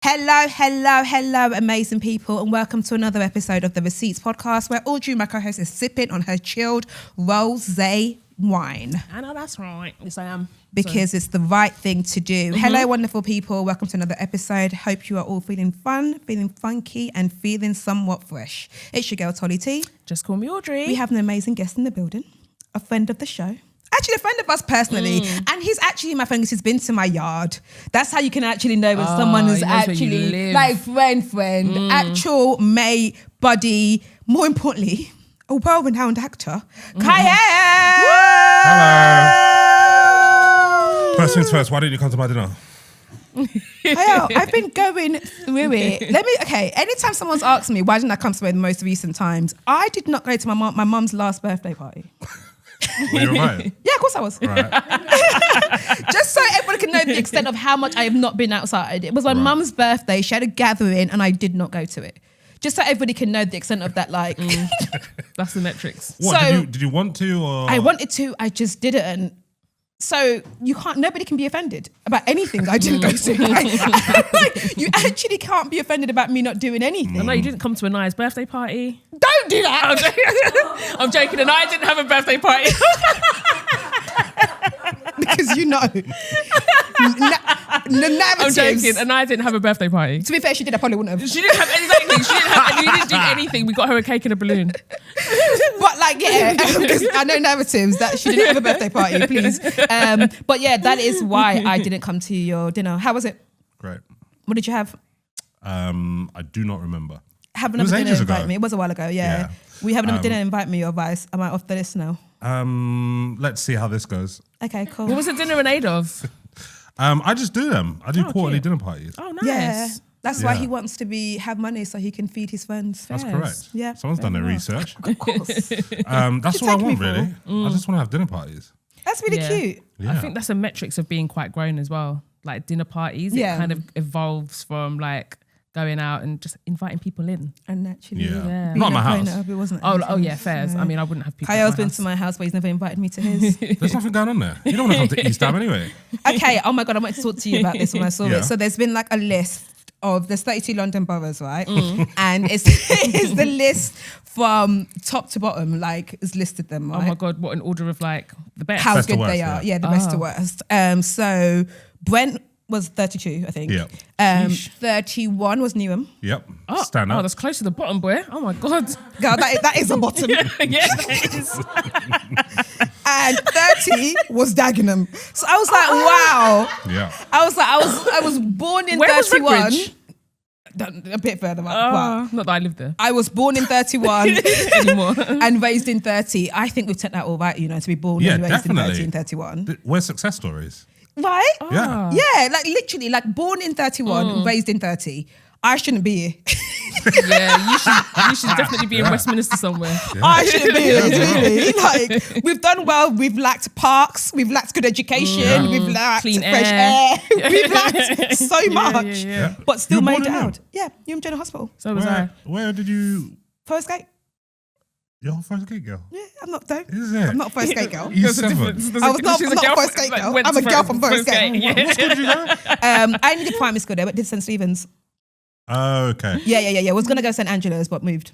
Hello, amazing people, and welcome to another episode of the Receipts podcast, where Audrey, my co-host, is sipping on her chilled rosé wine. I know that's right. Yes, I am. Because it's the right thing to do. Hello, wonderful people. Welcome to another episode. Hope you are all feeling fun, feeling funky, and feeling somewhat fresh. It's your girl, Tolly T. Just call me Audrey. We have an amazing guest in the building, a friend of the show. Actually, a friend of us personally. And he's actually my friend because he's been to my yard. That's how you can actually know when someone is actually like friend, actual mate, buddy, more importantly, a well-renowned actor. Kiell! Hello! First things first, why didn't you come to my dinner? Kiell, I've been going through it. Anytime someone's asked me, why didn't I come to my most recent times? I did not go to my mum's last birthday party. Were you invited? Yeah, of course I was. Right. Just so everyone can know the extent of how much I have not been outside. It was my mum's birthday. She had a gathering and I did not go to it. Just so everybody can know the extent of that, like. That's the metrics. What, So, did you want to? Or? I wanted to, I just didn't. So nobody can be offended about anything I didn't go to. Like, you actually can't be offended about me not doing anything. I know you didn't come to a nice birthday party. Don't do that. I'm joking, and I didn't have a birthday party. Because you know. The narratives. I'm joking, and I didn't have a birthday party. To be fair, she did. I probably wouldn't have. She didn't have anything. You didn't do anything. We got her a cake and a balloon. But like, yeah, because I know narratives that she didn't have a birthday party, please. But yeah, that is why I didn't come to your dinner. How was it? Great. What did you have? I do not remember. Have another dinner ages invite ago. me. It was a while ago, yeah. We have another dinner invite me, or vice. Am I off the list now? Let's see how this goes. Okay, cool. What was the dinner in aid of? I just do them. I do quarterly cute. dinner parties. Oh, nice. Yeah. That's why Yeah. he wants to have money so he can feed his friends. That's Yes. correct. Yeah. Someone's done their research. Of course. That's You all I take me want, for. really. I just want to have dinner parties. That's really Yeah. cute. Yeah. I think that's a metrics of being quite grown as well. Like dinner parties, Yeah. it kind of evolves from like going out and just inviting people in. And actually, Yeah. being Not a my house. grown-up, it wasn't Oh anything. yeah, fairs. I mean, I wouldn't have people. Kiell's at my been house. to my house, but he's never invited me to his. There's nothing going on there. You don't want to come to East Ham anyway. Okay, oh my God, I wanted to talk to you about this when I saw Yeah. it. So there's been like a list of there's 32 London boroughs, right? And it's the list from top to bottom, like it's listed them, Oh right? my God, what an order of like the best. How Best to good worst, they are. yeah. Yeah, the best to worst. So Brent was 32, I think. Yeah. 31 was Newham. Yep. Oh, Stand up. that's close to the bottom, boy. Oh my God. Girl, that is the bottom. yeah, that is. And 30 was Dagenham. So I was like, wow. Yeah. I was born in Where was 31. Redbridge? A bit further up. Not that I lived there I was born in 31 anymore. and raised in 30. I think we've taken that all right, to be born Yeah, and raised in 30 definitely. and 31. We're success stories. Right? Yeah. Yeah, like literally, like born in 31, raised in 30. I shouldn't be here. Yeah, you should definitely be in Westminster somewhere. I shouldn't be here, really. Like, we've done well. We've lacked parks. We've lacked good education. We've lacked Clean fresh air. air. We've lacked so much. Yeah. But still You were made born it in out. Yeah, you're in General Hospital. So was I. Where did you... Forest Gate. You're a first gate girl? Yeah, I'm not though. Is it? I'm not a Forest Gate girl. He's 7. I was not a Forest Gate girl. I'm a girl from Forest Gate. What school did you go? I only did primary school there, but did St. Stephen's. Oh, okay. Yeah. Was going to go St. Angela's, but moved.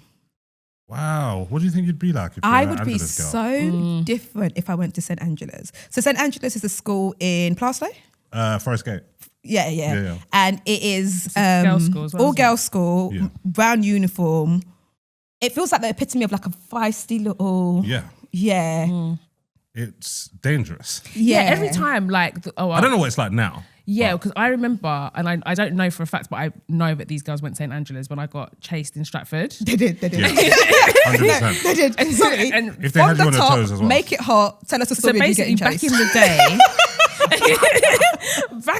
Wow. What do you think you'd be like if you I were would be Angela's girl? so different if I went to St. Angela's. So St. Angela's is a school in Plaistow. Forest Gate. Yeah. And it is girls' school as well, all isn't it? girls school, Yeah. brown uniform. It feels like the epitome of like a feisty little. Yeah. It's dangerous. Yeah, every time like I don't know what it's like now. Yeah, because I remember, and I don't know for a fact, but I know that these girls went to St. Angela's when I got chased in Stratford. They did. Yeah. 100%. They did. Sorry. And If they From had the you on your top, toes as well. make it hot. Tell us a so story of you basically, getting back chased.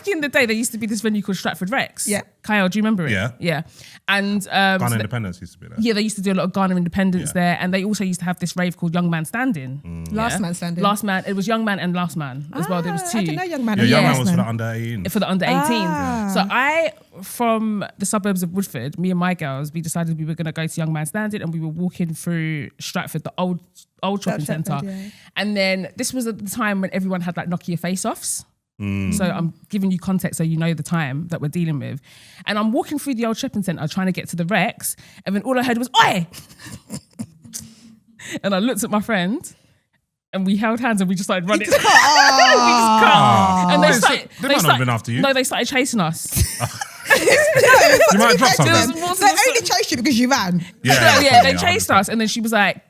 in the day, there used to be this venue called Stratford Rex. Yeah. Kiell, do you remember it? Yeah. And Ghana so Independence used to be there. yeah, they used to do a lot of Ghana Independence Yeah. there, and they also used to have this rave called Young Man Standing. Last Man Standing. Last Man. It was Young Man and Last Man as well. There was two. I didn't know Young Man. Yeah, and Young Last Man was for Man. the under 18. For the under 18s. Ah. So I, from the suburbs of Woodford, me and my girls, we decided we were going to go to Young Man Standing, and we were walking through Stratford, the old shopping Stratford, centre. yeah. And then this was at the time when everyone had like Nokia face-offs. So I'm giving you context so you know the time that we're dealing with. And I'm walking through the old shopping centre trying to get to the Rex, and then all I heard was, "Oi!" And I looked at my friend, and we held hands and we just started running. We just cut. And They might not have been after you. No, they started chasing us. You might drop something. They only chased you because you ran. Yeah, they chased us, and then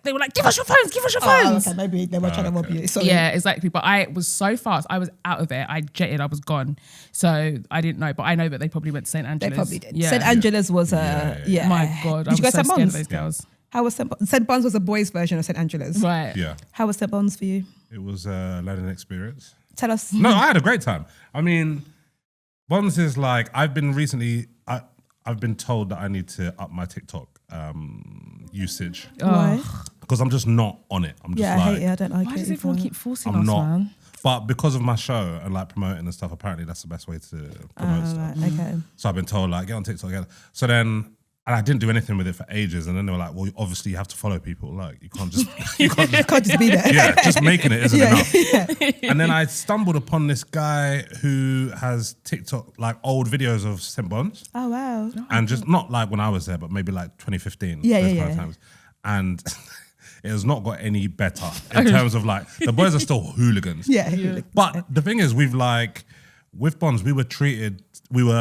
they were like, "Give us your phones, give us your phones." Okay, maybe they were trying to rob you. Sorry. Yeah, exactly. But I was so fast. I was out of there. I jetted. I was gone. So I didn't know. But I know that they probably went to St. Angela's. They probably did. Yeah. St. Angela's was yeah. My God, Did you go I was so to St. scared of Bon's? those girls. How was St. Bon's was a boys' version of St. Angela's. Right. Yeah. How was St. Bon's for you? It was a learning experience. Tell us. No, I had a great time. I mean, Bonds is like, I've been told that I need to up my TikTok usage Why? because I'm just not on it. I'm just Yeah, I like, hate it. I don't like Why it. does everyone keep forcing I'm us, not. man? But because of my show and like promoting and stuff, apparently that's the best way to promote stuff. Right, okay. So I've been told like, get on TikTok. So then, and I didn't do anything with it for ages. And then they were like, well, obviously you have to follow people. Like you can't just, Can't just be there. yeah, just making it isn't enough. Yeah. And then I stumbled upon this guy who has TikTok, like old videos of St. Bonds. Oh wow. And just not like when I was there, but maybe like 2015. Yeah, those yeah, kind of yeah. times. And it has not got any better in terms of like, the boys are still hooligans. Yeah. But the thing is, with Bonds, we were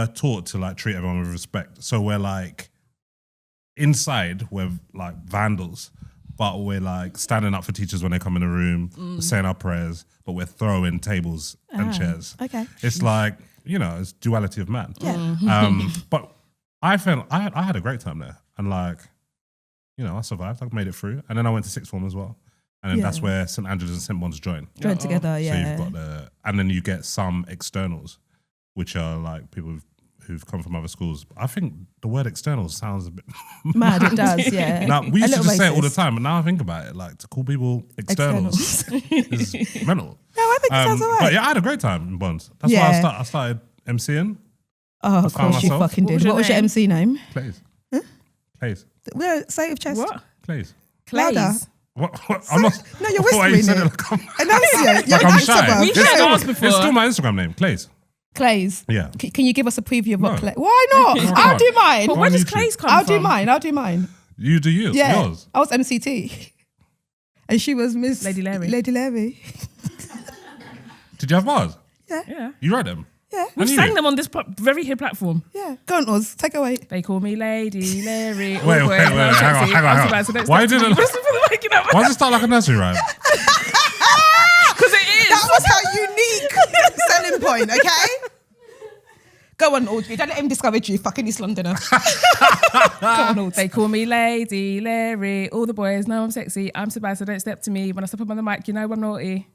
taught to like treat everyone with respect. So we're like, inside we're like vandals, but we're like standing up for teachers when they come in the room, we're saying our prayers, but we're throwing tables and chairs. Okay. It's like, it's duality of man. Yeah. But I felt I had a great time there, and like, I survived. I made it through, and then I went to sixth form as well, and then that's where St. Andrews and St. Bonds join. Join together. Yeah. So you've got and then you get some externals, which are like people who've come from other schools. I think the word external sounds a bit Mad. It does. Yeah. Now, we used to A just little say it all the racist. time, but now I think about it, like to call people externals is mental. No, I think it sounds alright. But yeah, I had a great time in Bonds. That's Yeah. why I started MCing. Oh, of found course you myself. fucking did. What was your MC name? Clays. Clays. Well, say it with chest. What? Clays. Louder. Clays. What? I'm not. No, you're Why you whispering said it. like I'm, Enunciate. You're like an I'm actor, shy. bruv. We It's should still- ask before. It's still my Instagram name, Clays. Clays. Yeah. Can you give us a preview of what No. Clay? Why not? No, I I'll can't. do mine. But Go where on does YouTube. Clays come I'll from? do mine. You do you. Yeah. Yours. I was MCT. And she was Miss Lady Larry. Lady Larry. Did you have bars? Yeah. You wrote them? Yeah. We've you sang did? them on this very hip platform. Yeah. Go on, Oz. Take away. They call me Lady Larry. Wait, hang on. Why did it? Why does it start like a nursery rhyme? Because it is. That was her unique selling point, okay? Go on, Audrey. Don't let him discourage you, fucking East Londoner. Go on, Audrey. They call me Lady Larry. All the boys know I'm sexy. I'm so bad, so don't step to me. When I step up on the mic, you know I'm naughty.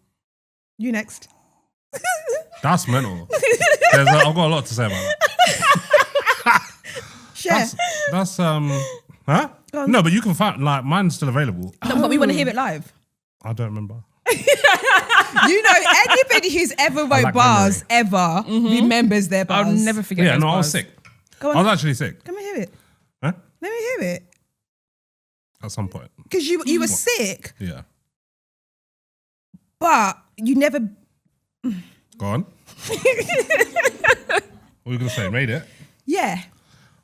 You next. That's mental. I've got a lot to say about that. Share. That's huh? No, but you can find like mine's still available. No, but we want to hear it live. I don't remember. You know, anybody who's ever wrote like bars ever remembers their bars. I'll never forget. Yeah, those no, I was bars. sick. Go on. I was actually sick. Let me hear it. Huh? Let me hear it. At some point. Because you were sick, Yeah. but you never. Go on. What were you gonna say? Made it? Yeah.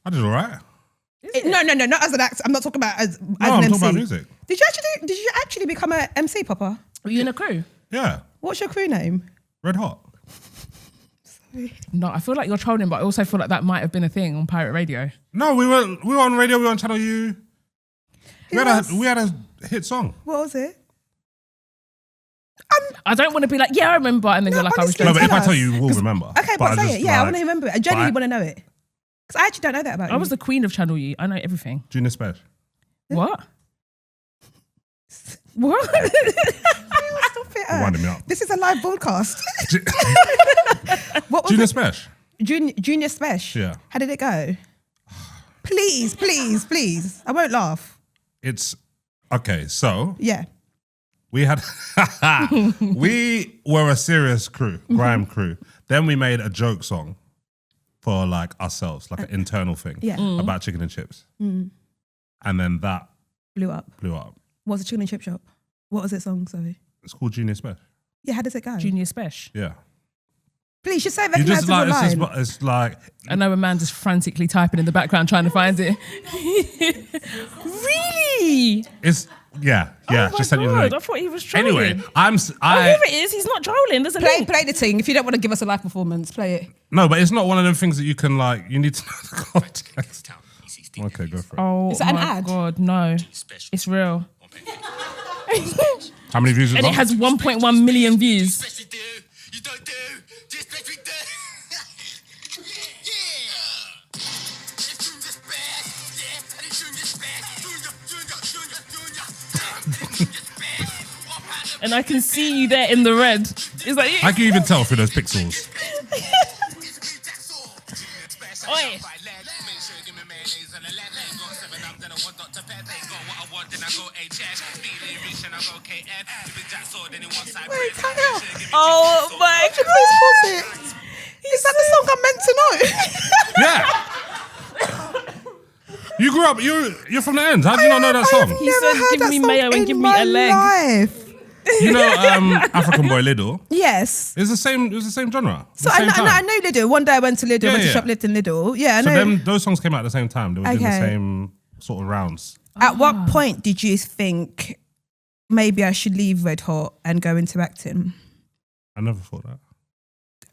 I did all right. No, not as an actor. I'm not talking about as No, an I'm MC. talking about music. Did you actually become an MC, Papa? Were you in a crew? Yeah. What's your crew name? Red Hot. No, I feel like you're trolling, but I also feel like that might have been a thing on pirate radio. No, we were on radio. We were on Channel U. We Who had a hit song. What was it? I don't want to be like, yeah, I remember, and then No, you're like, I was honestly, No, joking. but if I us. tell you, you will remember. Okay, but say just, it. Yeah, I like, want to remember it. I genuinely but want to know it. Because I actually don't know that about I you. was the queen of Channel U. I know everything. Junior Special. What? What? Stop it. You're winding me up. This is a live broadcast. What was Junior it? Special. Junior Special. Yeah. How did it go? Please. I won't laugh. It's okay. So Yeah. we had we were a serious crew, grime crew. Then we made a joke song for like ourselves, like an internal thing Yeah. about chicken and chips. And then that Blew up. blew up. What's a chicken and chip shop? What was it song, sorry? It's called Junior Special. Yeah, how does it go? Junior Special. Yeah. Please, you say You recognise just the like line. it's like I know a man just frantically typing in the background trying to find it. Really? it's yeah. Oh my just send you the God, link. I thought he was trolling. Anyway, Oh, here it is. He's not trolling. There's a link. Play the thing. If you don't want to give us a live performance, play it. no, but it's not one of them things that you can like. You need to know the context. Okay, go for it. Oh Is that an my ad? God, no. It's real. How many views? And it has 1.1 million views. You don't do. Just let me do. And I can see you there in the red. It's like, I can even tell through those pixels. Oi. Oh my God. Is that the song I'm meant to know? Yeah. You grew up. You're from the end. How do you not know that song? He said, "Give me mayo and give me a leg." Life. You know, African Boy Lidl. Yes. It's the same. It was the same genre. So I know Lidl. One day I went to Lidl, went to yeah. shoplift in Lidl. Yeah, I So know. those songs came out at the same time. They were doing the Okay. same sort of rounds. At what point did you think maybe I should leave Red Hot and go into acting? I never thought that.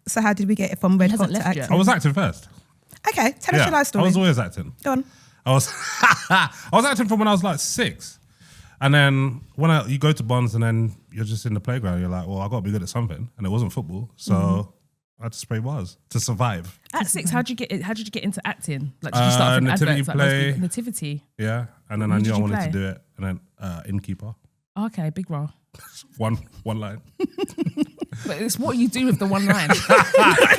So how did we get it from Red Hot hasn't to left acting? yet. I was acting first. Okay, tell us your life story. I was always acting. Go on. I was acting from when I was like 6. And then when you go to Bonds and then you're just in the playground, you're like, well, I got to be good at something. And it wasn't football. So I had to spray bars to survive. At 6, how did you get into acting? Like, did you start from Nativity adverts? Like play. most people? Nativity. Yeah. And then I Who knew did I you wanted play? to do it. And then Innkeeper. Okay, big role. One line. But it's what you do with the one line.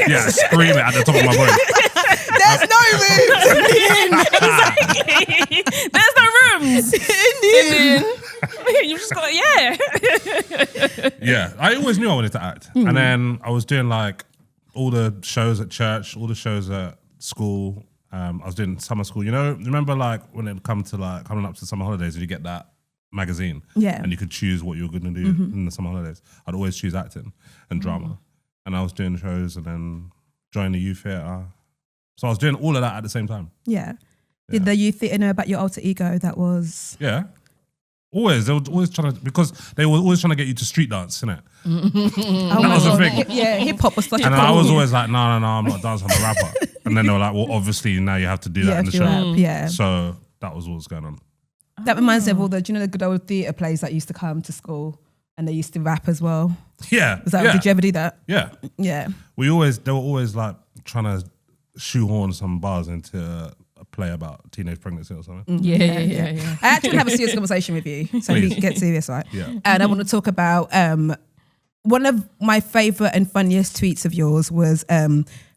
Yeah, scream it at the top of my voice. There's no room. Exactly. There's no rooms. Indian. You've just got Yeah, I always knew I wanted to act. And then I was doing like all the shows at church, all the shows at school. I was doing summer school. You know, remember like when it come to like coming up to summer holidays and you get that magazine, Yeah. and you could choose what you were going to do in the summer holidays. I'd always choose acting and drama, and I was doing shows and then joined the youth theatre. So I was doing all of that at the same time. Yeah. Did the youth theatre know about your alter ego that was... Yeah. Always. They were always trying to, because they were always trying to get you to street dance, innit? Oh That was the thing. Hip hop was such And a I was cool- always like, no, I'm not a dancer, I'm a rapper. And then they were like, well, obviously now you have to do that in the do show. rap, yeah. So that was what was going on. That reminds me of all the, do you know the good old theatre plays that used to come to school and they used to rap as well? Yeah. Was that, yeah. did you ever do that? Yeah. Yeah. They were always like trying to shoehorn some bars into a play about teenage pregnancy or something. Yeah. I actually want to have a serious conversation with you, so we Please. can get serious, right? Yeah. And I want to talk about one of my favourite and funniest tweets of yours was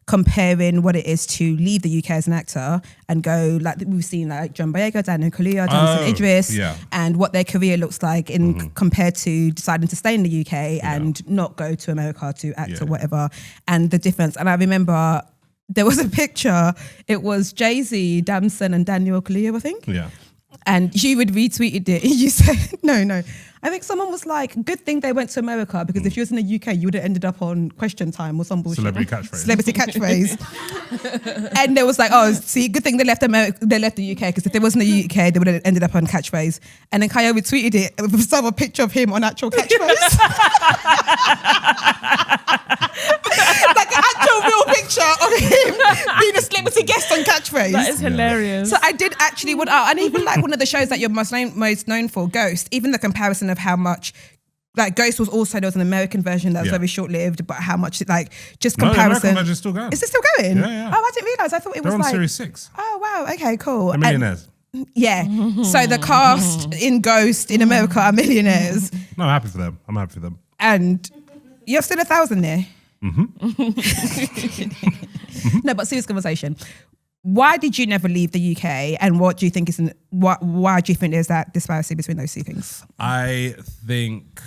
comparing what it is to leave the UK as an actor and go, like we've seen like John Boyega, Daniel Kaluuya, Jonathan Idris, yeah. and what their career looks like in compared to deciding to stay in the UK and not go to America to act or whatever, and the difference. And I remember there was a picture, it was Jay-Z, Damson and Daniel Kaluuya, I think. Yeah. And you would retweeted it. You said, no. I think someone was like, good thing they went to America because if you was in the UK, you would have ended up on Question Time or some bullshit. Celebrity catchphrase. Celebrity catchphrase. And they was like, oh, see, good thing they left America, they left the UK because if they wasn't in the UK, they would have ended up on catchphrase. And then Kiell retweeted it with some picture of him on actual catchphrase. Like an actual real picture of him being a celebrity guest on catchphrase. That is hilarious. So I did actually want out, and even like one of the shows that you're most known for, Ghost, even the comparison of how much, like Ghost was also, there was an American version that was very short-lived, but how much, like, just No, the comparison. American version is still going. Is it still going? Yeah. Oh, I didn't realise. I thought it They're was on like... Series 6. Oh, wow. Okay, cool. The Millionaires. Yeah. So the cast in Ghost in America are millionaires. No, I'm happy for them. I'm happy for them. And you're still 1,000 there. No, but serious conversation. Why did you never leave the UK, and what do you think is why do you think there's that disparity between those two things? I think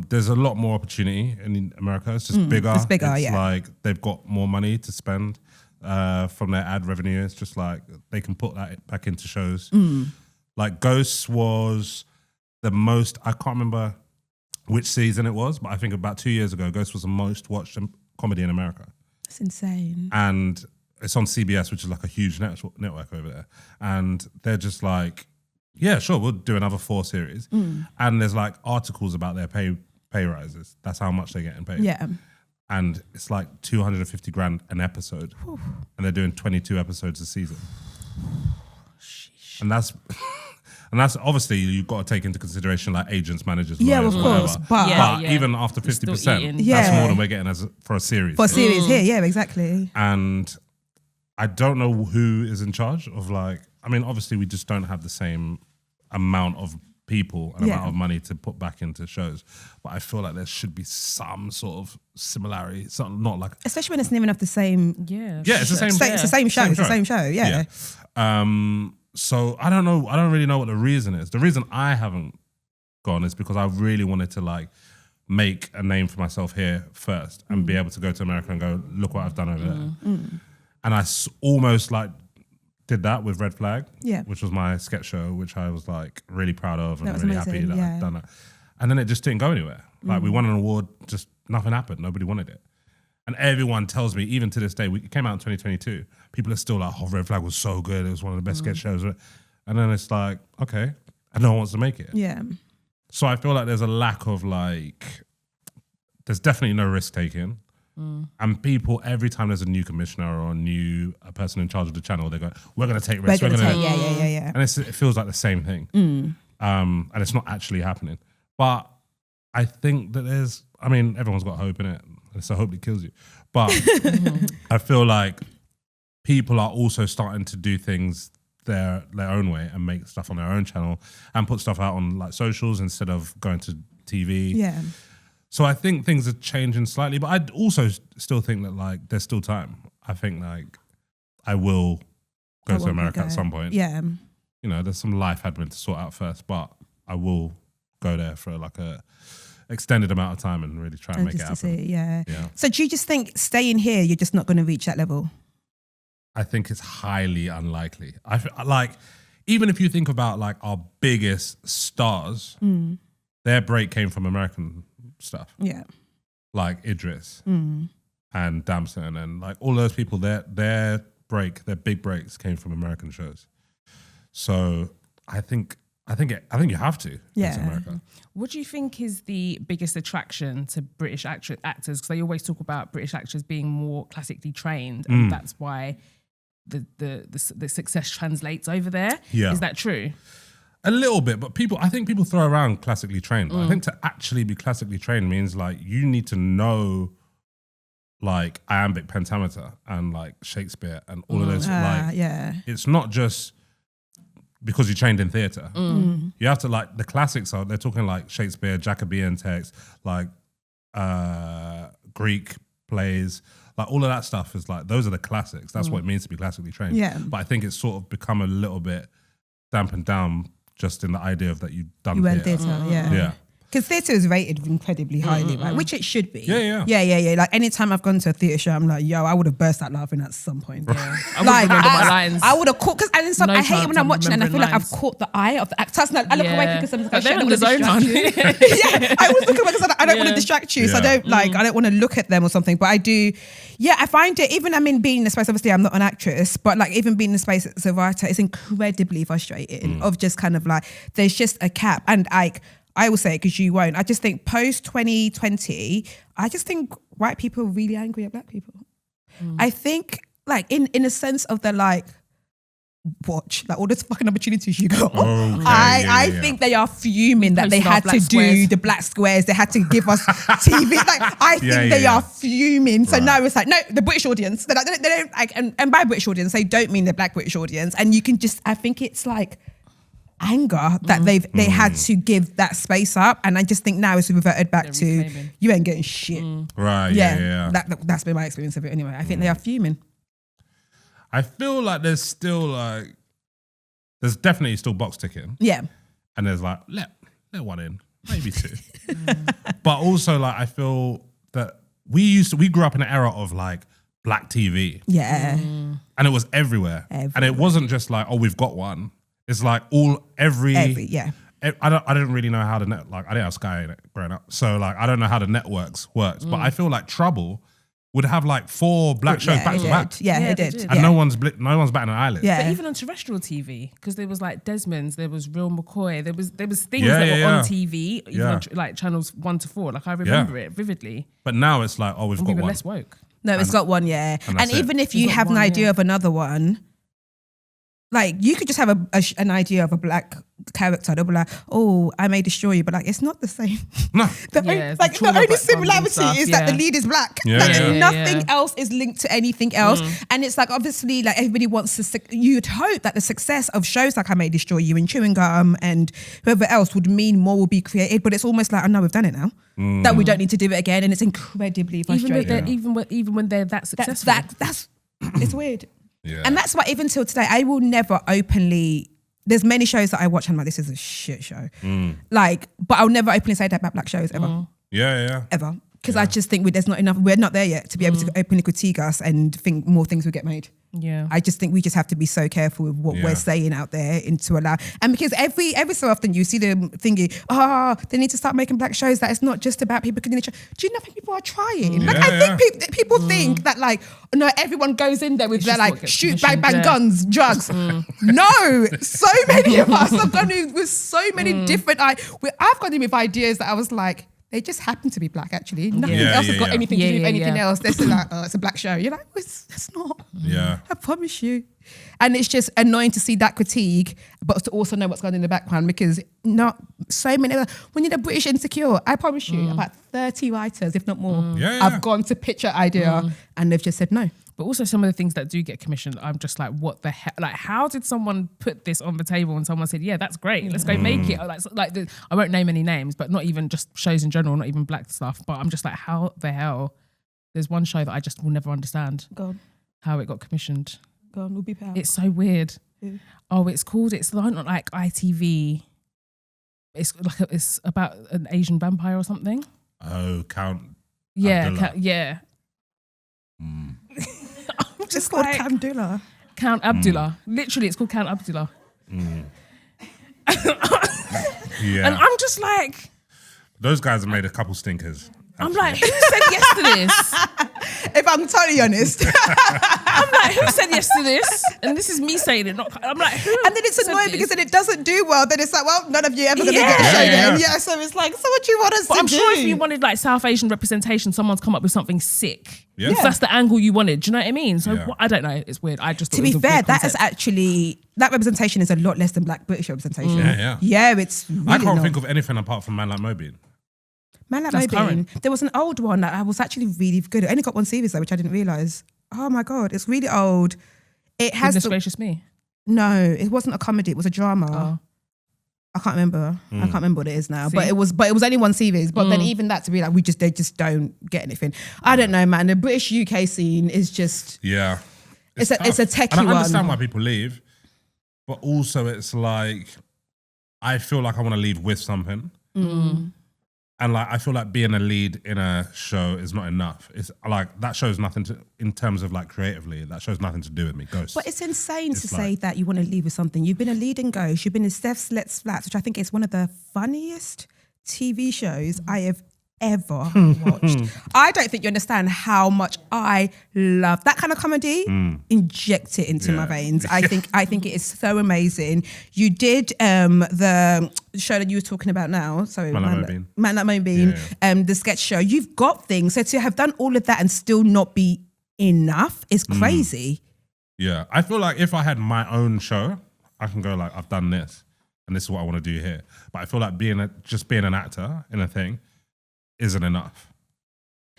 there's a lot more opportunity in America. It's just bigger. It's bigger, It's yeah. like they've got more money to spend from their ad revenue. It's just like they can put that back into shows. Like Ghosts was the most, I can't remember which season it was, but I think about 2 years ago, Ghost was the most watched comedy in America. It's insane. And it's on CBS, which is like a huge network over there. And they're just like, yeah, sure, we'll do another 4 series. And there's like articles about their pay rises. That's how much they're getting paid. Yeah. And it's like 250 grand an episode. And they're doing 22 episodes a season. And that's obviously you've got to take into consideration like agents, managers, lawyers, of course. whatever. But even after 50%, that's more than we're getting for a series. For a series here, yeah, exactly. And I don't know who is in charge of like, I mean, obviously we just don't have the same amount of people and amount of money to put back into shows. But I feel like there should be some sort of similarity. Something not like, especially when it's even of the same. Yeah, it's the same. It's the same show. It's the same show. Yeah. So I don't know. I don't really know what the reason is. The reason I haven't gone is because I really wanted to like make a name for myself here first and be able to go to America and go, look what I've done over there. And I almost like did that with Red Flag, which was my sketch show, which I was like really proud of and really happy that I'd done it. And then it just didn't go anywhere. Like we won an award, just nothing happened. Nobody wanted it. And everyone tells me, even to this day, it came out in 2022, people are still like, oh, Red Flag was so good. It was one of the best sketch shows. And then it's like, okay, and no one wants to make it. Yeah. So I feel like there's a lack of like, there's definitely no risk taking. And people, every time there's a new commissioner or a person in charge of the channel, they go, we're going to take risks. Yeah. And it feels like the same thing. And it's not actually happening. But I think that everyone's got hope in it. It's a hope that kills you. But I feel like people are also starting to do things their own way and make stuff on their own channel and put stuff out on like socials instead of going to TV. Yeah. So I think things are changing slightly, but I also still think that like there's still time. I think like I will go to America at some point. Yeah. You know, there's some life admin to sort out first, but I will go there for like a extended amount of time and really try and make it happen. Yeah. So do you just think staying here, you're just not going to reach that level? I think it's highly unlikely. I like, even if you think about like our biggest stars, their break came from American stuff. Yeah. Like Idris and Damson and like all those people, their big breaks came from American shows. So I think you have to go to America. What do you think is the biggest attraction to British actors? Because they always talk about British actors being more classically trained, and that's why the success translates over there. Yeah. Is that true? A little bit, but I think people throw around classically trained. But I think to actually be classically trained means like you need to know like iambic pentameter and like Shakespeare and all of those. It's not just because you trained in theatre. You have to like, the classics they're talking like Shakespeare, Jacobean text, like Greek plays, like all of that stuff is like, those are the classics. That's what it means to be classically trained. Yeah. But I think it's sort of become a little bit dampened down just in the idea of that you've done theatre. Yeah. Because theatre is rated incredibly highly, right? Which it should be. Yeah. Like anytime I've gone to a theatre show, I'm like, yo, I would have burst out laughing at some point. Yeah. I would remember my lines. I would have caught, because I hate it when I'm watching and I feel like I've caught the eye of the actor. So I look away because I'm like, they're I on don't the want to zone, distract you. Yeah, I always look away because I don't want to distract you. So I don't I don't want to look at them or something. But I do, I find it, even being in the space, obviously I'm not an actress, but like even being in the space as a writer is incredibly frustrating of just kind of like, there's just a cap. And like, I will say it because you won't. I just think post 2020, I just think white people are really angry at black people. I think like in a sense of the like, watch, like all those fucking opportunities you got. I think they are fuming that they had to do the black squares. They had to give us TV. Like I think they are fuming. So now it's like, no, the British audience. They don't like, and by British audience, they don't mean the black British audience. And you can just, I think it's like anger that they had to give that space up, and I just think now it's reverted back to you ain't getting shit. Right. Yeah. That's been my experience of it anyway. I think they are fuming. I feel like there's still like, there's definitely still box ticking. Yeah. And there's like, let one in, maybe two. But also like, I feel that we grew up in an era of like black TV. Yeah. And it was everywhere. And it wasn't just like, oh, we've got one. It's like every I didn't really know how I didn't have Sky growing up. So like, I don't know how the networks worked. But I feel like Trouble would have like 4 black shows back to back. Yeah, Yeah, it they did. did. And no one's batting an eyelid. Yeah. But even on terrestrial TV, because there was like Desmond's, there was Real McCoy, there was things Yeah, that yeah, were yeah. on TV, even Yeah. on like channels 1 to 4. Like I remember it vividly. But now it's like, oh, we've And got we were one. less woke. No, it's got one, yeah. and And that's even if It's you got have an one, idea yeah. of another one, like you could just have an idea of a black character. They'll be like, oh, I may destroy you, but like it's not the same. No. The Yeah, it's like the the trauma only background similarity and stuff, is that the yeah. lead is black. Yeah, like yeah, yeah. nothing Yeah. else is linked to anything else. And it's like obviously like everybody wants to. You'd hope that the success of shows like I May Destroy You and Chewing Gum and whoever else would mean more will be created. But it's almost like, oh no, we've done it now. That we don't need to do it again, and it's incredibly frustrating. Even when they're that successful. That's it's weird. Yeah. And that's why even till today, I will never openly. There's many shows that I watch and I'm like, this is a shit show. Like, but I'll never openly say that about black shows ever. Yeah. Ever. Because I just think there's not enough, we're not there yet to be able to openly critique us and think more things will get made. Yeah. I just think we just have to be so careful with what Yeah. we're saying out there and to allow. And because every so often you see the thingy, they need to start making black shows that it's not just about people getting. Do you know think people are trying? Like I think people think that like no, everyone goes in there with It's their just like what gets shoot bang bang commissioned, yeah. guns, drugs. No, so many of us have gone in with so many different. I've gone in with ideas that I was like. They just happen to be black, actually. Nothing Yeah, else yeah, has got yeah. anything to do with Yeah, anything yeah. else. They're still like, oh, it's a black show. You're like, it's not. Yeah. I promise you. And it's just annoying to see that critique, but to also know what's going on in the background because not so many. When you're the British Insecure, I promise you, about 30 writers, if not more, Yeah, yeah. have gone to pitch an idea and they've just said no. But also some of the things that do get commissioned, I'm just like, what the hell? Like, how did someone put this on the table and someone said, yeah, that's great. Let's go make it. I won't name any names, but not even just shows in general, not even black stuff. But I'm just like, how the hell? There's one show that I just will never understand Go on, how it got commissioned. we'll be proud. It's so weird. Yeah. Oh, it's not like ITV. It's about an Asian vampire or something. Oh, Count. Yeah, Abdullah. yeah. It's just called like- Camdula. Count Abdullah. Literally, it's called Count Abdullah. Yeah. And I'm just like, Those guys have made a couple stinkers. I'm like, who said yes to this? If I'm totally honest. I'm like, who said yes to this? And this is me saying it. I'm like, who? And then it's said annoying this? because then it doesn't do well. Then it's like, well, none of you ever going to get a Yeah. show Yeah. then. Yeah, so it's like, so what do you want us But to I'm do? sure if you wanted like South Asian representation, someone's come up with something sick. Yeah. If that's the angle you wanted, do you know what I mean? So Yeah. I don't know. It's weird. I just thought To it be was a fair, weird that is concept. actually, that representation is a lot less than black British representation. Yeah. Yeah, it's really I can't not. think of anything apart from Man Like Mobean. Man Like That's Mobean. current. There was an old one that I was actually really good at. I only got one series though, which I didn't realise. Oh my God, it's really old. It has Goodness gracious me. no, it wasn't a comedy, it was a drama. Oh. I can't remember. I can't remember what it is now. See? But it was only one series. But then even that to be like, they just don't get anything. I don't know, man. The British UK scene is just Yeah. It's a tough. techie And I understand one. why people leave, but also it's like, I feel like I want to leave with something. And like, I feel like being a lead in a show is not enough. It's like, that shows nothing to, in terms of like creatively, that shows nothing to do with me. Ghost. But it's insane to It's say like- that you want to leave with something. You've been a lead in Ghost. You've been in Steph's Let's Flats, which I think is one of the funniest TV shows I have ever watched. I don't think you understand how much I love that kind of comedy. Inject it into my Yeah. veins. I think it is so amazing. You did the show that you were talking about now. Sorry, Man Like Mobean. Man Like Mobean, the sketch show. You've got things. So to have done all of that and still not be enough is crazy. Yeah, I feel like if I had my own show, I can go like, I've done this, and this is what I want to do here. But I feel like just being an actor in a thing isn't enough.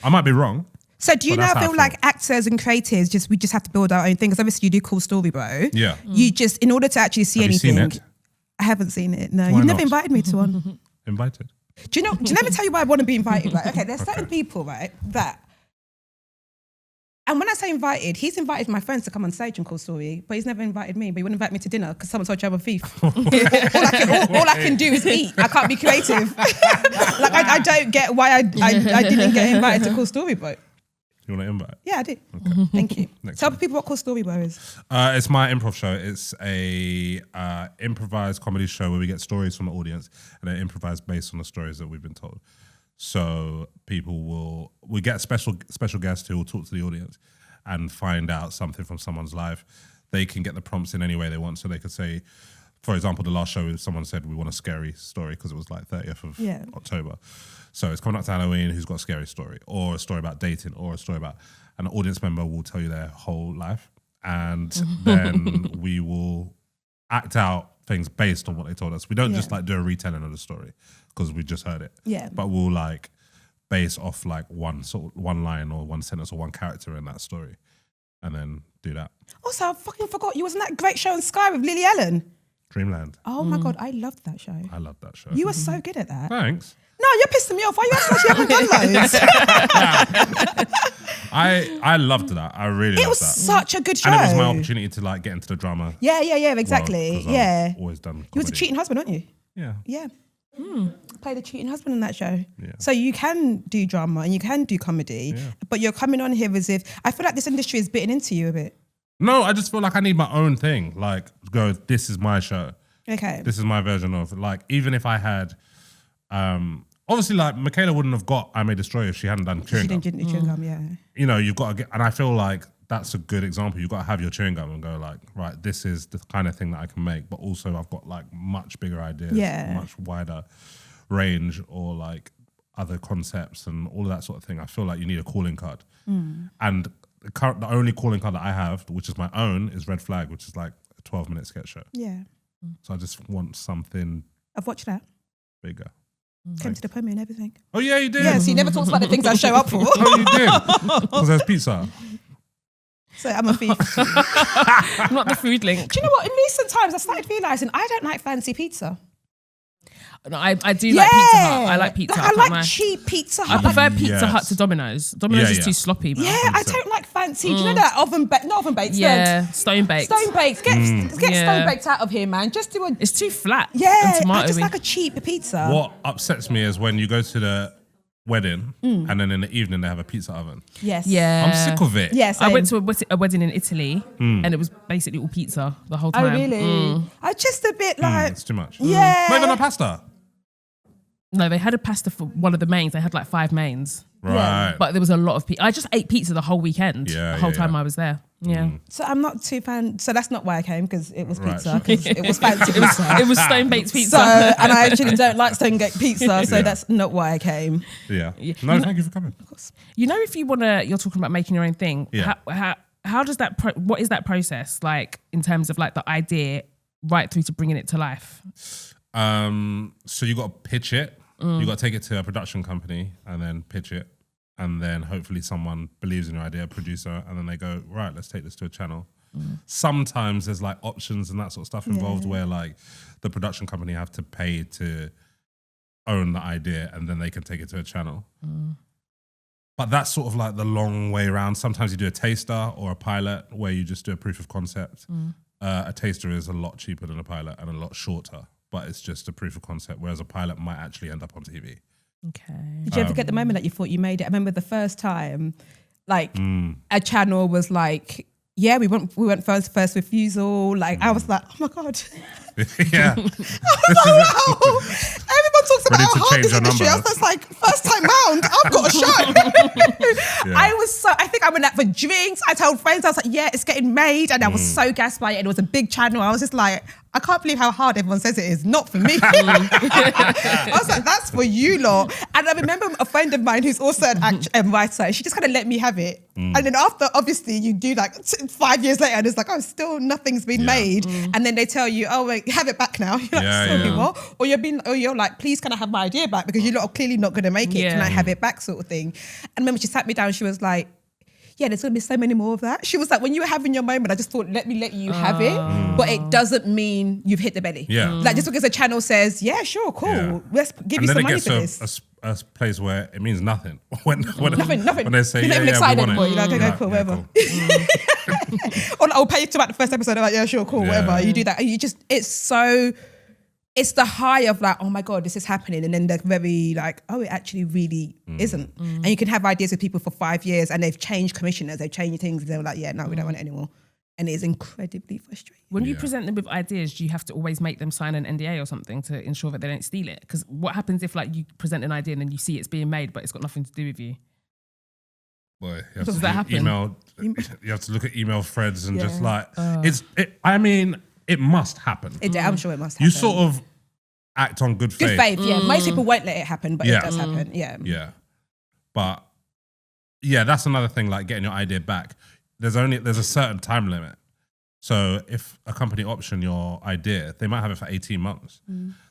I might be wrong. So do you But now that's how I feel feel. like actors and creatives we just have to build our own thing? Because obviously you do Cool Story, bro. Yeah. You just, in order to actually see Have you seen anything. it? I haven't seen it. No, Why you've never not? invited me to one. Invited. Do you let me tell you why I want to be invited? Like, okay, there's certain people, right, that. And when I say invited, he's invited my friends to come on stage and Cool Story, but he's never invited me. But he wouldn't invite me to dinner because someone told you I'm a thief. all I can do is eat. I can't be creative. Like I don't get why I didn't get invited to Cool Story, bro. You want to invite? Yeah, I did. Thank you. Next Tell time. people what Cool Story Bro is. It's my improv show. It's a improvised comedy show where we get stories from the audience and then improvise based on the stories that we've been told. So we get special guests who will talk to the audience and find out something from someone's life. They can get the prompts in any way they want. So they could say, for example, the last show, someone said, we want a scary story because it was like 30th of October. So it's coming up to Halloween, who's got a scary story or a story about dating or a story about, an audience member will tell you their whole life. And then we will act out things based on what they told us. We don't just like do a retelling of the story because we just heard it. Yeah. But we'll like base off like one line or one sentence or one character in that story and then do that. Also, I fucking forgot you was in that great show on Sky with Lily Allen. Dreamland. Oh my God, I loved that show. I loved that show. You were so good at that. Thanks. No, you're pissing me off. Why are you acting like you haven't done loads? I loved that. I really loved that. It was such a good show. And it was my opportunity to like get into the drama. Yeah, exactly. Well, I've always done comedy. You was a cheating husband, weren't you? Yeah. Yeah. Played a cheating husband in that show. Yeah. So you can do drama and you can do comedy, but you're coming on here as if, I feel like this industry is bitten into you a bit. No, I just feel like I need my own thing. Like, go, this is my show. Okay. This is my version of, like, even if I had, obviously, like, Michaela wouldn't have got I May Destroy if she hadn't done chewing gum. She didn't do chewing gum, yeah. You know, you've got to get, and I feel like that's a good example. You've got to have your chewing gum and go like, right, this is the kind of thing that I can make, but also I've got like much bigger ideas, much wider range or like other concepts and all of that sort of thing. I feel like you need a calling card. And the only calling card that I have, which is my own, is Red Flag, which is like a 12-minute sketch show. Yeah. So I just want something. I've watched that. Bigger. Came to the premiere and everything. Oh yeah, you did. Yeah, so you never talked about the things I show up for. Oh, you did. Because there's pizza. So I'm a thief. Not the food link. Do you know what? In recent times, I started realising I don't like fancy pizza. No, I do like Pizza Hut. I like Pizza Hut. I like cheap Pizza Hut. I prefer Pizza Hut to Domino's. Domino's is too sloppy, man. Yeah, I don't like fancy. Do you know that not oven baked? Yeah, stone baked. Stone baked. Get stone baked out of here, man. Just do a. It's too flat. Yeah, I just like a cheap pizza. What upsets me is when you go to the wedding and then in the evening they have a pizza oven. Yes. Yeah. I'm sick of it. Yes. I went to a wedding in Italy and it was basically all pizza the whole time. Oh, really? I just a bit like. It's too much. Yeah. Not even a pasta. No, they had a pasta for one of the mains. They had like 5 mains. Right. But there was a lot of pizza. I just ate pizza the whole weekend. Yeah, the whole time I was there. Yeah. So I'm not too fan. So that's not why I came, because it was pizza. Because it was fancy pizza. It was stone baked pizza. So, and I actually don't like stone baked pizza. So that's not why I came. Yeah. No, thank you for coming. Of course. You know, if you want to, you're talking about making your own thing. Yeah. How does that, what is that process like in terms of like the idea right through to bringing it to life? So you got to pitch it. You got to take it to a production company and then pitch it. And then hopefully someone believes in your idea, a producer, and then they go, right, let's take this to a channel. Sometimes there's like options and that sort of stuff involved where like the production company have to pay to own the idea and then they can take it to a channel. But that's sort of like the long way around. Sometimes you do a taster or a pilot where you just do a proof of concept. A taster is a lot cheaper than a pilot and a lot shorter, but it's just a proof of concept, whereas a pilot might actually end up on TV. Okay. Did you ever get the moment that you thought you made it? I remember the first time, like a channel was like, yeah, we went first refusal. Like I was like, oh my God. Yeah. I was like, wow. Everyone talks about how hard this industry. I was like, first time round, I've got a show. I think I went out for drinks. I told friends, I was like, yeah, it's getting made. And I was so gassed by it. And it was a big channel. I was just like, I can't believe how hard everyone says it is. Not for me. I was like, that's for you lot. And I remember a friend of mine who's also an writer, she just kind of let me have it. And then after, obviously, you do like 5 years later, and it's like, oh, still nothing's been made. And then they tell you, oh, wait, have it back now. You're like, sorry, what? Or you're like, please, can I have my idea back? Because you lot are clearly not going to make it. Can I have it back, sort of thing? And remember, she sat me down, she was like, yeah, there's going to be so many more of that. She was like, when you were having your moment, I just thought, let you have it. But it doesn't mean you've hit the belly. Yeah. Like, just because a channel says, yeah, sure, cool. Yeah. Let's give you some money for this. And then it gets a place where it means nothing. When nothing. When they say, you're not even excited anymore. You're like, okay, cool, whatever. Cool. Or I'll pay you throughout the first episode. I'm like, yeah, sure, cool, whatever. You do that. And you just, it's the high of like, oh my God, this is happening. And then the very like, oh, it actually really isn't. And you can have ideas with people for 5 years and they've changed commissioners, they've changed things. And they're like, yeah, no, we don't want it anymore. And it is incredibly frustrating. When you present them with ideas, do you have to always make them sign an NDA or something to ensure that they don't steal it? Because what happens if like you present an idea and then you see it's being made, but it's got nothing to do with you? Boy, you have Does to that happen? You have to look at email threads and just like I mean, it must happen. I'm sure it must happen. You sort of act on good faith. Good faith, yeah. Most people won't let it happen, but it does happen. Yeah. Yeah. But yeah, that's another thing, like getting your idea back. There's a certain time limit. So if a company option your idea, they might have it for 18 months.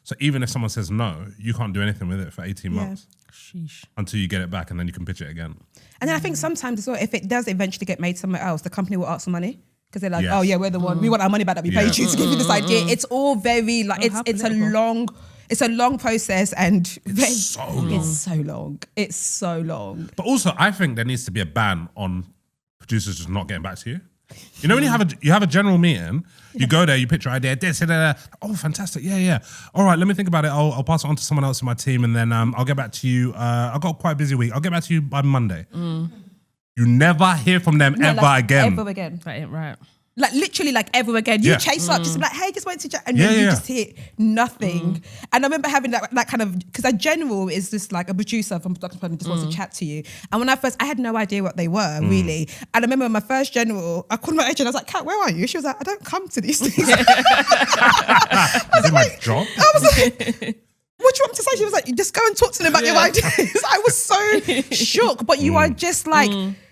So even if someone says no, you can't do anything with it for 18 months. Sheesh. Until you get it back and then you can pitch it again. And then I think sometimes as well, if it does eventually get made somewhere else, the company will ask for money. Because they're like, oh yeah, we're the one. We want our money back that we paid you to give you this idea. It's all very like it's a long process and it's so long. It's so long. But also, I think there needs to be a ban on producers just not getting back to you. You know when you have a general meeting, you go there, you pitch your idea, oh fantastic, yeah. All right, let me think about it. I'll pass it on to someone else in my team, and then I'll get back to you. I've got quite a busy week. I'll get back to you by Monday. You never hear from them ever again. Ever again. That ain't right. Like literally like ever again. You chase up, just be like, hey, just went to and then you just hear nothing. And I remember having that kind of, because a general is just like a producer from production company just wants to chat to you. And when I had no idea what they were really. And I remember my first general, I called my agent, I was like, Kat, where are you? She was like, I don't come to these things. Is it my job? I was like, what do you want me to say? She was like, just go and talk to them about your ideas. I was so shook, but you are just like,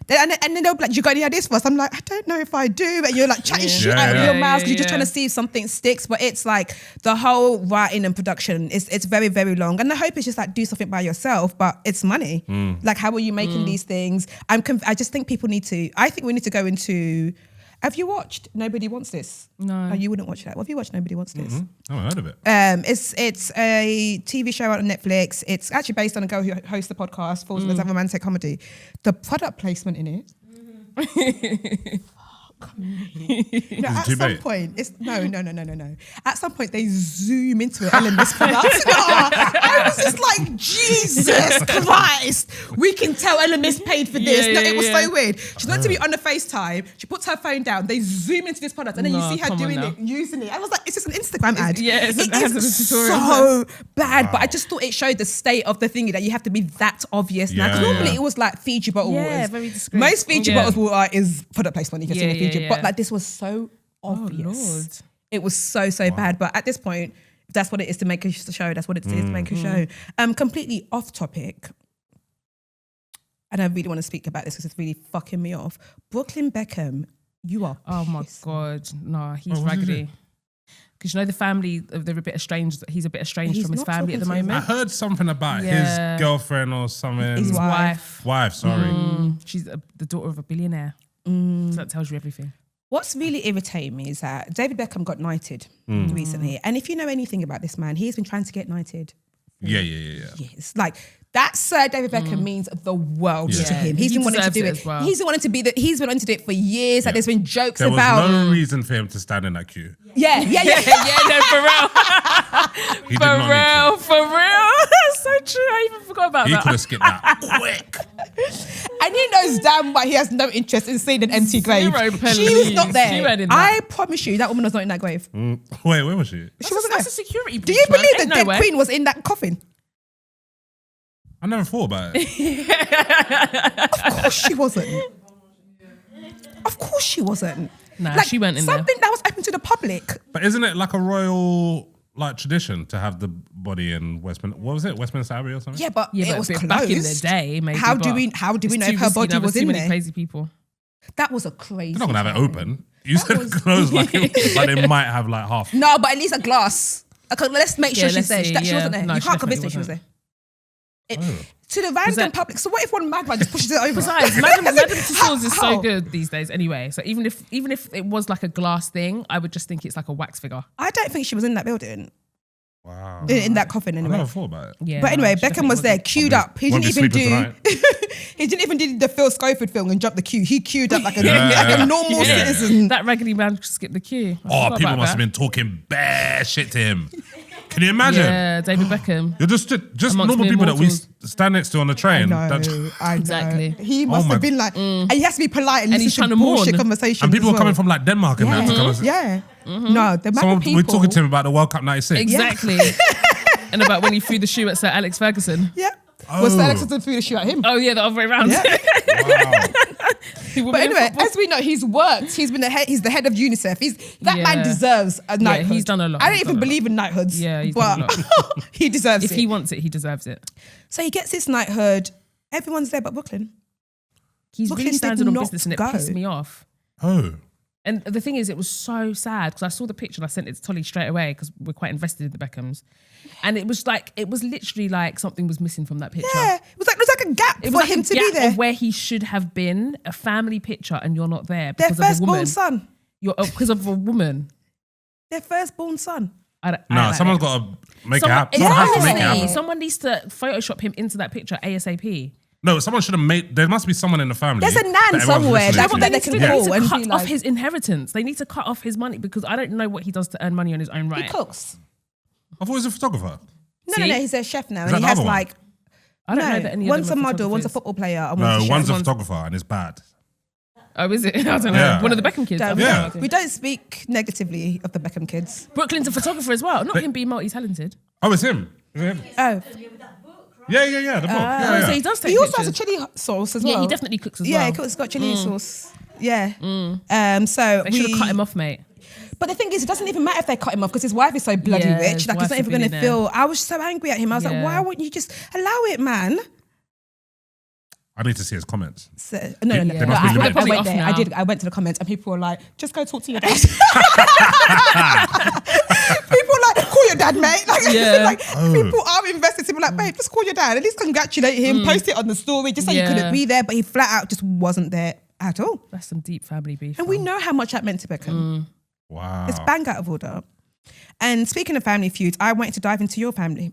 and then they'll be like, you got any ideas for us? I'm like, I don't know if I do. And you're like chatting shit out of your mouth because you're just trying to see if something sticks. But it's like the whole writing and production, it's very, very long. And the hope is just like do something by yourself, but it's money. Like how are you making these things? I just think we need to go into, have you watched Nobody Wants This? No. Oh, you wouldn't watch that. Well, have you watched Nobody Wants This? I haven't heard of it. It's a TV show out on Netflix. It's actually based on a girl who hosts the podcast, Falls as a Romantic Comedy. The product placement in it. No, at some point, no. At some point, they zoom into it. LMS products. I was just like, Jesus Christ, we can tell LMS paid for this. It was so weird. She's meant to be on the FaceTime. She puts her phone down. They zoom into this product, and then you see her doing it, using it. I was like, it's just an Instagram ad. It is so bad. But I just thought it showed the state of the thingy that you have to be that obvious now. Because normally it was like Fiji bottle waters. Very discreet. Most Fiji bottles water is product placement. You can see the Fiji, but like this was so obvious. It was so bad. But at this point, if that's what it is to make a show, that's what it is to make a show. Completely off topic. I don't really want to speak about this because it's really fucking me off. Brooklyn Beckham, you are Oh my God. No, he's raggedy. Because you know the family, they're a bit estranged. He's a bit estranged from his family at the moment. I heard something about his girlfriend or something. His wife. Wife, sorry. She's the daughter of a billionaire. So that tells you everything. What's really irritating me is that David Beckham got knighted recently. And if you know anything about this man, he's been trying to get knighted. Yeah. Yes. Like that Sir David Beckham means the world to him. He's been wanting to do it. Well. He's been wanting to do it for years. Like there's been jokes there about. There was no reason for him to stand in that queue. Yeah, no, for real. He did not need to. For real. That's so true. I even forgot about He that. could have skipped that quick. And he knows damn well he has no interest in seeing an empty grave. She was not there. I promise you, that woman was not in that grave. Wait, where was she? She wasn't That's there. a security breach. Do you believe man. that Ain't the Queen was in that coffin? I never thought about it. Of course she wasn't. Of course she wasn't. Nah, like, she went in there. Something that was open to the public. But isn't it like a royal tradition to have the body in Westminster? What was it? Westminster Abbey or something? Yeah, but it was closed. Back in the day, maybe. How do we know if her body was in there? Crazy people. That was a crazy. They're not gonna have it open. You said closed like they might have like half. No, but at least a glass. Okay, let's make sure she's there. She wasn't there. No, you can't convince me she was there. To the random public. So what if one madman just pushes it over? Besides, Madame Tussauds is so good these days anyway. So even if it was like a glass thing, I would just think it's like a wax figure. I don't think she was in that building. Wow. In that coffin anyway. I never thought about it. Yeah, but anyway, Beckham was there, queued up. He didn't even do the Phil Schofield film and jump the queue. He queued up like a normal citizen. That raggedy man skipped the queue. People must have been talking bare shit to him. Can you imagine? Yeah, David Beckham. You're just Amongst normal mere people that we mortals. stand next to on the train. I know. Exactly. He must my- have been like, and he has to be polite and And he's listen trying to to mourn. bullshit conversations. And people as are coming well. from like Denmark and that to come and say, Yeah. No, the amount someone, of people. we're talking to him about the World Cup 96. Exactly. And about when he threw the shoe at Sir Alex Ferguson. Yeah. Oh. Was Alex threw the shoe at him? Oh yeah, the other way around. Yeah. Wow. But anyway, as we know, he's worked. He's been he's the head of UNICEF. That man Yeah. deserves a knighthood. he's done a lot. I don't He's even done a believe in knighthoods. Yeah, he's but done a he deserves If it. he wants it, he deserves it. So he gets this knighthood. Everyone's there but Brooklyn. He's Brooklyn really did standing on not business and it go. pissed me off. Oh. And the thing is, it was so sad because I saw the picture and I sent it to Tolly straight away because we're quite invested in the Beckhams. And it was literally like something was missing from that picture. Yeah, it was like a gap It was for like him a to gap be there. of where he should have been, a family picture, and you're not there Their because of a firstborn woman. son. You're because of a woman. Their firstborn son. I don't No, like someone's it. got to make it Someone, happen. Someone has to make it honestly, happen. someone needs to Photoshop him into that picture ASAP. No, someone should have made. There must be someone in the family. There's a nan that everyone's somewhere. listening That's to. what they They can need to call and cut be off like- his inheritance. They need to cut off his money because I don't know what he does to earn money on his own right. He cooks. I thought he was a photographer. No, he's a chef now. Is And that he the has other one? like, I don't know that any one's of a them are model, one's a photographers. football player, and No, one's a one's chef. a photographer and it's bad. Oh, is it? I don't know. Yeah. One of the Beckham kids. Don't- Yeah. We don't speak negatively of the Beckham kids. Brooklyn's a photographer as well. Not him being multi-talented. Oh, it's him. Is it him? Oh, Yeah, the book. Yeah, So yeah. he does take he also pictures. has a chili sauce as Yeah, well. he definitely cooks as Yeah, well. he cooks. Got chili sauce. Yeah. So They should have cut him off, mate. But the thing is, it doesn't even matter if they cut him off because his wife is so bloody Yeah, rich. his Like, he's wife's not a even going to billionaire. feel. I was so angry at him. I was like, Yeah. why wouldn't you just allow it, man? I need to see his comments. So, no. They must be I limited. went Off there. now. I went to the comments and people were like, just go talk to your dad. People were like, call your dad, mate. Like, Yeah. like people are invested. People are like, babe, just call your dad. At least congratulate him. Post it on the story. Just say you Yeah. couldn't be there, but he flat out just wasn't there at all. That's some deep family beef. And we know how much that meant to Beckham. Wow. It's bang out of order. And speaking of family feuds, I wanted to dive into your family.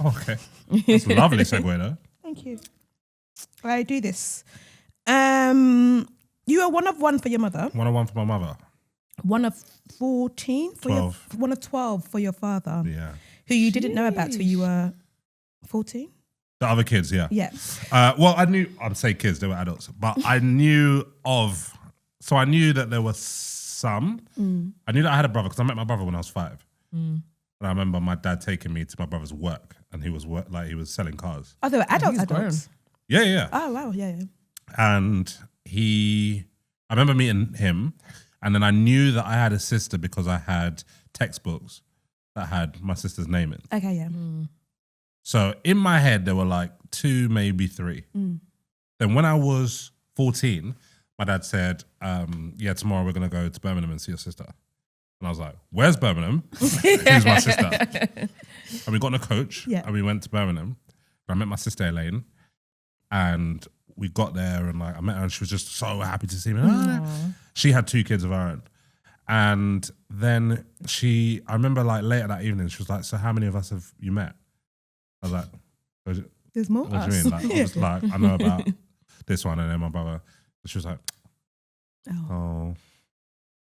Okay. That's a lovely segue though. Thank you. I do this. You are one of one for your mother, 101 for my mother. one of 14 for 12. one of 12 for your father, Yeah. who you didn't know about till you were 14. The other kids, yeah. Yeah. Well, I'd say kids, they were adults, but I knew that there were some. I knew that I had a brother because I met my brother when I was 5. And I remember my dad taking me to my brother's work and he was he was selling cars. Oh, they were adults. he's grown. Adults. Yeah. Oh wow, yeah. And I remember meeting him, and then I knew that I had a sister because I had textbooks that had my sister's name in. Okay, yeah. So in my head, there were like 2, maybe 3. Then when I was 14, my dad said, yeah, tomorrow we're going to go to Birmingham and see your sister. And I was like, where's Birmingham? Who's my sister? And we got in a coach and we went to Birmingham. I met my sister Elaine and we got there and like I met her and she was just so happy to see me. She had 2 kids of her own. And then I remember like later that evening, she was like, so how many of us have you met? I was like, There's more. what do you mean? Like, I was like, I know about this one and then my brother. And she was like, oh.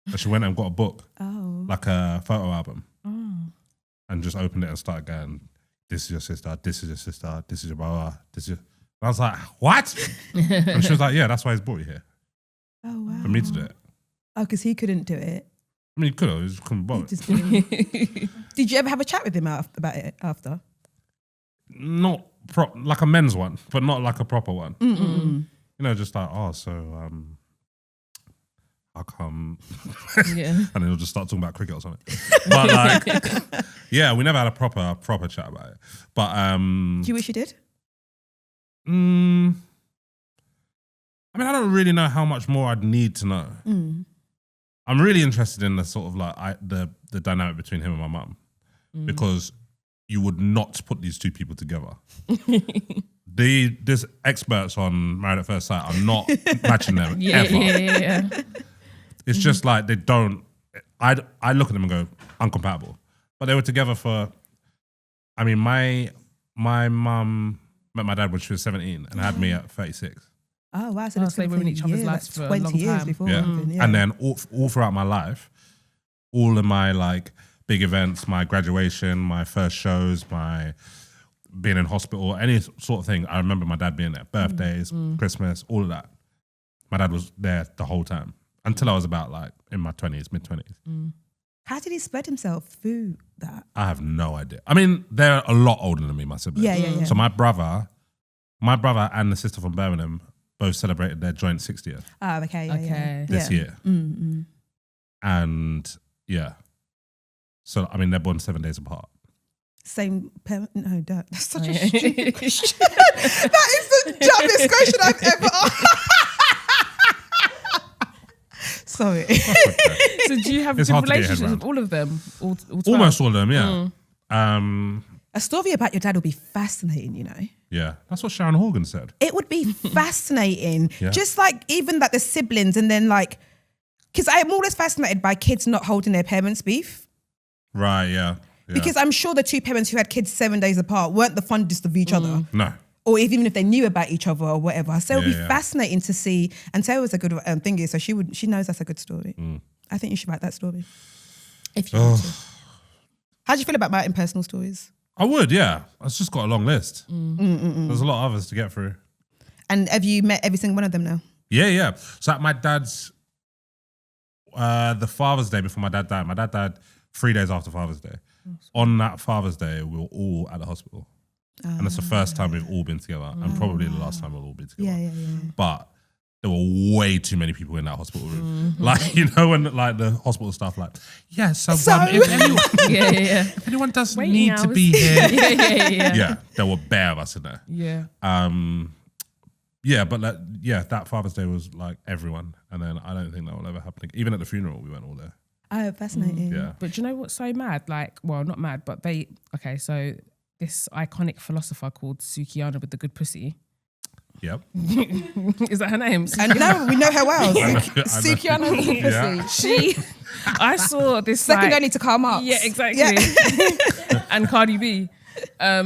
And she went and got a book, like a photo album, and just opened it and started going, this is your sister, this is your sister, this is your brother, this is your... And I was like, what? And she was like, yeah, that's why he's brought you here, Oh wow. for me to do it. Oh, because he couldn't do it. I mean, he could have, he just couldn't He bother. just didn't. Did you ever have a chat with him about it after? Not like a men's one, but not like a proper one. You know, just like, oh, so how come? Yeah. And then he'll just start talking about cricket or something. But like, yeah, we never had a proper chat about it. But Do you wish you did? I mean, I don't really know how much more I'd need to know. I'm really interested in the sort of like the dynamic between him and my mum because you would not put these 2 people together. These experts on Married at First Sight are not matching them ever. Yeah. It's just like they don't. I look at them and go uncompatible, but they were together for. I mean, my mum met my dad when she was 17 and had me at 36. Oh wow! So Oh, it's so they were in each other's lives that's for a 20 long years time. before. Yeah. Even, And then all throughout my life, all of my like big events, my graduation, my first shows, my being in hospital, any sort of thing. I remember my dad being there. Birthdays, Christmas, all of that. My dad was there the whole time until I was about like in my 20s, mid-20s. How did he spread himself through that? I have no idea. I mean, they're a lot older than me, my siblings. Yeah. So my brother and the sister from Birmingham both celebrated their joint 60th. Oh, okay. This year. And yeah. So, I mean, they're born 7 days apart. Same parent? No, that's such a stupid question. That is the dumbest question I've ever asked. Sorry. So do you have It's good hard to get your head relationships around. with all of them? All 12? Almost all of them, yeah. A story about your dad would be fascinating, you know. Yeah. That's what Sharon Horgan said. It would be fascinating. Yeah. Just like even like the siblings and then like, because I'm always fascinated by kids not holding their parents' beef. Right, yeah. Because I'm sure the two parents who had kids 7 days apart weren't the fondest of each other. No. Or even if they knew about each other or whatever. So it would be Yeah. fascinating to see. And Sarah was a good thingy, so she knows that's a good story. I think you should write that story. If you want to. How do you feel about writing personal stories? I would, yeah. It's just got a long list. There's a lot of others to get through. And have you met every single one of them now? Yeah. So at my dad's, the Father's Day before my dad died 3 days after Father's Day. On that Father's Day, we were all at the hospital. And it's the first time we've all been together and probably the last time we'll all be together. Yeah. But there were way too many people in that hospital room. Like, you know, when like the hospital staff like, yeah, so if anyone, if anyone does Waiting need to hours. be here. Yeah. Yeah, there were bare of us in there. Yeah. Yeah, but that Father's Day was like everyone. And then I don't think that will ever happen again. Even at the funeral, we went all there. Oh, fascinating. Yeah. But do you know what's so mad? Like, well, not mad, but so this iconic philosopher called Sukiana with the good pussy. Yep. Is that her name? And no, we know her well. I know. Sukiana with the pussy. Yeah. I saw this Second only to Karl Marx. Yeah, exactly. Yeah. And Cardi B. I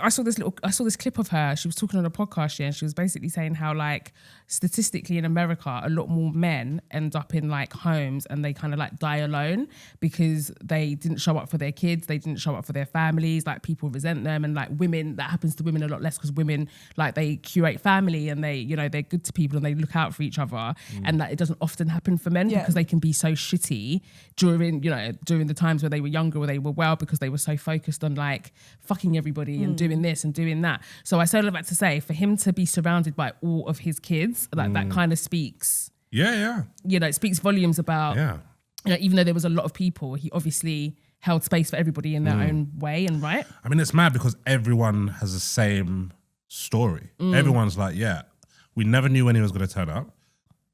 saw this clip of her. She was talking on a podcast, and she was basically saying how like statistically in America, a lot more men end up in like homes and they kind of like die alone because they didn't show up for their kids, they didn't show up for their families. Like people resent them, and like women, that happens to women a lot less because women like they curate family and they, you know, they're good to people and they look out for each other, and that it doesn't often happen for men because they can be so shitty during the times where they were younger or they were well because they were so focused on like fucking everybody and doing this and doing that. So I said all that to say, for him to be surrounded by all of his kids, like that kind of speaks. Yeah. You know, it speaks volumes about. Yeah. You know, even though there was a lot of people, he obviously held space for everybody in their own way and right. I mean, it's mad because everyone has the same story. Everyone's like, yeah, we never knew when he was going to turn up,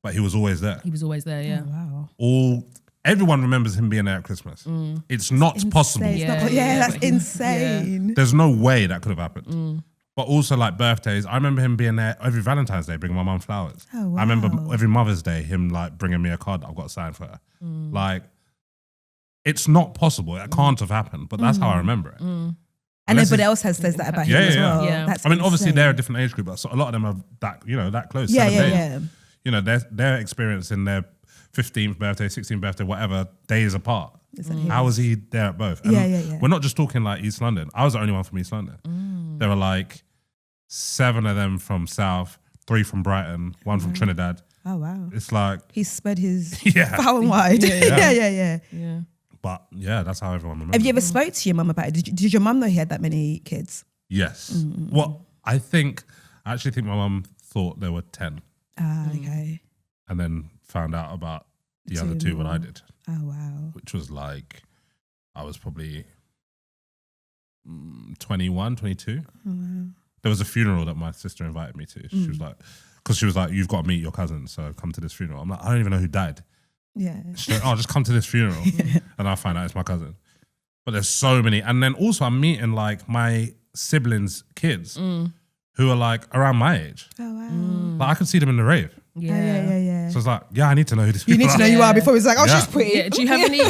but he was always there. He was always there, yeah. Oh, wow. Everyone remembers him being there at Christmas. It's not possible. That's insane. There's no way that could have happened. But also like birthdays, I remember him being there every Valentine's Day, bringing my mum flowers. Oh, wow. I remember every Mother's Day, him like bringing me a card that I've got signed for her. Like, it's not possible. It can't have happened, but that's how I remember it. And everybody else says that about him as well. Yeah. That's I mean, obviously insane. they're a different age group, but a lot of them are that close. Yeah, 7 days. yeah. You know, they're experiencing their 15th birthday, 16th birthday, whatever, days apart. How was he there at both? And Yeah. we're not just talking like East London. I was the only one from East London. There were like 7 of them from South, 3 from Brighton, 1 from Trinidad. Oh, wow. It's like, He spread his Yeah. far and wide. Yeah. but yeah, that's how everyone remembers. Have you ever spoke to your mum about it? Did your mum know he had that many kids? Yes. Well, I actually think my mum thought there were 10 Ah, okay. and then found out about the other 2 when I did. Oh, wow. Which was like, I was probably 21, 22. There was a funeral that my sister invited me to. She was like, because she was like, you've got to meet your cousin, so come to this funeral. I'm like, I don't even know who died. Yeah. She's like, oh, just come to this funeral. And I find out it's my cousin. But there's so many. And then also I'm meeting like my siblings' kids who are like around my age. Oh, wow. Like I could see them in the rave. Yeah. So it's like, yeah, I need to know who this You people need to know are. you are before it's like, oh, Yeah. she's pretty. Yeah. Do you have any? Do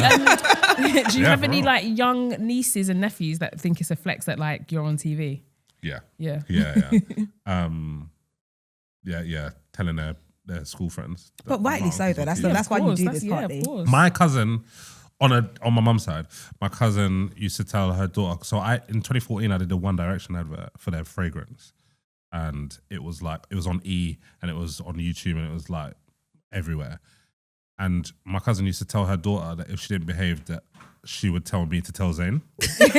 you Yeah, have for any real. like young nieces and nephews that think it's a flex that like you're on TV? Yeah. Yeah. Yeah. Telling their school friends. But rightly so, though. That's why you do this Of party. course. My cousin on my mum's side, my cousin used to tell her daughter. So in 2014, I did a One Direction advert for their fragrance, and it was on E, and it was on YouTube, and it was like everywhere. And my cousin used to tell her daughter that if she didn't behave, that she would tell me to tell Zayn. That's good.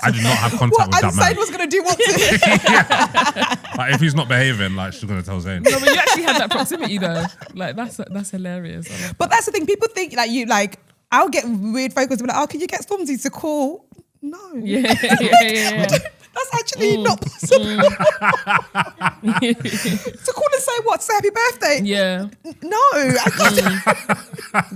I did not have contact with that man. Zayn was going to do what to? Like if he's not behaving, like she's going to tell Zayn. No, but you actually had that proximity though. Like that's hilarious. But that's the thing. People think like I'll get weird phone calls and be like, oh, can you get Stormzy to call? No. Yeah. That's actually not possible. To call and say what? Say happy birthday? Yeah. No, I can't.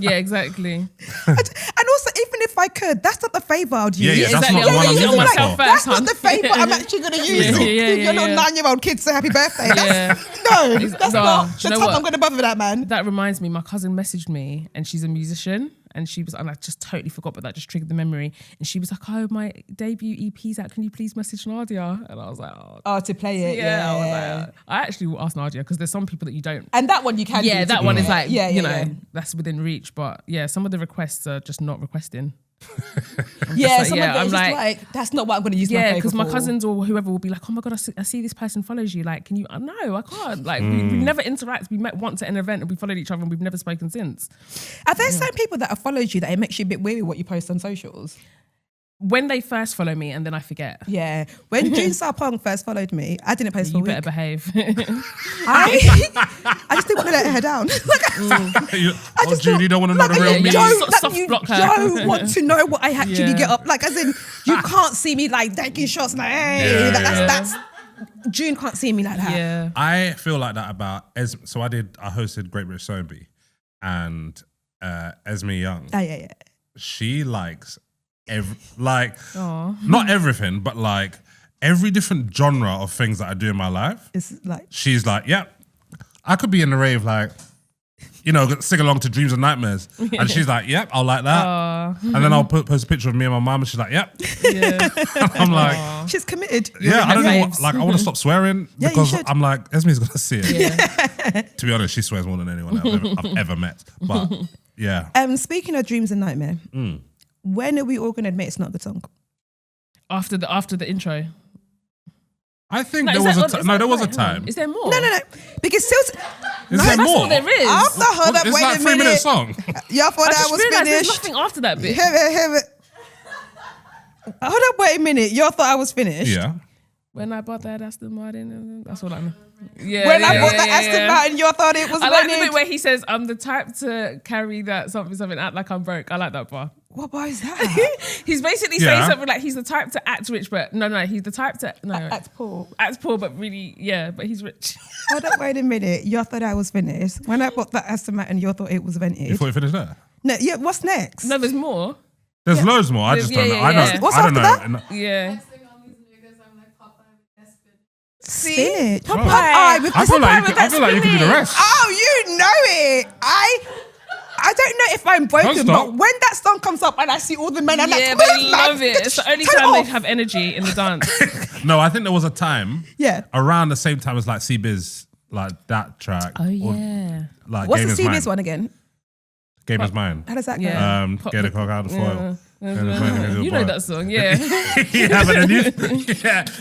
Yeah, exactly. And also, even if I could, that's not the favour I'd use. Yeah, that's exactly. not the one I'm Use it on looking myself for. first, That's hun. not the favour I'm actually going to use. Yeah, Give your little yeah. 9-year-old kid say happy birthday. Yeah. No, that's No, not do the you know time what? I'm going to bother that, man. That reminds me, my cousin messaged me, and she's a musician, and I just totally forgot, but that just triggered the memory. And she was like, "Oh, my debut EP's out. Can you please message Nadia?" And I was like, "Oh, to play it, yeah." I was like, I actually will ask Nadia because there's some people that you don't. And that one you can. Yeah, do that to one be is fair. like, you know, that's within reach. But yeah, some of the requests are just not requesting. Yeah, like, some yeah, of it I'm is just like, that's not what I'm going to use my Yeah, favour because my for. cousins or whoever will be like, "Oh my God, I see this person follows you. Like, can you?" No, I can't. Like, we never interact. We met once at an event and we followed each other and we've never spoken since. Are there certain people that have followed you that it makes you a bit weary what you post on socials? When they first follow me and then I forget. Yeah. When June Sarpong first followed me, I didn't post for a You better week. behave. I just didn't want to let her down. June, you don't want to know the real me. You block her. don't want to know what I actually Yeah. get up. Like, as in, you can't see me like taking shots. Like, hey, that's June can't see me like that. Yeah. I feel like that about Esme. So I hosted Great British Soapy, and Esme Young. Oh, yeah. She likes not everything, but like every different genre of things that I do in my life. It's like, She's like, yeah, I could be in the rave, like, you know, sing along to Dreams and Nightmares. And she's like, yep, I'll like that. And then I'll post a picture of me and my mum, and she's like, yep. Yeah. I'm like, she's committed. yeah, I don't know. faves. Like, I want to stop swearing Yeah, you because should. I'm like, Esme's gonna see it. Yeah. To be honest, she swears more than anyone I've ever met. But yeah, Speaking of Dreams and Nightmare, when are we all going to admit it's not a good song? After the intro. I think No, there is was that- a is no. that There was a right? time. Is there more? No. Because still, Is there That's more? all there is. after hold up, It's wait like a 3 minute minute. song. Y'all thought I that just was realised there's finished. nothing after that bit. Have it. Hold up, wait a minute. Y'all thought I was finished. Yeah. When I bought that Aston Martin, that's all I know. Yeah. When yeah, I bought yeah, that yeah, Aston yeah. Martin, y'all thought it was I like the rented. bit where he says, "I'm the type to carry that something act like I'm broke." I like that bar. What bar is that? He's basically Yeah. saying something like he's the type to act rich, but no, he's the type to That's Paul. act poor, but really, yeah, but he's rich. Hold up, wait a minute. Y'all thought I was finished. When I bought that Aston Martin, y'all thought it was rented. Before you finish there, No, yeah, what's next? No, there's more. there's loads more. I just don't know. Yeah, I yeah. don't. What's I don't after know. Yeah. Spinach. Oh. Popeye with I feel like Popeye you could do the rest. Oh, you know it. I don't know if I'm broken, Don't stop. but when that song comes up and I see all the men, I'm Yeah, like, they "Move, man. love it. It's the only Turn time they off." have energy in the dance. No, I think there was a time. Yeah. Around the same time as like C-Biz, like that track. Oh or, yeah. like What's Game the is Mine. CBS one again? Game is Mine. How does that go? Yeah. Get a cock out of the foil. You know that song, yeah. Yeah, but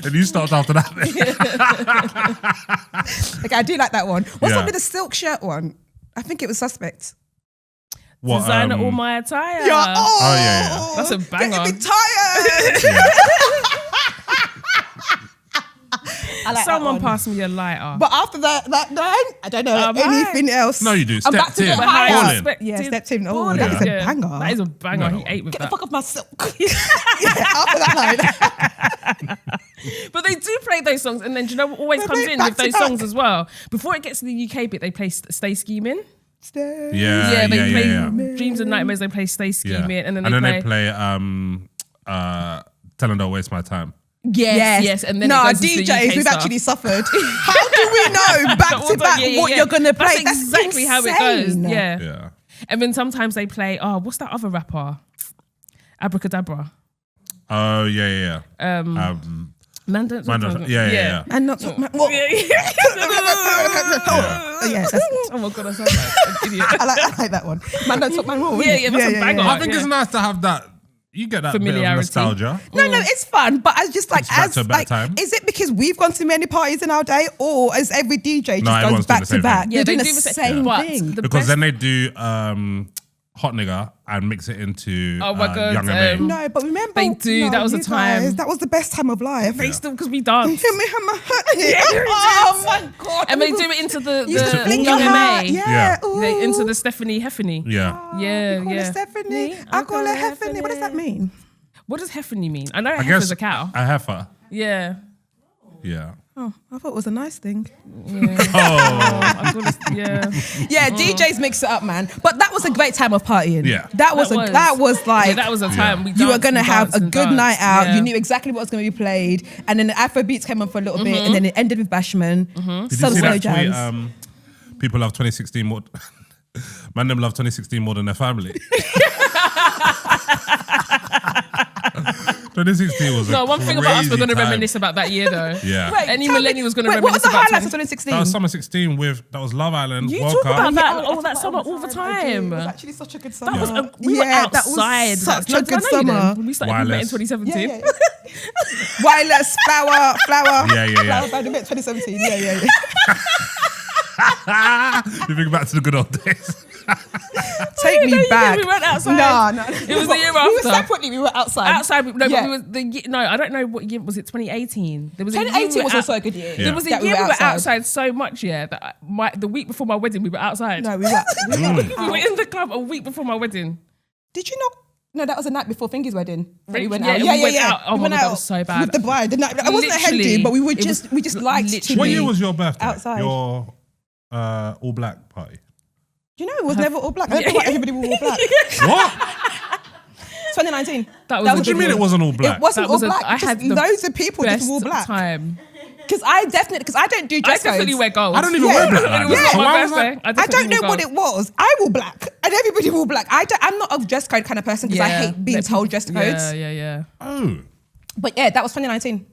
then you start after that. Okay, I do like that one. What's Yeah. up with the silk shirt one? I think it was Suspect. What, Designer all my attire. Yeah. Oh, yeah. That's a banger. Getting me tired. I like Someone that one. pass me a lighter. But after that I don't know Alright. anything else. No, you do. I'm Step back to Tim. the High higher. Ballin'. Yeah, Step Tim. Oh, Ballin'. that is a Yeah. banger. That is a banger. No. He ate with Get the that. fuck off my silk. Yeah, after that line. But they do play those songs, and then do you know what always They comes play in back with to those back. songs as well? Before it gets to the UK bit, they play Stay Scheming. Yeah, They play yeah. Dreams and Nightmares, they play Stay Yeah. Scheming, and then they play Tell 'em Don't Waste My Time. Yes, and then no, it goes into the DJs, UK we've stuff. actually suffered. How do we know back to back what you're gonna play? That's exactly how it goes. insane. Yeah. Yeah. And then sometimes they play, what's that other rapper? Abracadabra. Oh, yeah. Man don't talk. Yeah. And not talk. What? Yeah. Yes. Oh my god, I sound like an idiot. I like that one. Man don't talk. Man won't. Yeah, that's a banger. I think it's nice to have that. You get that bit of Familiarity. nostalgia. No, it's fun, but I just like It's back as to a better like, time. is it because we've gone to many parties in our day, or as every DJ just goes everyone's doing back the to same back? thing. They're doing they the do same but thing. the Because best- then they do hot nigga and mix it into Oh my God, young M.A. No, but remember, They do, that was you a time. guys, that was the best time of life. They still, because we dance. Oh my god! And they do it into the You used to fling young your hat. M.A. Yeah. They, into ooh. the Stephanie Heffany. Yeah. Yeah, Call her yeah. Stephanie. I call her Heffany. What does that mean? What does Heffany mean? I know I heifer's guess a cow. a heifer. Yeah. Yeah. Oh, I thought it was a nice thing. I thought yeah. Yeah, DJs mix it up, man. But that was a great time of partying. Yeah. that was like Yeah, that was a time we you were danced gonna and have a danced and good night danced. out. Yeah. You knew exactly what was going to be played, and then the Afro beats came on for a little bit, and then it ended with Bashman. Did you Some see slow that tweet? jams. People love 2016 more. Man, them love 2016 more than their family. 2016 was No, one thing about us, we're going to time. reminisce about that year though. Yeah. Wait, Any tell me- millennial was going to wait, what was reminisce the about highlights of 20. 2016? That was Summer 16 that was Love Island, You World talk Cup. about that, Oh, that summer all the time. It was actually such a good summer. That was we were that was outside. such Did I a good know you summer. then? When we started moving in Wireless. 2017. Yeah. Wireless, flower. Yeah. Flower by the bit 2017. Yeah. You think back to the good old days. Take me back. We went outside. No. It was the year We were after. separately. We were outside. Outside, no, Yeah. but we was no, I don't know what year was it. 2018. There was a year 2018 we was were also out- a good year. Yeah. There was a That year we were outside so much, that the week before my wedding we were outside. No, we were. We were in the club a week before my wedding. Did you not? No, that was the night before Fingy's wedding. We went Yeah, out. we went out. Oh We my went God, that out was so bad. with the bride. The night, I wasn't a Literally, heady, but we it just was liked to literally- be What year was your birthday? outside. Your all black party. Do you know it was never all black? I don't know why everybody wore all black. What? 2019. That was That a was What do you good mean one. it wasn't all black? It wasn't That was all a- black. I Just had the loads of people just wore Best black. time. Because I don't do I dress definitely codes. wear gold. I don't even wear black like It was that. So my why was birthday. that? I don't know what it was. I wore black, and everybody wore black. I'm not a dress code kind of person because I hate being told dress codes. Yeah. Oh, But yeah, that was 2019.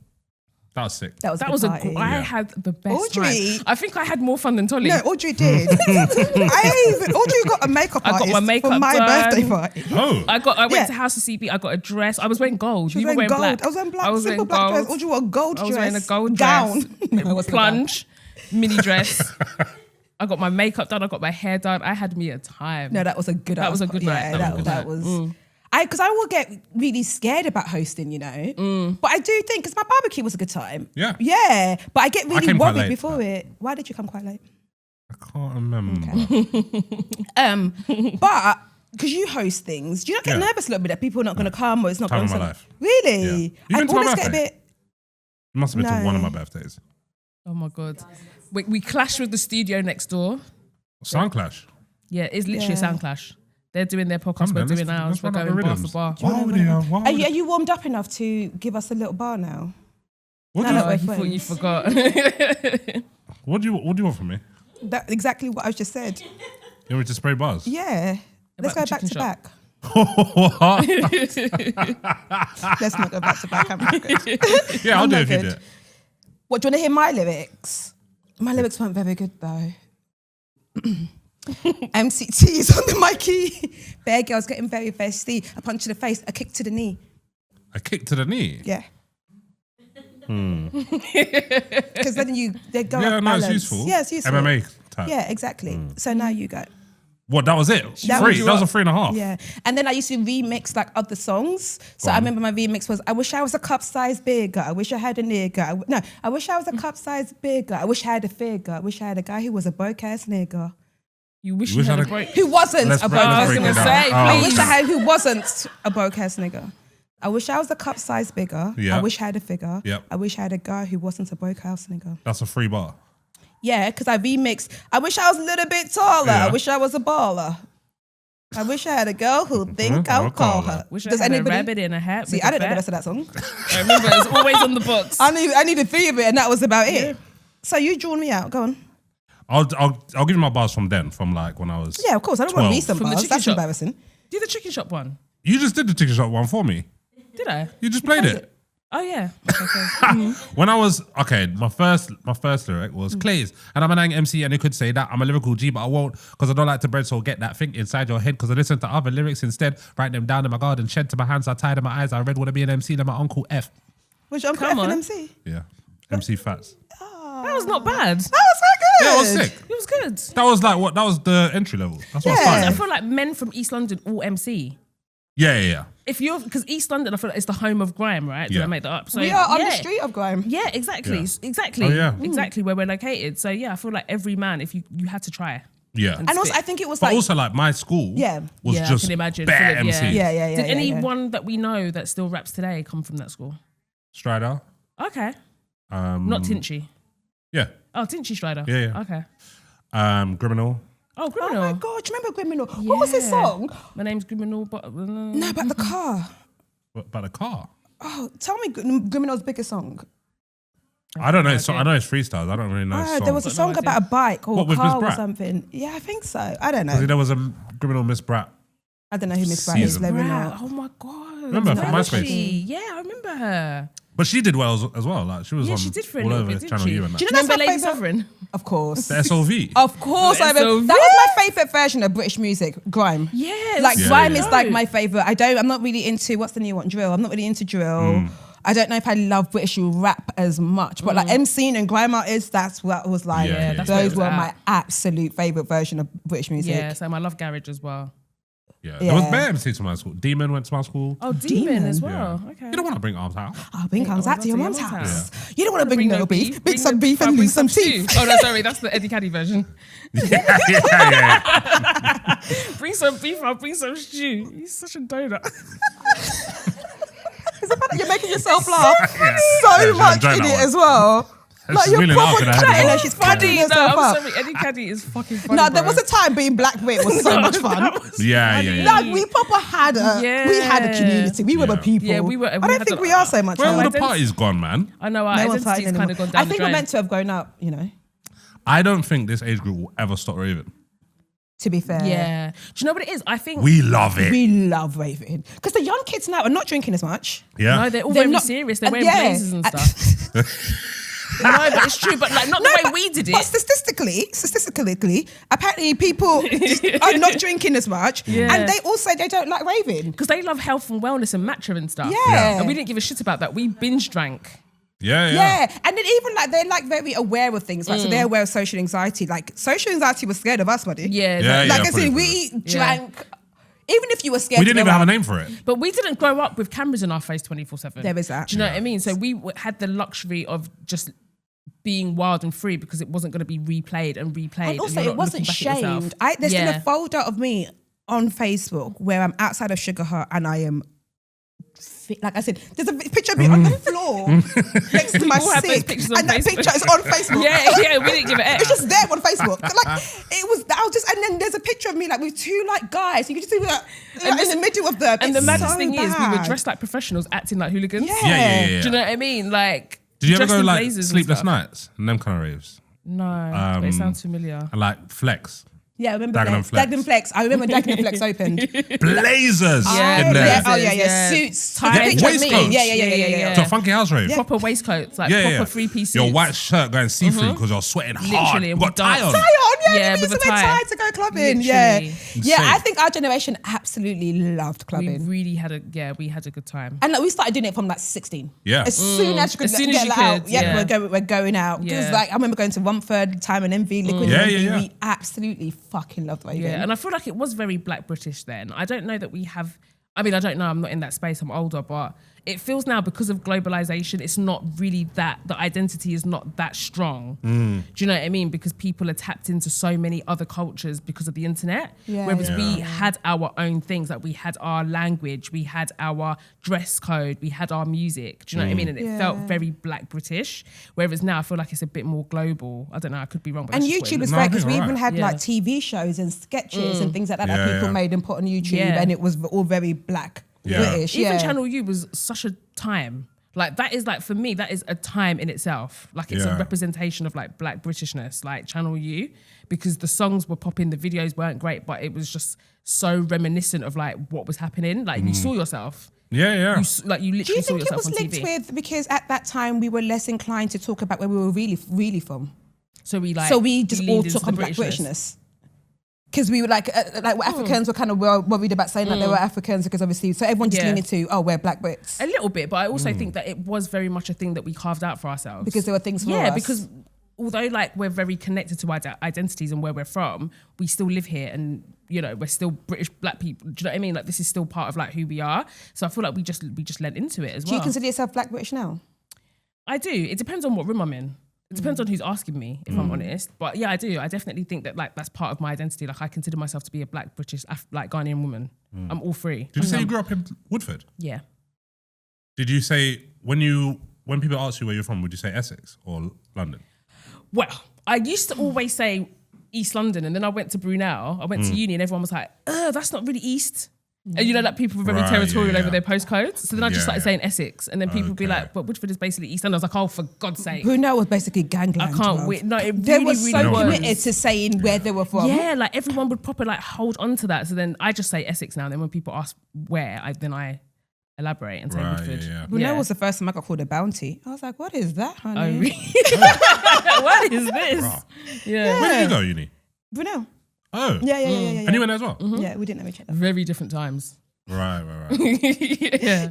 that was sick. That was That was a. party. I had the best Audrey. time. I think I had more fun than Tolly. No, Audrey did. Audrey got a makeup I got artist my makeup for my done. birthday party. Oh, I went Yeah. to House of CB. I got a dress. I was wearing gold. She was You were wearing wearing gold. black. I was wearing black. I was Simple wearing black gold. dress. Audrey wore a gold I was dress. wearing a gold gown. dress. No, it wasn't a gown. Plunge, mini dress. I got my makeup done. I got my hair done. I had me a time. No, that was a good. That was a good night. Yeah, That was a good that night. was. Because I will get really scared about hosting, But I do think because my barbecue was a good time. Yeah. Yeah, but I get really came quite worried late, before it. Why did you come quite late? I can't remember. But because you host things, do you not get Yeah. nervous a little bit that people are not going to come or it's not Time going of my to? life. Really? Yeah. You've I been to my always get a birthday? bit. It must have been to No. one of my birthdays. Oh my god. We clashed with the studio next door. Sound clash. Yeah, it's literally a Yeah. sound clash. They're doing their podcast. Come We're then, doing let's ours. We're run out going the bar for rhythms. bar. Why would Are you warmed up enough to give us a little bar now? What No, do no, you- we're He thought you friends. forgot. what do you want from me? That's exactly what I just said. You want me to spray bars? Yeah. Let's About go the back chicken to shop. back. What? Let's not go back to back. I'm not good. Yeah, I'll I'm do not it if you good. do it. What, do you want to hear my lyrics? My lyrics weren't very good though. MCT is on the mic. Bear girls getting very festy. A punch to the face, a kick to the knee. A kick to the knee. Yeah. Because then they go Yeah, up no, it's balance. useful. Yeah, it's useful. MMA type. Yeah, exactly. So now you go. What? That was it. That Free. was- That was a 3.5. Yeah. And then I used to remix like other songs. So I remember my remix was, I wish I was a cup size bigger. I wish I had a nigger. I wish I was a cup size bigger. I wish I had a figure. I wish I had a guy who was a broke ass nigger. You wish You you wish had I a had a- break. Who wasn't Let's a break- broke let's ass break gonna it nigger. down. say, I please. wish I had who wasn't a broke ass nigger. I wish I was a cup size bigger. Yeah. I wish I had a figure. Yep. I wish I had a guy who wasn't a broke house nigger. That's a free bar. Yeah, because I remixed. I wish I was a little bit taller. Yeah. I wish I was a baller. I wish I had a girl who think I'll call her. Wish Does I had anybody? a rabbit in a hat. See, with I a don't know the bat. rest of that song. I remember it's always on the books. I need a three of it, and that was about it. So you drawn me out. Go on. I'll give you my bars from then, from like when I was. Yeah, of course. I don't want 12. recent From the bars. chicken That's shop. embarrassing. Do the chicken shop one. You just did the chicken shop one for me. Did I? You just played it. Oh yeah. When I was my first lyric was Clays, and I'm an Emcee, and they could say that I'm a lyrical G, but I won't because I don't like to bread. So get that thing inside your head because I listen to other lyrics instead. Write them down in my garden, shed to my hands, I tied in my eyes. I read wanna be an MC, then my uncle F. Was your uncle F an MC? Yeah, MC Fats. That was not bad. That was so good. Yeah, it was sick. It was good. That was like what? That was the entry level. That's what I started. I feel like men from East London all MC. Yeah. If you're, because East London, I feel like it's the home of grime, right? Did I make that up? So We are on the street of grime. Yeah, exactly. Yeah. Exactly. Oh, yeah. Exactly where we're located. So yeah, I feel like every man, if you had to try. Yeah. And also, I think it was But like... also like my school was I just can imagine. bare Full of- MCs. Yeah. Did anyone that we know that still raps today come from that school? Strider. Okay. Not Tinchy. Yeah. Oh, Tinchy Strider. Yeah. Okay. Criminal. Oh, Oh Criminal. my God, do you remember Criminal? What was his song? My name's Criminal, but... No, about the car. What about a car? Oh, tell me Criminal's biggest song. I don't know. So I know it's freestyles. I don't really know. Songs. There was a song about a bike or What, a with car Miss or Brat? something. Yeah, I think so. I don't know. There was a Criminal Miss Brat. I don't know who Miss Brat is. Season. Let me Brat. know. Oh my God. Remember from Where was MySpace? she? Yeah, I remember her. But she did well as well. Like she was Yeah, on she did for a all little over bit, didn't Channel she? U and that. Do you know Remember that's my Lady favourite? Sovereign? Of course. The SOV. Of course, The I remember. SOV. That was my favourite version of British music, grime. Yeah. Like Yeah, grime yeah. is like my favourite. I'm not really into, what's the new one? Drill. I'm not really into drill. I don't know if I love British rap as much, but like MCing and grime artists, that's what was like. Yeah, that's where it those was were at. my absolute favourite version of British music. Yeah, so I love Garage as well. Yeah. There was Yeah. bare MCs to my school. Demon went to my school. Oh, Demon as Yeah. well. Okay. You don't want to bring arms out. Oh, bring comes out to your mum's mum's house. You don't want to bring no beef. Bring the- some beef and bring lose some stew. teeth. Oh no, sorry, that's the Eddie Caddy version. Yeah. Bring some beef, I'll bring some stew. He's such a donut. You're making yourself laugh Yeah. so Yeah, much enjoying in that it one. as well. She's Like you're really proper laughing at her chatting as and well. she's funny No, herself I'm up. sorry, Eddie Caddy is fucking funny. No, there bro. was a time being Black Brit was so much fun. Yeah. Like we proper had we had a community. We were the Yeah. people. Yeah, we were- I we don't had think a- we are so much. Where now. all the identity- parties gone, man? I know our No one's identity's fighting kind of anymore. gone down I think the we're drain. meant to have grown up, you know, I don't think this age group will ever stop raving. to be fair. Yeah. Do you know what it is? I think We love it. We love raving. Because the young kids now are not drinking as much. Yeah. no, they're all They're very not- serious. They're and wearing yeah. blazers and stuff. No, but it's true. But like, not the way we did But it. statistically, apparently people are not drinking as much. Yeah. And they don't like raving. Because they love health and wellness and matcha and stuff. Yeah. And we didn't give a shit about that. We binge drank. Yeah. And then even like they're like very aware of things. Like so they're aware of social anxiety. Like social anxiety was scared of us, buddy. Yeah. Yeah, Like I fully, said, fully. we drank. Even if you were scared, We to didn't go even have a out, name for it. But we didn't grow up with cameras in our face 24/7. There is that. Do you know what I mean? So we had the luxury of just being wild and free because it wasn't going to be replayed and replayed. And also, you're it not wasn't looking back at yourself. shamed. There's still Yeah. a folder of me on Facebook where I'm outside of Sugar Hut and I am, like I said, there's a picture of me on the floor next to my all have those sink, pictures on and that Facebook. picture is on Facebook. Yeah, we didn't give it. It's just there on Facebook. Like it was. I was just, and then there's a picture of me like with two like guys. You can just see that in the middle of them. And the It's maddest so thing is, we were bad. dressed like professionals, acting like hooligans. Yeah. Yeah. Do you know what I mean? Like, Did you ever dressed go in like blazers and sleepless stuff. nights and them kind of raves? No, but it sounds familiar. And like flex. Yeah, I remember Dagenham Flex. Dagenham Flex. I remember Dagenham Flex opened. Blazers Yeah, in there. Yeah, oh yeah, Yeah. suits. Ties. The picture of me. Waistcoats. Yeah. To a funky house rave. Proper waistcoats, like Yeah, proper yeah. 3-piece suits. Your white shirt going see-through because you're sweating hard. Literally, You and got we tie danced. on. Tie on, yeah, Yeah, we used with to a wear tie. tie to go clubbing. Yeah, Literally. yeah. I Insane. think our generation absolutely loved We clubbing, really had a good time. and like, we started doing it from like 16. Yeah. As soon as you could As soon as get you like, out, could, yeah, yeah. we're going out. Because Yeah. like I remember going to Romford, Time and Envy, Liquid Yeah, and Envy. yeah. We absolutely fucking loved raving. Yeah, and I feel like it was very Black British then. I don't know that we have. I mean, I don't know. I'm not in that space. I'm older, but it feels now because of globalization, it's not really that. The identity is not that strong. Do you know what I mean? Because people are tapped into so many other cultures because of the internet. Yeah, Whereas yeah. we had our own things. Like we had our language, we had our dress code, we had our music. Do you know what I mean? And it felt very Black British. Whereas now I feel like it's a bit more global. I don't know. I could be wrong. But And that's just what it YouTube was No, great I because think we you're even right. had Yeah. like TV shows and sketches and things like that Yeah, that people yeah. made and put on YouTube, Yeah. and it was all very Black Yeah. British. Even yeah. Channel U was such a time. Like that is like for me, that is a time in itself. Like it's Yeah. a representation of like Black Britishness, like Channel U, because the songs were popping, the videos weren't great, but it was just so reminiscent of like what was happening. Like you saw yourself Yeah. You literally Do you saw think it yourself was on linked TV. with because at that time we were less inclined to talk about where we were really from? So we just all leaned into took the on Black Britishness. Britishness. Because we were like Africans were kind of worried about saying that they were Africans because obviously, so everyone just leaned into, we're Black Brits. A little bit, but I also think that it was very much a thing that we carved out for ourselves. Because there were things for us. Yeah, because although like we're very connected to our identities and where we're from, we still live here and, you know, we're still British Black people. Do you know what I mean? Like this is still part of like who we are. So I feel like we just lent into it as well. Do you consider yourself Black British now? I do. It depends on what room I'm in. It depends on who's asking me, if I'm honest. But yeah, I do. I definitely think that like that's part of my identity. Like I consider myself to be a Black British, like Ghanaian woman. I'm all three. Did you say you grew up in Woodford? Yeah. Did you say when people ask you where you're from, would you say Essex or London? Well, I used to always say East London, and then I went to Brunel. I went to uni, and everyone was like, that's not really East. And you know, like people were very territorial over their postcodes. So then I just started saying Essex, and then people would be like, but Woodford is basically East London. I was like, oh, for God's sake. Brunel was basically gangland. I can't wait. No, it they really, were really so was. committed to saying where they were from. Yeah, like everyone would proper like hold on to that. So then I just say Essex now. And then when people ask where, I elaborate and say Woodford. Yeah. Brunel was the first time I got called a bounty. I was like, what is that, honey? Oh, really? What is this? Wow. Yeah. Where did you go, uni? Brunel. Oh. Yeah. And you went there as well? Yeah, we didn't have each other. Very different times. Right.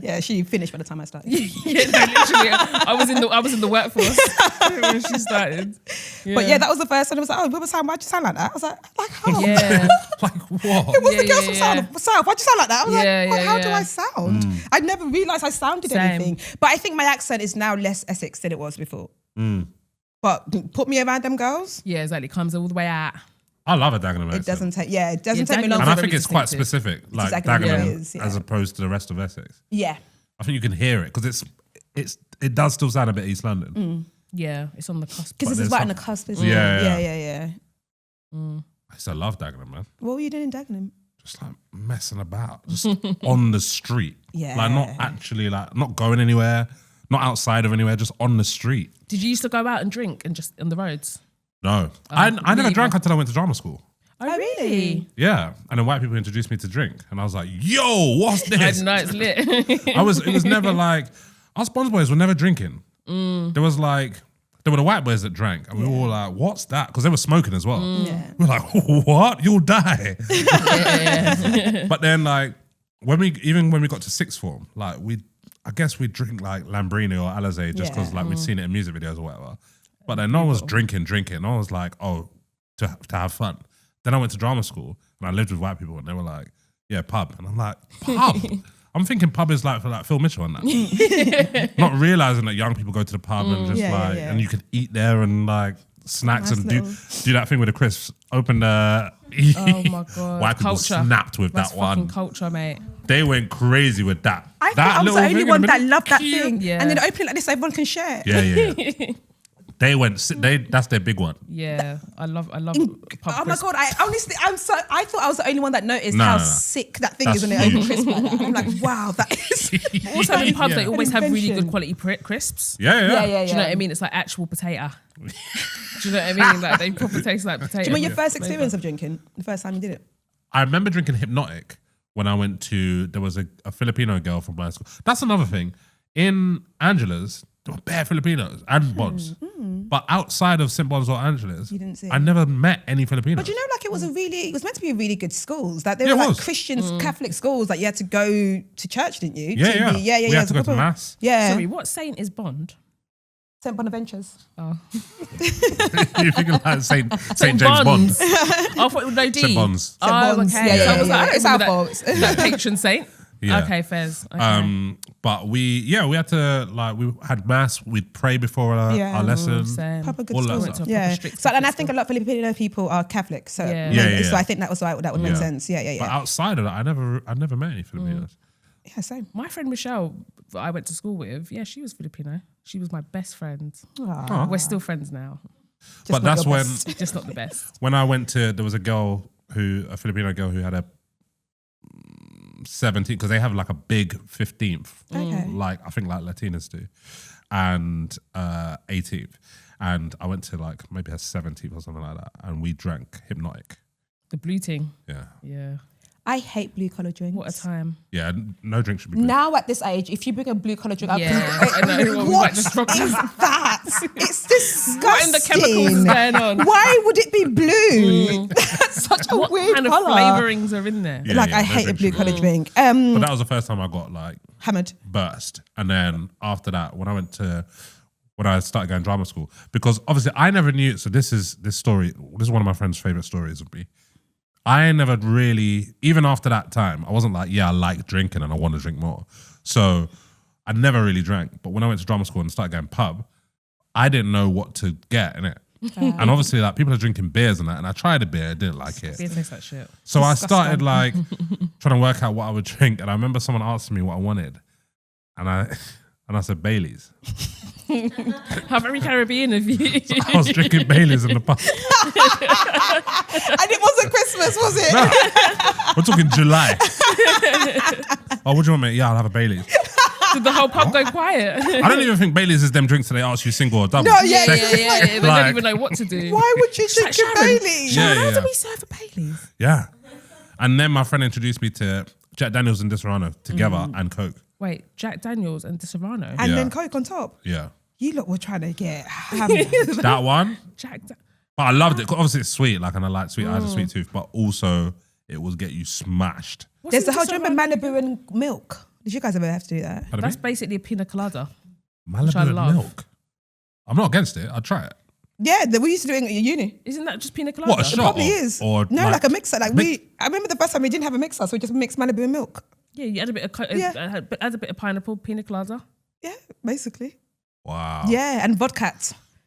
Yeah, she finished by the time I started. yeah, no, literally, I was in the workforce when she started. Yeah. But yeah, that was the first time. I was like, why'd you sound like that? I was like how? Yeah, Like what? It was the girls from South. Why'd you sound like that? I was like, how do yeah. I sound? I never realised I sounded anything. But I think my accent is now less Essex than it was before. But put me around them girls. yeah, exactly. Comes all the way out. I love a Dagenham accent. It doesn't take me Dagenham long. And I to think it's quite specific, like exactly what it Dagenham, is, yeah. as opposed to the rest of Essex. Yeah. I think you can hear it because it does still sound a bit East London. Yeah, it's on the cusp. Because this is right on the cusp, isn't Yeah. it? Yeah. I used to love Dagenham, man. What were you doing in Dagenham? Just like messing about, just on the street. Yeah. Like not actually like not going anywhere, not outside of anywhere, just on the street. Did you used to go out and drink and just on the roads? No. I never really? drank until I went to drama school. Oh, really? Yeah. And then white people introduced me to drink. And I was like, yo, what's I this? know it's lit. It was never like, us Bonds boys were never drinking. There were the white boys that drank. And we were all like, what's that? Because they were smoking as well. Yeah. We were like, what? You'll die. But then like, when we got to sixth form, like I guess we'd drink like Lambrini or Alizé just because like we'd seen it in music videos or whatever. But then no one was drinking. No one was like, oh, to have fun. Then I went to drama school and I lived with white people and they were like, yeah, pub. And I'm like, pub? I'm thinking pub is like for like Phil Mitchell and that. Not realising that young people go to the pub and just and you could eat there and like snacks and do that thing with the crisps. Open the... Oh my God. White people Culture. snapped with That's that one. fucking culture, mate. They went crazy with that. I that thought I was the little only thing in one the that middle. loved that thing. Yeah. And then open it like this, everyone can share. Yeah. They went. That's their big one. Yeah, I love pub Oh my crisp. God, I thought I was the only one that noticed No, how no. sick that thing That's is when it opens crisp like that. And I'm like, wow, that is... Also in pubs, they Yeah. always have really Invention. good quality crisps. Yeah. Yeah. Do you know what I mean? It's like actual potato. Do you know what I mean? Like they proper taste like potato. Do you remember your first experience of drinking? The first time you did it? I remember drinking Hypnotic when I went to. There was a Filipino girl from my school. That's another thing. In Angela's, there were bare Filipinos and Bonds. But outside of St. Bonds or Angela's, You didn't see. I never met any Filipinos. But you know, like it was meant to be a really good schools. Like they Yeah, were it like was. Christian Catholic schools. Like you had to go to church, didn't you? Yeah. We had to go to proper- mass. Yeah. Sorry, what saint is Bond? St. Bonaventures. Oh, You're thinking like Saint James Bond. I thought it was no D. St. Bonds. St. Oh, Bonds. okay. Yeah, So I was like, I don't it's our remember fault. that patron saint. Yeah. Okay, fairs. Okay. But we had to like we had mass. We'd pray before our lesson. Same. Proper good All that schools. stuff. Yeah. strict So, and I Catholic think a lot of Filipino people are Catholic. So, Yeah. maybe- so Yeah. I think that was why that would make Yeah. sense. Yeah. But outside of that, I never met any Filipinos. Yeah, same. My friend Michelle, that I went to school with, yeah, she was Filipino. She was my best friend. Aw. We're still friends now, But not that's your when best. just not the best. when I went to, there was a Filipino girl who had a 17th, because they have like a big 15th, Okay. like I think like Latinas do, and 18th. And I went to like maybe her 17th or something like that, and we drank Hypnotic. The blue thing, Yeah. yeah. I hate blue collar drinks. What a time. Yeah, no drink should be blue. Now at this age, if you bring a blue collar drink, I know. what is that? It's disgusting. What in the chemicals is going on? Why would it be blue? That's such a What weird kind of colour. flavourings are in there? Like I no hate a drink blue should be collar drink. But that was the first time I got like Hammered. burst. And then after that, when I started going drama school, because obviously I never knew. So this is one of my friend's favorite stories of me. I never really, even after that time, I wasn't like, yeah, I like drinking and I want to drink more. So I never really drank. But when I went to drama school and started going pub, I didn't know what to get in it. And obviously, like people are drinking beers and that, and I tried a beer, I didn't like it. Beer tastes like shit. So I started like trying to work out what I would drink, and I remember someone asked me what I wanted, and I said Baileys. How very Caribbean of you. So I was drinking Baileys in the pub. And it wasn't Christmas, was it? No, we're talking July. Oh, what do you want, mate? Yeah, I'll have a Baileys. Did the whole pub go quiet? I don't even think Baileys is them drinks that they ask you single or double. No, yeah. They Like- don't even know what to do. Why would you drink a Baileys? Yeah, How yeah. do we serve a Baileys? Yeah. And then my friend introduced me to Jack Daniels and Disaronno together and Coke. Wait, Jack Daniels and Serrano. And Yeah. then Coke on top. Yeah. You lot were trying to get hammered. That one. Jack. But I loved it. 'Cause obviously it's sweet, like, and I like sweet. I had a sweet tooth, but also it will get you smashed. There's the whole, do you remember Malibu and milk? Did you guys ever have to do that? Pardon That's me? basically a pina colada. Malibu I and love. milk. I'm not against it. I'd try it. Yeah, we used to do it at uni. Isn't that just pina colada? What, a shot? Probably or- is. or no, like- like a mixer. Like I remember the first time we didn't have a mixer, so we just mixed Malibu and milk. Yeah, you add a bit of add a bit of pineapple, pina colada. Yeah, basically. Wow. Yeah, and vodka.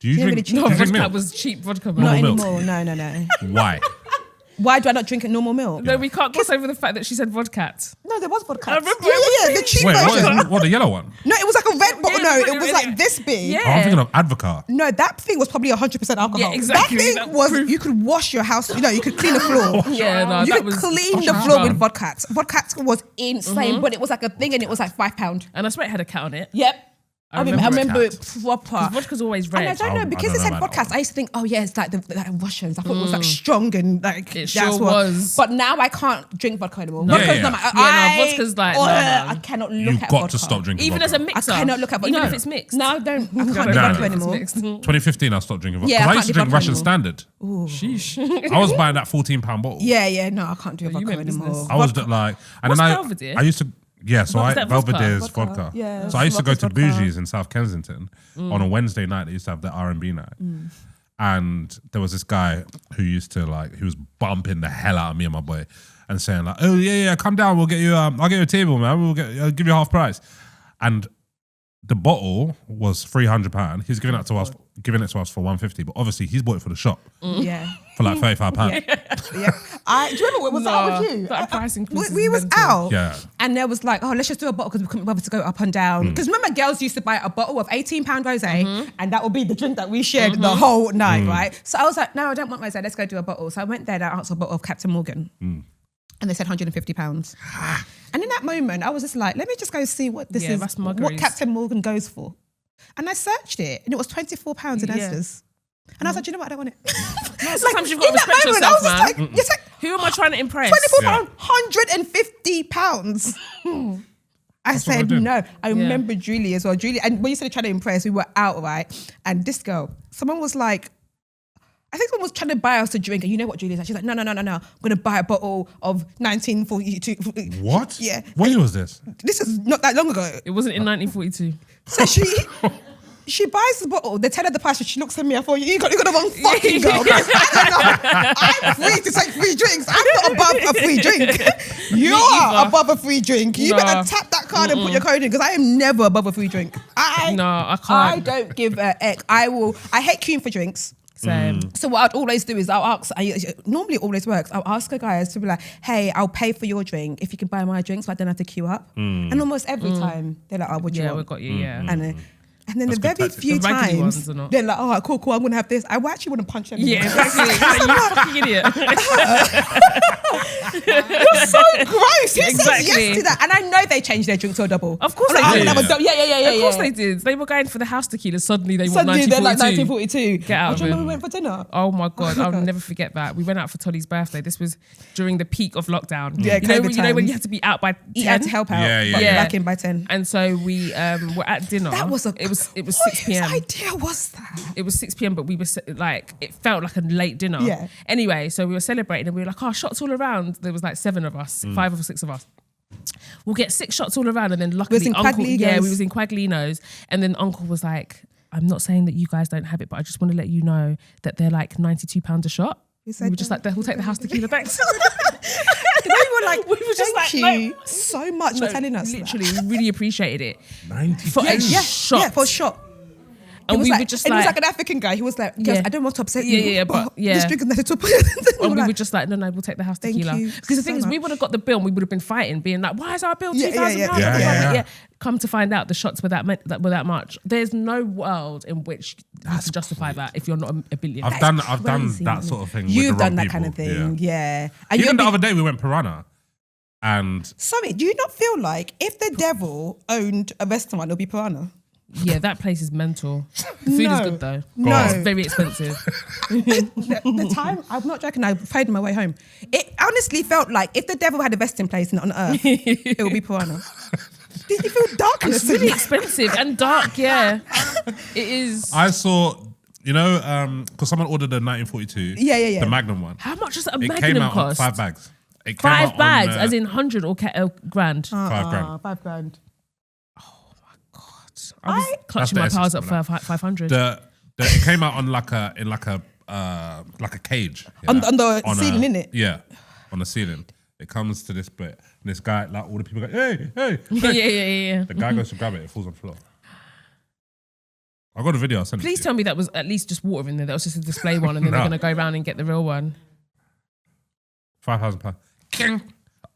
Do you Yeah, drink, really do cheap. you No, drink vodka milk? was cheap vodka. Not Man. milk. anymore. No. Why? Why do I not drink normal milk? No, we can't gloss over the fact that she said vodka. No, there was vodka. I remember Yeah, the cheap Wait, version. what, the yellow one? No, it was like a red bottle. Yeah, No, it was like this big. Yeah. Oh, I'm thinking of Advocaat. No, that thing was probably 100% alcohol. Yeah, exactly. That That thing was, proof- you could wash your house, you could clean the floor. Yeah, no, you that could was clean the floor with vodka. Vodka was insane, but it was like a thing and it was like £5. And I swear it had a cat on it. Yep. I remember cat. it proper. Vodka's always red. And I don't know, I because don't it said know about vodka, that I used to think, oh yeah, it's like the Russians. I thought it was like strong and like It that's sure what. was. But now I can't drink vodka anymore. No. Vodka's Yeah, not yeah. my Vodka's like, oh, no. I cannot look You've at got vodka. to stop drinking Even vodka. as a mixer. I cannot look at vodka. Even No. if it's mixed. No, I can't No, drink no. vodka If it's anymore. mixed. 2015, I stopped drinking vodka. Yeah, I Because I can't used to do drink vodka Russian anymore. Standard. Sheesh. I was buying that £14 bottle. Yeah, no, I can't do you vodka meant anymore. business. I was like, and What's then Belvedere? I used to, yeah, so What was I that, vodka? Belvedere's Vodka, vodka. yeah. So I used to go to Smoker's vodka. Bougie's in South Kensington on a Wednesday night. They used to have the R&B night. And there was this guy who used to like, he was bumping the hell out of me and my boy and saying like, oh yeah, come down, we'll get you, I'll get you a table, man. I'll give you half price. And the bottle was £300. He's giving it to us for £150, but obviously he's bought it for the shop Yeah. for like £35. Yeah. Do you remember what was out with you? That price increase We is was mental. out. Yeah. And there was like, oh, let's just do a bottle because we couldn't bother to go up and down. Because remember, girls used to buy a bottle of £18 rosé, and that would be the drink that we shared the whole night, right? So I was like, no, I don't want rosé. Let's go do a bottle. So I went there and I asked for a bottle of Captain Morgan. And they said £150. And in that moment, I was just like, let me just go see what this Yeah, is, that's what muggeries. Captain Morgan goes for. And I searched it, and it was £24 in Yeah. Esters. And I was like, do you know what? I don't want it. Sometimes you've got to in that respect moment, yourself, I was just man. like, you're like, Who am I trying to impress? £24, £150. I said I did. no. I remember Julie as well. Julie, and when you said trying to impress, we were out, right? And this girl, someone was like, I think someone was trying to buy us a drink, and you know what Julie's like? She's like, no. I'm going to buy a bottle of 1942. What? Yeah. What year was this? This is not that long ago. It wasn't in 1942. So she buys the bottle. They tell her the price. She looks at me. I thought you got the wrong fucking girl. I'm free to take free drinks. I'm not above a free drink. You're either. above a free drink. You No. better tap that card and put your code in because I am never above a free drink. I can't. I don't give a heck. I hate queuing for drinks. Same. So what I'd always do is I'll ask, normally it always works, I'll ask a guy to be like, hey, I'll pay for your drink if you can buy my drink so I don't have to queue up. And almost every time they're like, oh, what do you Yeah, we want? got you, yeah. And then That's the good very tactic. few The raggedy times ones are not. they're like, oh, cool, I'm going to have this. I actually want to punch them. Yeah, exactly. You fucking idiot. You're so gross. Who says Exactly. yes to that? And I know they changed their drink to a double. Of course I'm like, they I'm did. gonna have a double. Of course they did. They were going for the house tequila. Suddenly they want Suddenly they're like 1942. 1942. Get out of Do you remember it. we went for dinner? Oh my God, I'll never forget that. We went out for Tolly's birthday. This was during the peak of lockdown. Yeah, you know, COVID when when times. you had to be out by 10? You had to help out. Yeah, yeah, but yeah. back in by 10. And so we were at dinner. That was it was 6 p.m. Whose idea was that? It was 6 p.m, but we were like, it felt like a late dinner. Yeah. Anyway, so we were celebrating and we were like, oh, shots all around. There was like 7 of us, 5 or 6 of us. We'll get 6 shots all around, and then luckily in Uncle, Quaglino's. we was in Quaglino's, and then Uncle was like, I'm not saying that you guys don't have it, but I just want to let you know that they're like £92 a shot. We said were just like, we'll take the house tequila, thanks. We were like, We were just thank like, you no. so much for telling us. Literally, we really appreciated it. 90 For a shot. Yeah, for a shot. And was we like, were just and he was like, like an African guy. He was like, yes, Yeah. I don't want to upset Yeah, you. yeah, but yeah. This drink is necessary to and we were just like, no, we'll take the house Thank tequila. you Because the thing so is, we much. would have got the bill and we would have been fighting, being like, why is our bill Yeah, £2,000? yeah, yeah. Come to find out, the shots were that much. There's no world in which you can justify that if you're not a billionaire. I've done crazy, that isn't sort of thing. You've with the done wrong that kind of people. thing, yeah. And Even you're the other day we went Piranha, and sorry, do you not feel like if the devil owned a restaurant, it'll be Piranha? Yeah, that place is mental. The food is good though. No. It's very expensive. the time, I'm not joking, I prayed my way home. It honestly felt like if the devil had a resting place on earth, it would be Piranha. Did you feel darkness? It's really expensive and dark, yeah. It is. I saw, because someone ordered a 1942, Yeah. the Magnum one. How much does a It Magnum came out cost? on 5 bags. It came 5 out bags, on, as in 100 or grand? 5 grand. £5,000. I was clutching my That's the powers up essence for 500. It came out on like a cage. Yeah? On the ceiling, innit? Yeah, on the ceiling. It comes to this bit, and this guy, like all the people go, hey. yeah. The guy goes to grab it, it falls on the floor. I got a video, I'll send it Please to you. tell me that was at least just water in there. That was just a display one, and then No. they're going to go around and get the real one. £5,000. King.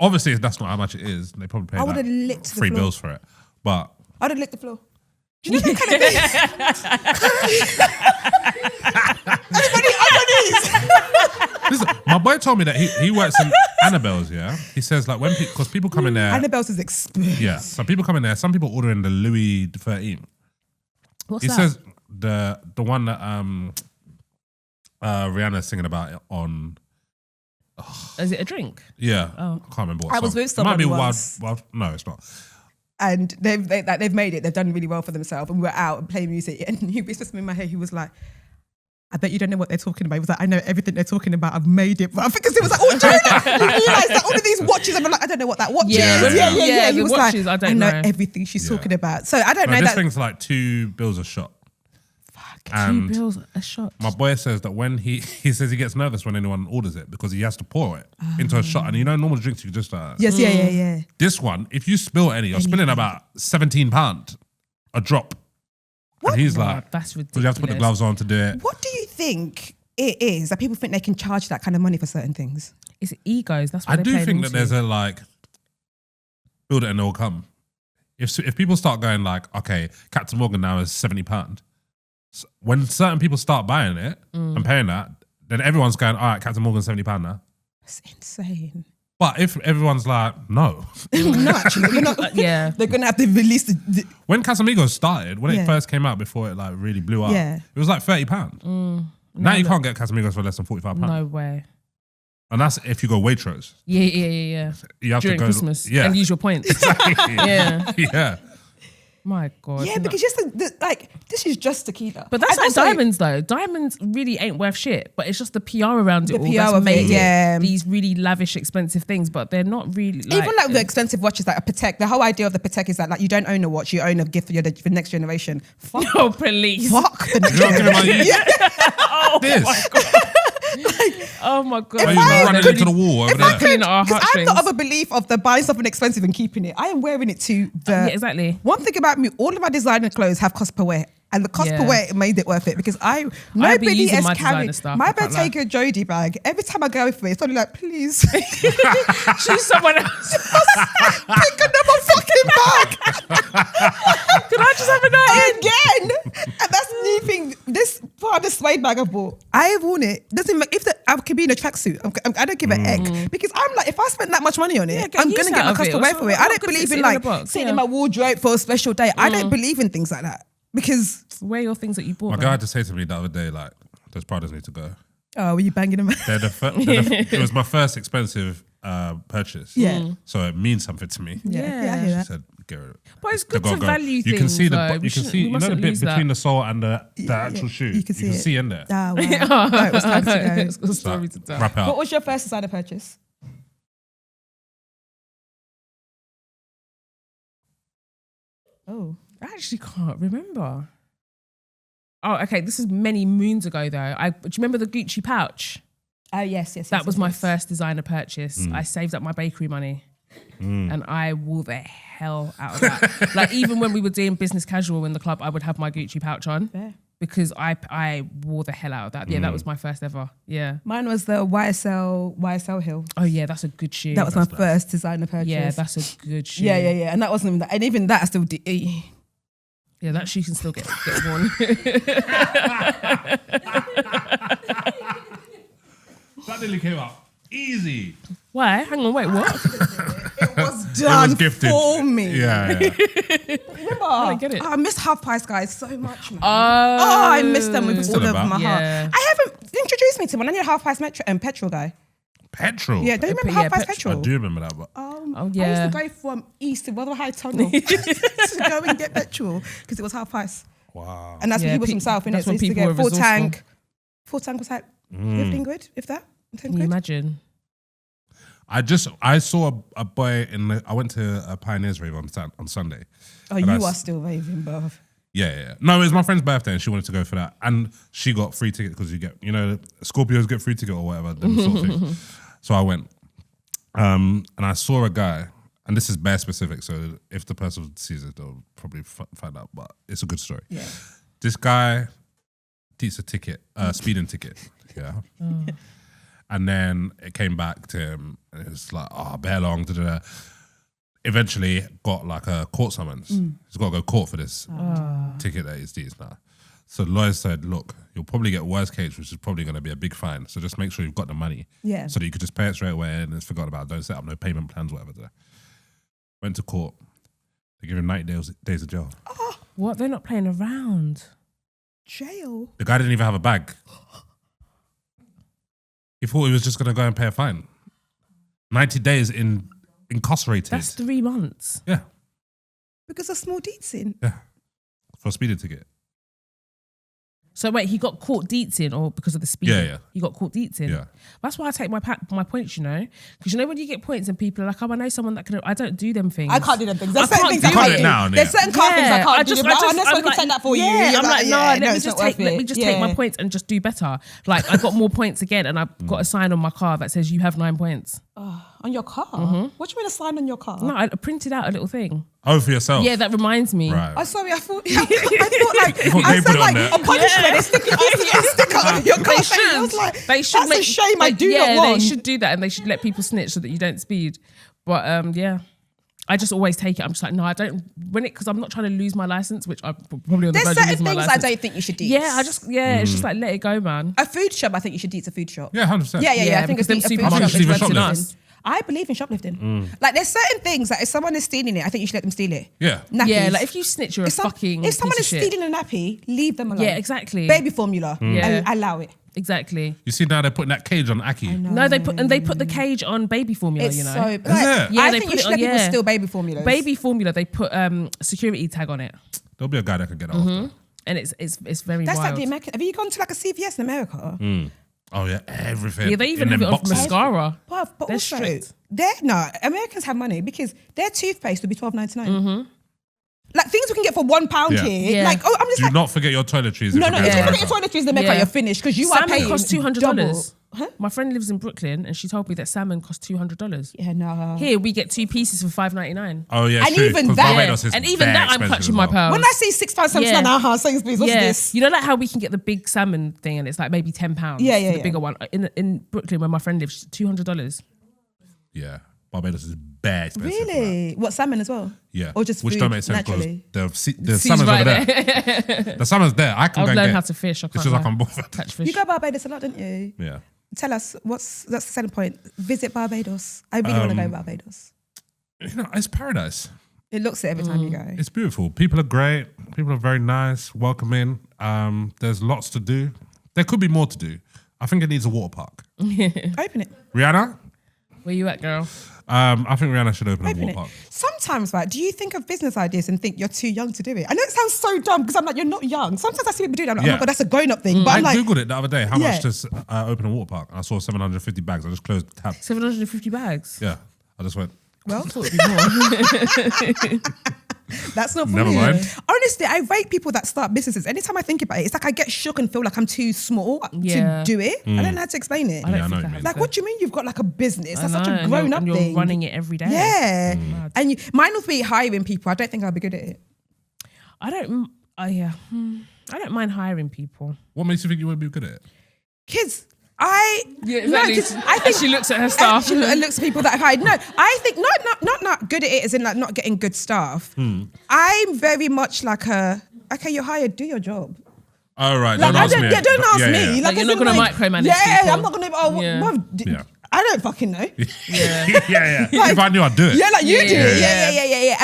Obviously, that's not how much it is. They probably I paid would've like licked the 3 floor. bills for it. But I'd have licked the floor. Do you know that kind of listen, my boy told me that he works in Annabelle's, yeah? He says like because people come in there. Annabelle's is expensive. Yeah, so people come in there. Some people order in the Louis XIII. What's He that? says the one that Rihanna's singing about it on. Is it a drink? Yeah, Oh. I can't remember what I was song. with It might be someone Wild, once. Wild. No, it's not. And they've made it. They've done really well for themselves. And we were out and playing music. And he whispered something in my head. He was like, I bet you don't know what they're talking about. He was like, I know everything they're talking about. I've made it. But I think it was like, oh, do you realise that all of these watches? I'm like, I don't know what that watch Yeah, is. yeah. Yeah, He the was watches, like, I don't know. everything she's Yeah. talking about. So I don't No, know this that. thing's like £2 a shot. $2 And bills a shot. my boy says that when he says he gets nervous when anyone orders it because he has to pour it into a shot. And normal drinks you just Yes, yeah. This one, if you spill any, you're spilling about £17 a drop. What? And he's Wow, like, that's because you have to put the ridiculous. gloves on to do it. What do you think it is that people think they can charge that kind of money for certain things? It's egos. That's what I they're do playing think that into. there's a like, build it and they'll come. If people start going like, okay, Captain Morgan now is £70. When certain people start buying it and paying that, then everyone's going, all right, Captain Morgan's £70 now. That's insane. But if everyone's like, no. No, actually, they're not. Yeah. They're going to have to release the When Casamigos started, when Yeah. it first came out before it like really blew up, Yeah. it was like £30. Now you can't get Casamigos for less than £45. No way. And that's if you go Waitrose. Yeah. You have During to go Christmas. Yeah. And use your points. Exactly. Yeah. Yeah. My God. Yeah, because just this is just tequila. But that's And like also- diamonds though. Diamonds really ain't worth shit, but it's just the PR around it The all PR that's of it, made yeah. these really lavish, expensive things, but they're not really like, Even like the expensive watches, like a Patek. The whole idea of the Patek is that like you don't own a watch, you own a gift for the next generation. Fuck, oh, police. fuck the next You don't give generation. him this. Oh my God. Are If you I running could- into the wall over If I there? Pulling at our could, because I'm heartstrings. not of a belief of the buying something expensive and keeping it. I am wearing it to the. Yeah, exactly. One thing about me, all of my designer clothes have cost per wear. And the cost per Yeah. wear made it worth it because nobody using has my carried designer stuff, my I can't lie. Bottega Jodie bag. Every time I go for it, it's only like, please Choose someone else. pick another fucking bag. Can I just have a night? Again, and that's the new thing. This part of the suede bag I bought, I have worn it. Doesn't make if the I could be in a tracksuit. I don't give an egg because I'm like, if I spend that much money on it, I'm gonna get my custom wear for it. I don't believe in like sitting in my wardrobe for a special day. I don't believe in things like that because where are your things that you bought? My guy had to say to me the other day, like, those Pradas need to go. Oh, were you banging them? It was my first expensive purchase. Yeah. So it means something to me. Yeah, I hear She that. said, get rid of it. But it's good to Go. value things. You can see though. you can see, you know the bit between the sole and the actual shoe. You can see it. In there. Oh, wow. No, it was time to go. It's got a story to tell. Wrap it up. What was your first designer purchase? Oh. I actually can't remember. Oh, okay. This is many moons ago, though. Do you remember the Gucci pouch? Oh, yes. That was my first designer purchase. I saved up my bakery money and I wore the hell out of that. Like, even when we were doing business casual in the club, I would have my Gucci pouch on because I wore the hell out of that. Yeah, that was my first ever. Yeah. Mine was the YSL Hill. Oh, yeah, that's a good shoe. That was my first designer purchase. Yeah, that's a good shoe. Yeah. And that wasn't even that. And even that I still did. Yeah, that shoe can still get worn. That nearly came out easy. Why? Hang on, wait, what? It was done gifted for me. Yeah. Remember? I get it. I miss Half Price guys so much, man. Oh, I miss them with all of about. my heart. Yeah. I haven't introduced me to one. I need a Half Price petrol guy. Petrol. Yeah, don't you remember Half Price petrol? I do remember that, but Oh, I yeah. used to go from East to Weather High Tunnel to go and get petrol because it was half price. wow. And that's when Yeah, he was himself in it. that's So he when used to people get were full resourceful. tank. Full tank was like 15 quid, if that. 10 Can you quid. imagine? I saw a boy I went to a Pioneers rave on Sunday. Oh, And you I are still raving, bruv. Yeah. No, it was my friend's birthday and she wanted to go for that. And she got free ticket because you get, Scorpios get free ticket or whatever, them sort of thing. So I went. And I saw a guy, and this is bare specific, so if the person sees it, they'll probably find out, but it's a good story. Yeah. This guy teats a ticket, speeding ticket. Yeah. And then it came back to him, and it was like, bare long, da-da-da. Eventually got like a court summons. He's got to go court for this ticket that he's teats now. So the lawyer said, look, you'll probably get worst case, which is probably going to be a big fine. So just make sure you've got the money. Yeah. So that you could just pay it straight away and it's forgotten about. Don't set up no payment plans, whatever. Went to court. They give him 90 days of jail. What? They're not playing around. Jail. The guy didn't even have a bag. He thought he was just going to go and pay a fine. 90 days incarcerated. That's 3 months. Yeah. Because of small deets in. Yeah. For a speeding ticket. So wait, he got caught deeting or because of the speed? Yeah. He got caught deeting? Yeah. That's why I take my points, Because when you get points and people are like, I know someone that can, I don't do them things. I can't do them things. There's I certain can't things do I can't it do. now, There's certain car things I can't do. Unless I can take that for you. Yeah, You're I'm like, no, let me it's just not worth take my points and just do better. Like I got more points again and I've got a sign on my car that says you have 9 points. On your car? What do you mean a sign on your car? No, I printed out a little thing. Oh, for yourself? Yeah, that reminds me. Right. Oh, sorry, I thought like thought I they said put it on like there. a punishment. They stick a sticker on your car. They I should. was like, They should that's a shame. I do not want. they should do that and they should let people snitch so that you don't speed. But yeah. I just always take it. I'm just like, no, I don't. Because I'm not trying to lose my license, which I'm probably on the There's verge of certain losing my things I license. don't think you should do. Yeah, it's just like let it go, man. A food shop, I think you should eat a food shop. Yeah, 100%. Yeah. I think because them a food supermarkets shop is even renting shoplifting. us. I believe in shoplifting. Like there's certain things that if someone is stealing it, I think you should let them steal it. Yeah. Nappies. Yeah, like if you snitch, you're a fucking If someone piece is of shit. stealing a nappy, leave them alone. Yeah, exactly. Baby formula, Yeah. allow it. Exactly. You see now they're putting that cage on Aki. No, they put the cage on baby formula. It's So like, it? Yeah, I they think put you it should on- let people yeah. steal baby formulas. baby formula, they put security tag on it, There'll be a guy that can get that off. and it's very That's wild. like the American. Have you gone to like a CVS in America? Oh yeah, everything. Yeah, they even in have it them off boxes. mascara. But They're also, strict. Americans have money because their toothpaste would be $12.99. Like things we can get for £1 Yeah. here. Yeah. Like, I'm just Do like, not forget your toiletries. no. if If you you go to forget your America. toiletries in America, Yeah. you're finished because you are Salmon paying costs $200. double. My friend lives in Brooklyn, and she told me that salmon costs $200. Yeah, no. Here we get 2 pieces for $5.99. Oh yeah, And true, even 'cause that- Barbados is and even bare that, I'm expensive clutching as my well. pearls. When I see £6.79, Sainsbury's, what's this? You know, like how we can get the big salmon thing, and it's like maybe £10. Yeah, for the bigger one. In Brooklyn, where my friend lives, $200. Yeah, Barbados is bare expensive. for that. Really? What, salmon as well? Yeah, Or just which food don't make sense because naturally? the Sea's salmon's right over there. The salmon's there. I can I've go and learned get how it. to fish. I It's can't just like lie. I'm bothered. catch fish. You go to Barbados a lot, don't you? Yeah, Tell us, that's the selling point. Visit Barbados. I really want to go to Barbados. You know, it's paradise. It looks it every time you go. It's beautiful. People are great. People are very nice, welcoming. There's lots to do. There could be more to do. I think it needs a water park. Open it. Rihanna? Where you at, girl? I think Rihanna should open a water park. Sometimes, right, do you think of business ideas and think you're too young to do it? I know it sounds so dumb because I'm like, you're not young. Sometimes I see people do that. I'm like, oh my God, that's a grown-up thing. But I I'm like, Googled it the other day. How much to open a water park? I saw 750 bags. I just closed the tab. 750 bags? Yeah. I just went, well, I thought it'd be more. that's not for never me. mind. Honestly, I rate people that start businesses. Anytime I think about it, it's like I get shook and feel like I'm too small to do it. I don't know how to explain it. I don't I know think what I you have mean. Like, what do you mean you've got like a business? That's I such know, a grown-up and thing. you're running it every day. Yeah. And mine will be hiring people. I don't think I'll be good at it. I don't mind hiring people. What makes you think you would be good at it? Kids, Yeah, exactly. 'cause I think she looks at her staff. She looks at people that have hired. No, I think not good at it as in like not getting good staff. I'm very much like okay, you're hired, do your job. Oh, right. Like, Don't ask me. Yeah, don't ask me. Yeah. Like, You're as not in, gonna like, micromanage Yeah, people. I'm not gonna. Yeah. I don't fucking know. Yeah. yeah. Like, if I knew, I'd do it. Yeah, like you do. Yeah. Yeah.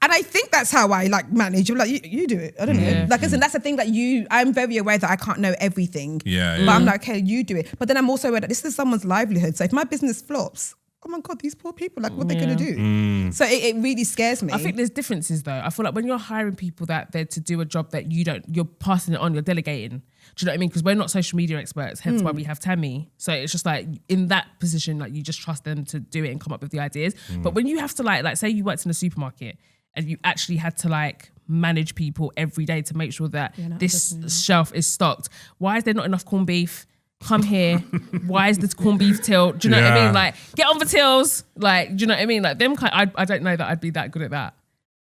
And I think that's how I like manage. I'm like, you do it. I don't know. Yeah. Like, that's the thing that I'm very aware that I can't know everything. Yeah. But I'm like, okay, you do it. But then I'm also aware that this is someone's livelihood. So if my business flops, oh my God, these poor people, like, what are they going to do? So it really scares me. I think there's differences though. I feel like when you're hiring people that they're to do a job that you're passing it on, you're delegating. Do you know what I mean? Because we're not social media experts, hence why we have Tammy. So it's just like in that position, like you just trust them to do it and come up with the ideas. But when you have to like say you worked in a supermarket and you actually had to like manage people every day to make sure that this shelf is stocked. Why is there not enough corned beef? Come here. Why is this corned beef till? Do you know what I mean? Like, get on the tills. Like, do you know what I mean? Like, them kind. I don't know that I'd be that good at that.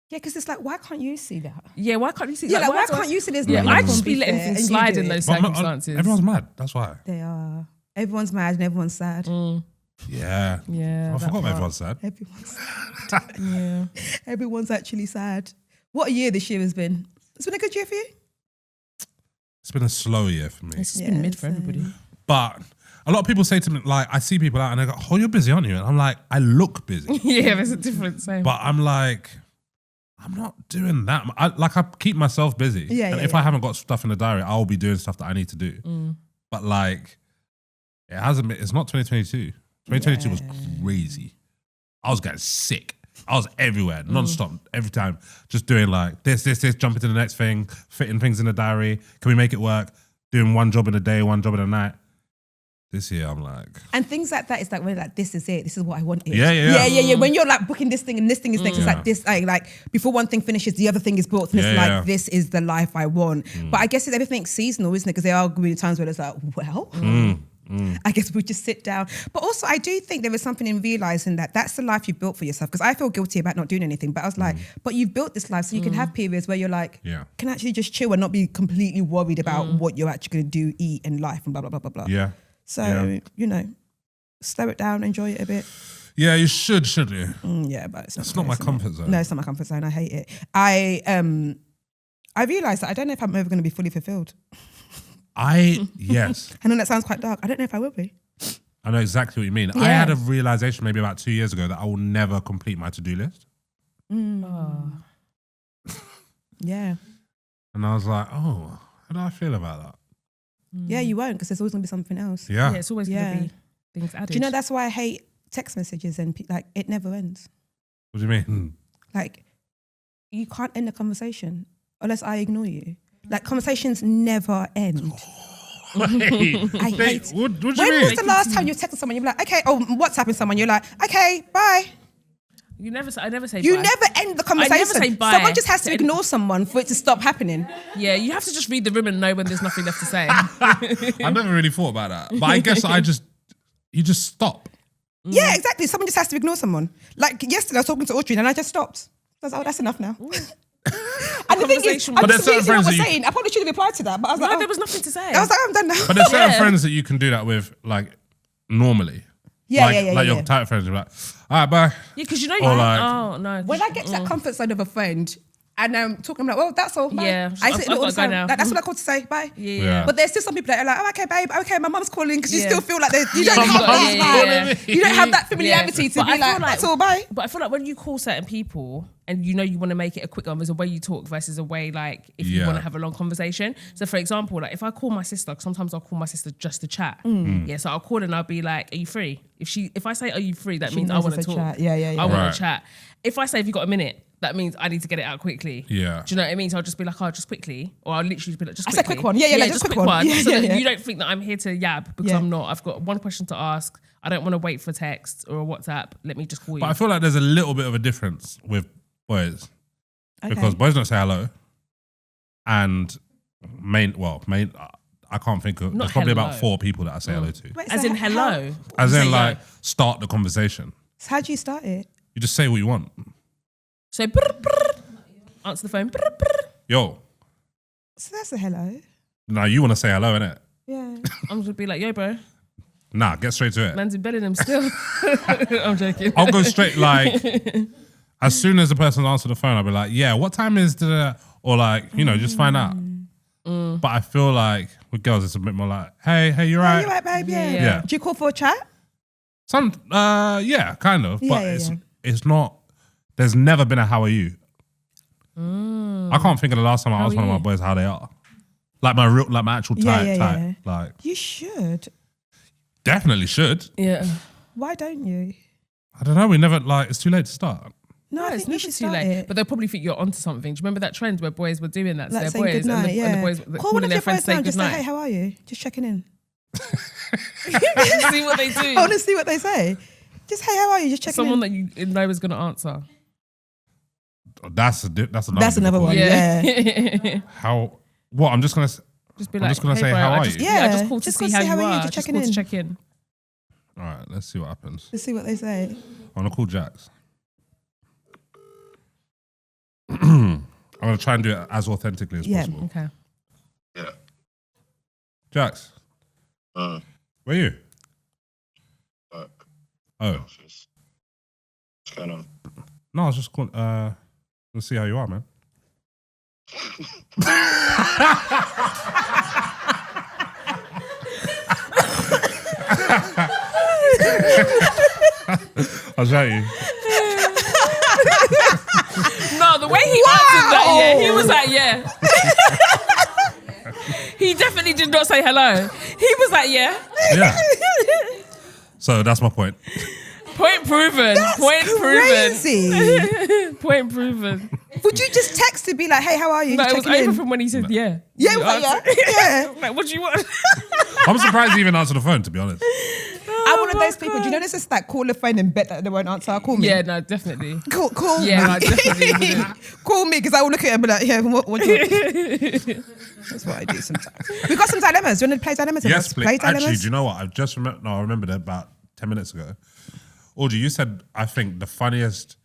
Yeah, because it's like, why can't you see that? Yeah, why can't you see? Yeah, like, why do I- can't you see this? Yeah, I'd just be letting things slide in those But circumstances. everyone's mad. That's why. They are. Everyone's mad and everyone's sad. Yeah. Yeah, I that forgot part. everyone's sad. Everyone's sad. Everyone's actually sad. What a year this year has been. It's been a good year for you? It's been a slow year for me. It's just been mid for same. everybody. But a lot of people say to me, like, I see people out and they go, oh, you're busy, aren't you? And I'm like, I look busy. Yeah, there's a difference. But I'm like, I'm not doing that. I keep myself busy. And if I haven't got stuff in the diary, I'll be doing stuff that I need to do. But like, it hasn't been, it's not 2022. 2022 was crazy. I was getting sick. I was everywhere, non-stop, every time. Just doing like this, jumping to the next thing, fitting things in the diary. Can we make it work? Doing one job in a day, one job in a night. This year, I'm like... And things like that, it's like, when like, this is it. This is what I wanted. Yeah. When you're like booking this thing and this thing is next, it's like this, like before one thing finishes, the other thing is booked. And it's like, this is the life I want. But I guess it's everything's seasonal, isn't it? Because there are really times where it's like, well... I guess we just sit down. But also, I do think there is something in realising that that's the life you've built for yourself. Because I feel guilty about not doing anything. But I was like, but you've built this life so you can have periods where you're like, can actually just chill and not be completely worried about what you're actually going to do, eat in life and blah, blah, blah, blah, blah. Yeah. So, you know, slow it down, enjoy it a bit. Yeah, you should, shouldn't you? Yeah, but It's not my comfort zone. No, it's not my comfort zone. I hate it. I realised that I don't know if I'm ever going to be fully fulfilled. Yes. I know that sounds quite dark. I don't know if I will be. I know exactly what you mean. I had a realization maybe about 2 years ago that I will never complete my to-do list. Yeah. And I was like, oh, how do I feel about that? Yeah, you won't, because there's always going to be something else. Yeah. Yeah, it's always going to be things added. Do you know that's why I hate text messages and like it never ends? What do you mean? Like you can't end a conversation unless I ignore you. Like conversations never end. I hate. What do you When mean? was the last time you texted someone? You're like, okay, or WhatsApping someone. You're like, okay, bye. I never say You bye. never end the conversation. I never say bye. Someone just has to ignore someone for it to stop happening. Yeah, you have to just read the room and know when there's nothing left to say. I never really thought about that. But I guess you just stop. Yeah, exactly. Someone just has to ignore someone. Like yesterday, I was talking to Audrey and I just stopped. I was like, oh, that's enough now. And the thing is, But I'm there's just certain reading what friends we're that you- saying. I probably should have replied to that, but I was like, No, oh. there was nothing to say. I was like, I'm done now. But there's certain Yeah. friends that you can do that with, like, normally. Yeah, like, like your tight friends, you're like, all right, bye. Yeah, because you know, Or like- oh no. When I get to that comfort zone of a friend, And talking, I'm like, well, that's all. Bye. Yeah. I say it all the time. now. Like, that's what I called to say. Bye. Yeah. But there's still some people that are like, oh, okay, babe. Okay, my mum's calling because you Yeah. still feel like you don't have you don't have that familiarity to But be I feel like, that's all. Bye. But I feel like when you call certain people and you know you want to make it a quick one, there's a way you talk versus a way like if you want to have a long conversation. So for example, like if I call my sister, sometimes I'll call my sister just to chat. Yeah, so I'll call and I'll be like, are you free? If I say, are you free? That means I want to talk. Chat. Yeah. I want to chat. If I say, have you got a minute? That means I need to get it out quickly. Yeah. Do you know what I mean? So I'll just be like, oh, just quickly. Or I'll literally be like, just I quickly. said quick one. Yeah, like, just quick one. So Yeah. that you don't think that I'm here to yab because I'm not. I've got one question to ask. I don't want to wait for text or a WhatsApp. Let me just call you. But I feel like there's a little bit of a difference with boys. Because boys don't say hello. And I can't think of, there's probably about 4 people that I say hello to. Wait, As so in hello? As in like, start the conversation. So how do you start it? You just say what you want. So, brr, brr. Answer the phone. Brr, brr. Yo. So that's a hello. Now you want to say hello, innit? Yeah. I'm going to be like, yo, bro. Nah, get straight to it. Man's in bed in him still. I'm joking. I'll go straight like, as soon as the person answers the phone, I'll be like, yeah, what time is the, or like, you know, just find out. But I feel like with girls, it's a bit more like, hey, you right? You right, babe? Yeah. Yeah. Do you call for a chat? Yeah, kind of. But Yeah. it's not, there's never been a how are you. I can't think of the last time I asked one of my boys how they are. Like my actual type. Yeah. Like, You should. definitely should. Yeah. Why don't you? I don't know. We never it's too late to start. No, I It's think you never should too start late. it. But they'll probably think you're onto something. Do you remember that trend where boys were doing that to Like their saying boys? good night, and the boys Call one calling of their your friends friends to say now. good Just say, night. hey, how are you? Just checking in. See what they do. I want to see what they say. Just, hey, how are you? Just checking Someone in. that you know is going to answer. That's another That's another one. Yeah. How? What? I'm just gonna. Just be I'm like, just gonna hey, say, bro, how I are just, you? Yeah, I just called to Just see called how to see you how are you, are. just Just checking called to in. check in. All right, let's see what happens. Let's see what they say. I'm gonna call Jax. I'm gonna try and do it as authentically as possible. Okay. Yeah. Jax, where are you? Work. Oh, Office. What's going on? no, I was just calling. Let's see how you are, man. I'll show you. No, the way he answered that, yeah, he was like, yeah. He definitely did not say hello. He was like, yeah. Yeah. So that's my point. Point proven. That's Point crazy. proven. Point proven. Would you just text to be like, hey, how are you? No, Just it was checking over in. from when he said, yeah. Yeah, it was like, yeah. Like, what do you want? I'm surprised he even answered the phone, to be honest. I'm one of those people. Do you know this is like call a friend and bet that they won't answer? Call me. Yeah, no, definitely. Call Yeah, me. no, definitely wouldn't. Call me because I will look at it and be like, yeah, what do you That's what I do sometimes. We've got some dilemmas. Do you want to play dilemmas? with Yes, us? please. Play Actually, dilemmas? do you know what? I've just remembered. No, I remembered it about 10 minutes ago. Audrey, you said, I think, the funniest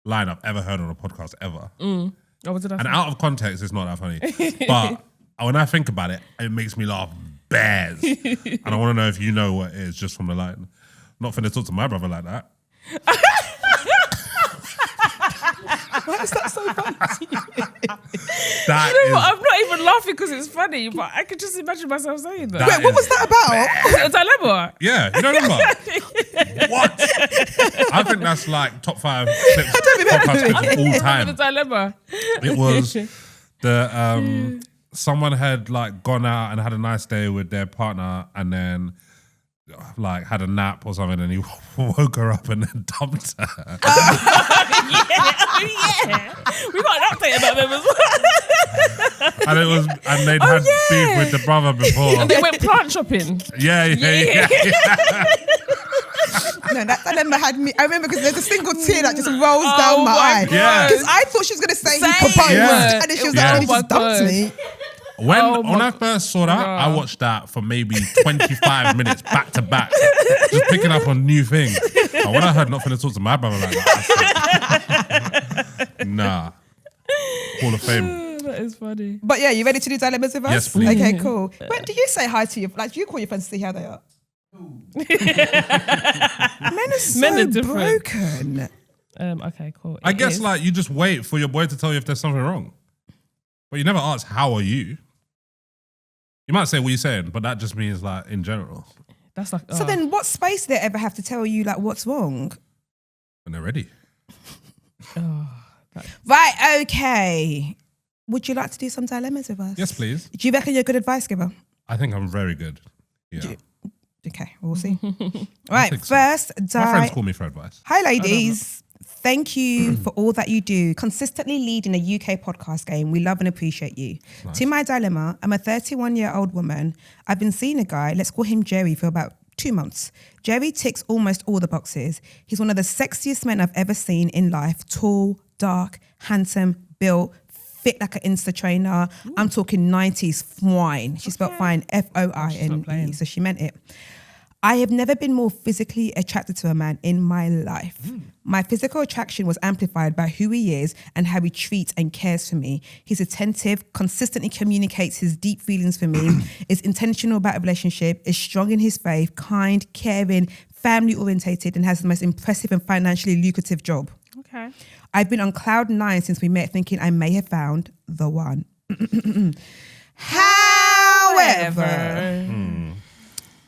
line I've ever heard on a podcast ever. Oh, what did I And say? out of context, it's not that funny. But when I think about it, it makes me laugh bears. And I want to know if you know what it is just from the line. Not finna talk to my brother like that. Why is that so funny? That You know what? is- I'm not even laughing because it's funny, but I could just imagine myself saying that. That Wait, what is- was that about? A dilemma. Yeah, you don't remember? What? I think that's like top 5 clips, podcast clips of all The time. dilemma. It was the someone had like gone out and had a nice day with their partner and then like had a nap or something and he woke her up and then dumped her. Yeah. We got an update about them as well. And they'd had beef with the brother before. And they went plant shopping. Yeah. No, that dilemma had me. I remember because there's a single tear that just rolls down my eye. God. Because I thought she was going to say he Same. proposed. Yeah. And then she was Yeah. like, oh, he Oh my just dumped God. me. When I first saw that, I watched that for maybe 25 minutes back to back, just picking up on new things. And when I heard not finna talk to my brother like that, I said, nah. Hall of Fame. That is funny. But yeah, you ready to do dilemmas with us? Yes, please. Okay, cool. When do you say hi to your, like, do you call your friends to see how they are? Men are so Men are different. broken. Okay, cool. I guess like you just wait for your boy to tell you if there's something wrong. But you never ask, how are you? You might say what you're saying, but that just means like in general. That's like. So then what space do they ever have to tell you like what's wrong? When they're ready. Right, okay. Would you like to do some dilemmas with us? Yes, please. Do you reckon you're a good advice giver? I think I'm very good. Yeah. Okay, we'll see. Right, first, my friends call me for advice. Hi, ladies. Thank you for all that you do. Consistently leading a UK podcast game. We love and appreciate you. Nice. To my dilemma, I'm a 31-year-old woman. I've been seeing a guy, let's call him Jerry, for about 2 months. Jerry ticks almost all the boxes. He's one of the sexiest men I've ever seen in life. Tall, dark, handsome, built, fit like an Insta trainer. Ooh. I'm talking 90s fine. She spelled fine, F-O-I-N-E, so she meant it. I have never been more physically attracted to a man in my life. My physical attraction was amplified by who he is and how he treats and cares for me. He's attentive, consistently communicates his deep feelings for me, is intentional about a relationship, is strong in his faith, kind, caring, family orientated, and has the most impressive and financially lucrative job. Okay. I've been on cloud 9 since we met, thinking I may have found the one. However,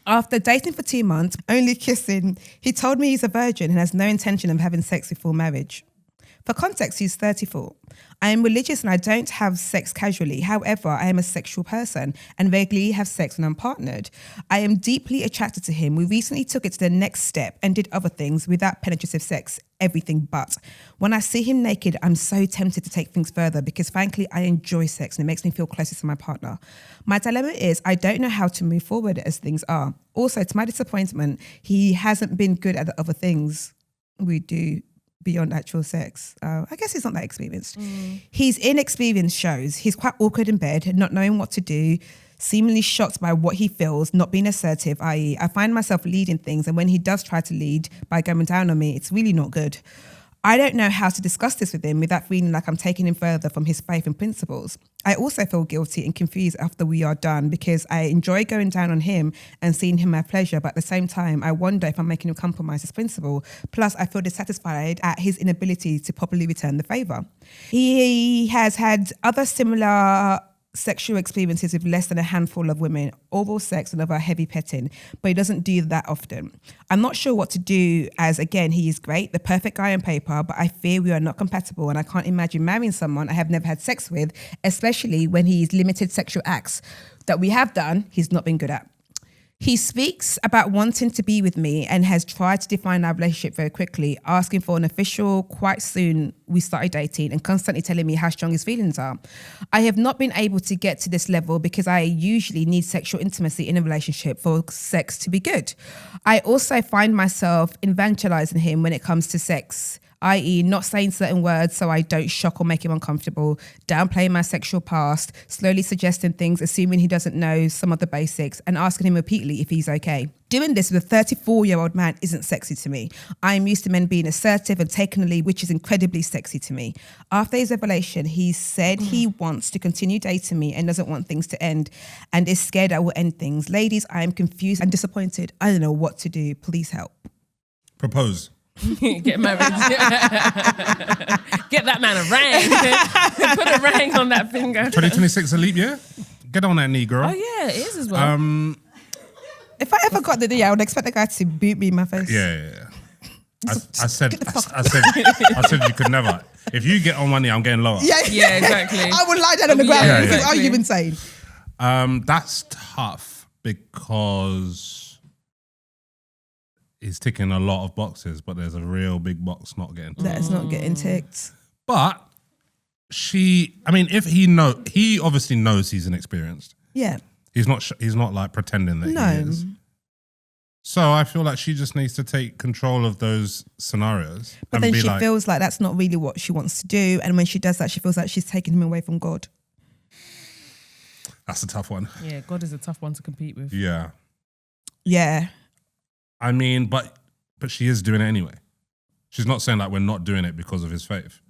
after dating for 2 months, only kissing, he told me he's a virgin and has no intention of having sex before marriage. For context, he's 34. I am religious and I don't have sex casually. However, I am a sexual person and regularly have sex when I'm partnered. I am deeply attracted to him. We recently took it to the next step and did other things without penetrative sex, everything but. When I see him naked, I'm so tempted to take things further because frankly, I enjoy sex and it makes me feel closer to my partner. My dilemma is I don't know how to move forward as things are. Also, to my disappointment, he hasn't been good at the other things we do beyond actual sex. I guess he's not that experienced. His inexperience shows. He's quite awkward in bed, not knowing what to do, seemingly shocked by what he feels, not being assertive, i.e. I find myself leading things, and when he does try to lead by going down on me, it's really not good. I don't know how to discuss this with him without feeling like I'm taking him further from his faith and principles. I also feel guilty and confused after we are done because I enjoy going down on him and seeing him have pleasure, but at the same time, I wonder if I'm making him compromise his principle. Plus, I feel dissatisfied at his inability to properly return the favour. He has had other similar sexual experiences with less than a handful of women, oral sex and other heavy petting, but he doesn't do that often. I'm not sure what to do as, again, he is great, the perfect guy on paper, but I fear we are not compatible and I can't imagine marrying someone I have never had sex with, especially when he's limited sexual acts that we have done, he's not been good at. He speaks about wanting to be with me and has tried to define our relationship very quickly, asking for an official quite soon we started dating and constantly telling me how strong his feelings are. I have not been able to get to this level because I usually need sexual intimacy in a relationship for sex to be good. I also find myself evangelizing him when it comes to sex, i.e. not saying certain words so I don't shock or make him uncomfortable, downplaying my sexual past, slowly suggesting things, assuming he doesn't know some of the basics, and asking him repeatedly if he's okay. Doing this with a 34-year-old man isn't sexy to me. I'm used to men being assertive and taking the lead, which is incredibly sexy to me. After his revelation, he said he wants to continue dating me and doesn't want things to end and is scared I will end things. Ladies, I am confused and disappointed. I don't know what to do. Please help. Propose. Get married. Get that man a ring. Put a ring on that finger. 2026 a leap year? Get on that knee, girl. Oh yeah, it is as well. If I ever got the day, I would expect the guy to boot me in my face. Yeah. I said you could never. If you get on one knee, I'm getting lower. Yeah, exactly. I would lie down on the ground. Yeah, What are exactly. you insane? That's tough because he's ticking a lot of boxes, but there's a real big box not getting ticked. That is not getting ticked. But if he obviously knows he's inexperienced. Yeah. He's not like pretending that he is. So I feel like she just needs to take control of those scenarios. But then she feels like that's not really what she wants to do. And when she does that, she feels like she's taking him away from God. That's a tough one. Yeah, God is a tough one to compete with. Yeah. Yeah. I mean, but she is doing it anyway. She's not saying like we're not doing it because of his faith.